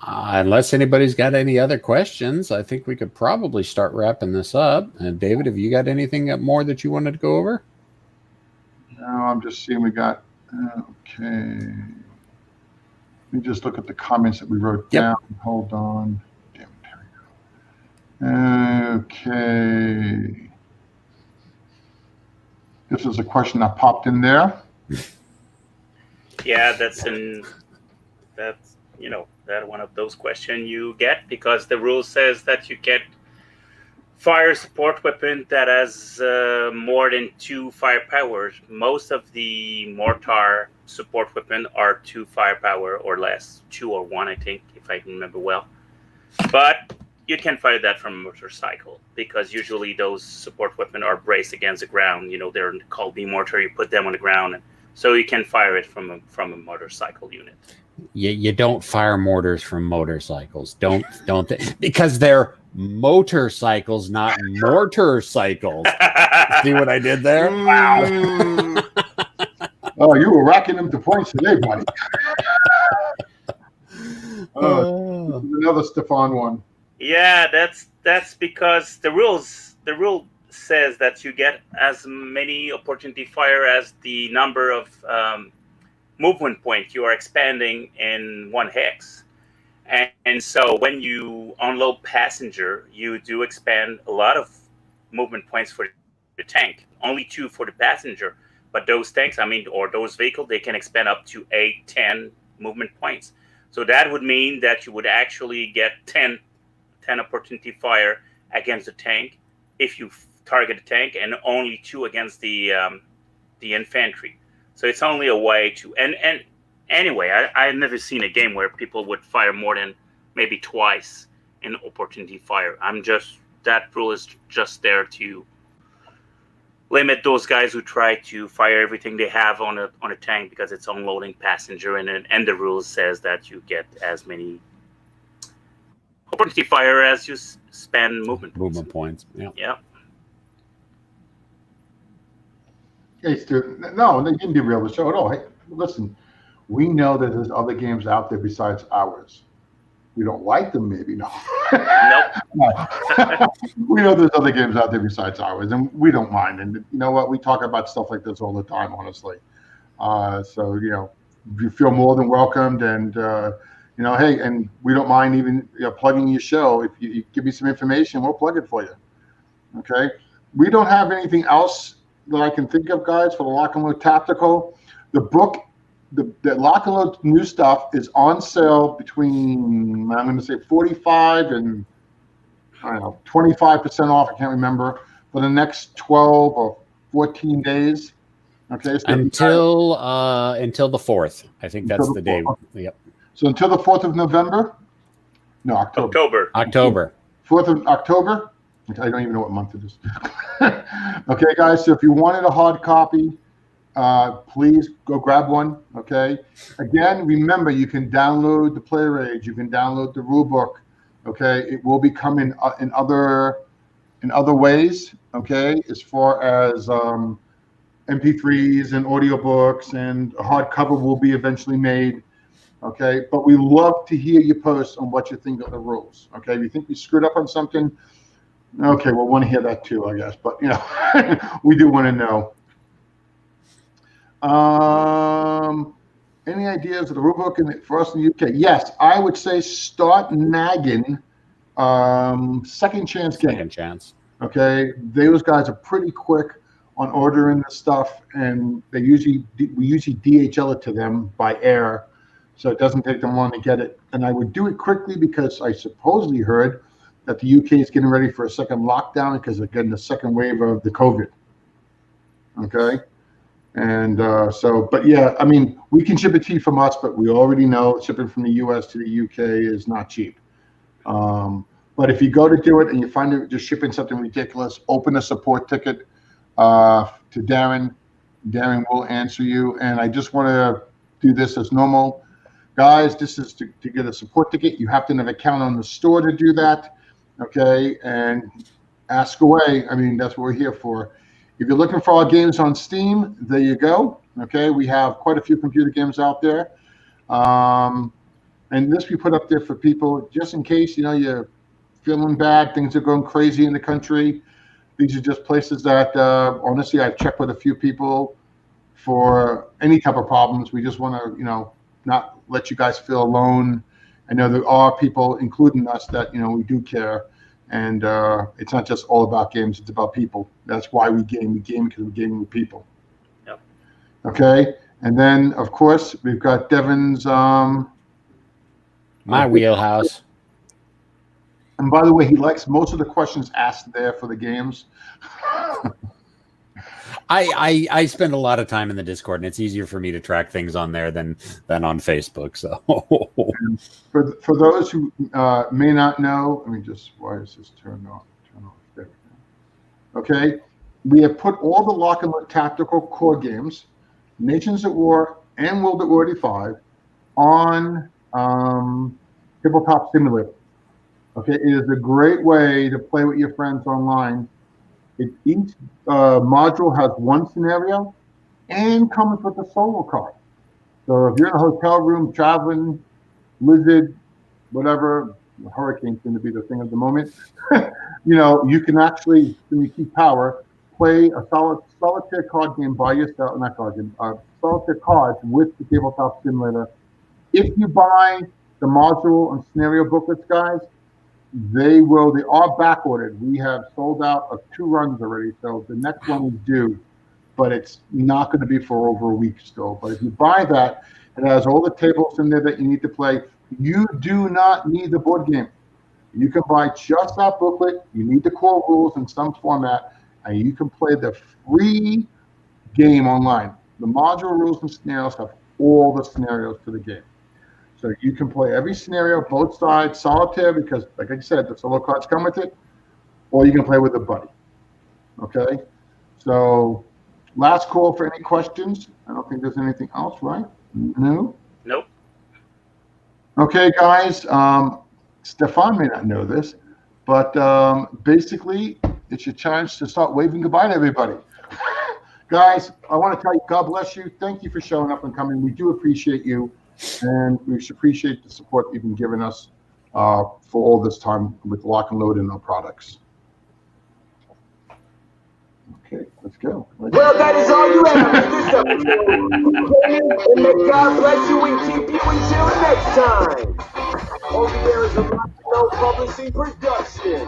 Unless anybody's got any other questions, I think we could probably start wrapping this up. And David, have you got anything more that you wanted to go over? No, I'm just seeing we got, okay. Let me just look at the comments that we wrote down. Hold on. Damn it, there we go. Okay. This is a question that popped in there. Yeah, that's that one of those questions you get because the rule says that you can't fire a support weapon that has more than 2 firepower. Most of the mortar support weapon are 2 firepower or less, 2 or 1, I think, if I remember well. But you can fire that from a motorcycle because usually those support weapons are braced against the ground. They're called B-mortar. You put them on the ground, and so you can fire it from a motorcycle unit. You don't fire mortars from motorcycles. Don't because they're motorcycles, not mortar cycles. See what I did there? Wow. Oh, you were racking them to points today, buddy. Another Stefan one. Yeah, that's because the rule says that you get as many opportunity fire as the number of movement point you are expanding in 1 hex. And so when you unload passenger, you do expand a lot of movement points for the tank, only 2 for the passenger. But those tanks, or those vehicles, they can expand up to 8, 10 movement points. So that would mean that you would actually get 10 opportunity fire against the tank if you target the tank, and only 2 against the infantry. So it's only a way to and anyway, I've never seen a game where people would fire more than maybe twice in opportunity fire. That rule is just there to limit those guys who try to fire everything they have on a tank because it's unloading passenger, and the rule says that you get as many opportunity fire as you spend movement points. Yeah. Hey, Stu. No, they didn't derail the show at all. Hey, listen, we know that there's other games out there besides ours. We don't like them, maybe. No. Nope. No. We know there's other games out there besides ours, and we don't mind. And you know what? We talk about stuff like this all the time, honestly. So, you feel more than welcomed, and hey, and we don't mind even plugging your show. If you give me some information, we'll plug it for you. Okay. We don't have anything else that I can think of, guys, for the Lock and Load Tactical. The book, the Lock and Load new stuff is on sale between, I'm going to say 45 and 25% off. I can't remember, for the next 12 or 14 days. Okay. So until the 4th. I think that's the day. Yep. So until the 4th of November? No, October. 4th of October? I don't even know what month it is. Okay, guys, so if you wanted a hard copy, please go grab one, okay? Again, remember, you can download the Player Age, you can download the Rulebook, okay? It will be coming in other ways, okay? As far as MP3s and audiobooks, and a hardcover will be eventually made, okay? But we love to hear your posts on what you think of the rules, okay? If you think we screwed up on something, okay, we'll want to hear that too, I guess. But, we do want to know. Any ideas of the rulebook for us in the UK? Yes, I would say start nagging Second Chance Game. Second Chance. Okay, those guys are pretty quick on ordering the stuff, and we usually DHL it to them by air, so it doesn't take them long to get it. And I would do it quickly because I supposedly heard that the UK is getting ready for a second lockdown because they're getting the second wave of the COVID. Okay. And but yeah, we can ship it to you from us, but we already know shipping from the US to the UK is not cheap. But if you go to do it and you find it just shipping something ridiculous, open a support ticket to Darren. Darren will answer you. And I just want to do this as normal. Guys, this is to get a support ticket. You have to have an account on the store to do that. Okay. And ask away. I mean, that's what we're here for. If you're looking for our games on Steam, there you go. Okay. We have quite a few computer games out there. And this we put up there for people just in case, you're feeling bad, things are going crazy in the country. These are just places that, honestly, I've checked with a few people for any type of problems. We just want to, not let you guys feel alone. I know there are people, including us, that, we do care. And it's not just all about games, it's about people. That's why we game. We game because we're gaming with people. Yep. Okay. And then, of course, we've got Devin's... my wheelhouse. And by the way, he likes most of the questions asked there for the games. I spend a lot of time in the Discord, and it's easier for me to track things on there than on Facebook. So, for those who may not know, why is this turned off? Turn off. There we go. Okay, we have put all the lock and load tactical core games, Nations at War and World at War 85, on Tabletop Simulator. Okay, it is a great way to play with your friends online. Each module has one scenario and comes with a solo card. So if you're in a hotel room, traveling, blizzard, whatever, hurricane's going to be the thing of the moment, you can actually, when you keep power, play a solitaire card game by yourself, not card game, solitaire cards with the Tabletop Simulator. If you buy the module and scenario booklets, guys, they are back ordered. We have sold out of 2 runs already, so the next one is due, but it's not going to be for over a week still. But if you buy that, it has all the tables in there that you need to play. You do not need the board game. You can buy just that booklet. You need the core rules in some format, and you can play the free game online. The module rules and scenarios have all the scenarios for the game. So you can play every scenario, both sides, solitaire, because, like I said, the solo cards come with it, or you can play with a buddy. Okay? So last call for any questions. I don't think there's anything else, right? No? Nope. Okay, guys. Stefan may not know this, but basically, it's your chance to start waving goodbye to everybody. Guys, I want to tell you, God bless you. Thank you for showing up and coming. We do appreciate you. And we should appreciate the support you've been giving us for all this time with Lock and Load and our products. Okay, let's go. Well, that is all you have for this episode. And may God bless you and keep you until next time. Over there is a Rationale Publishing production.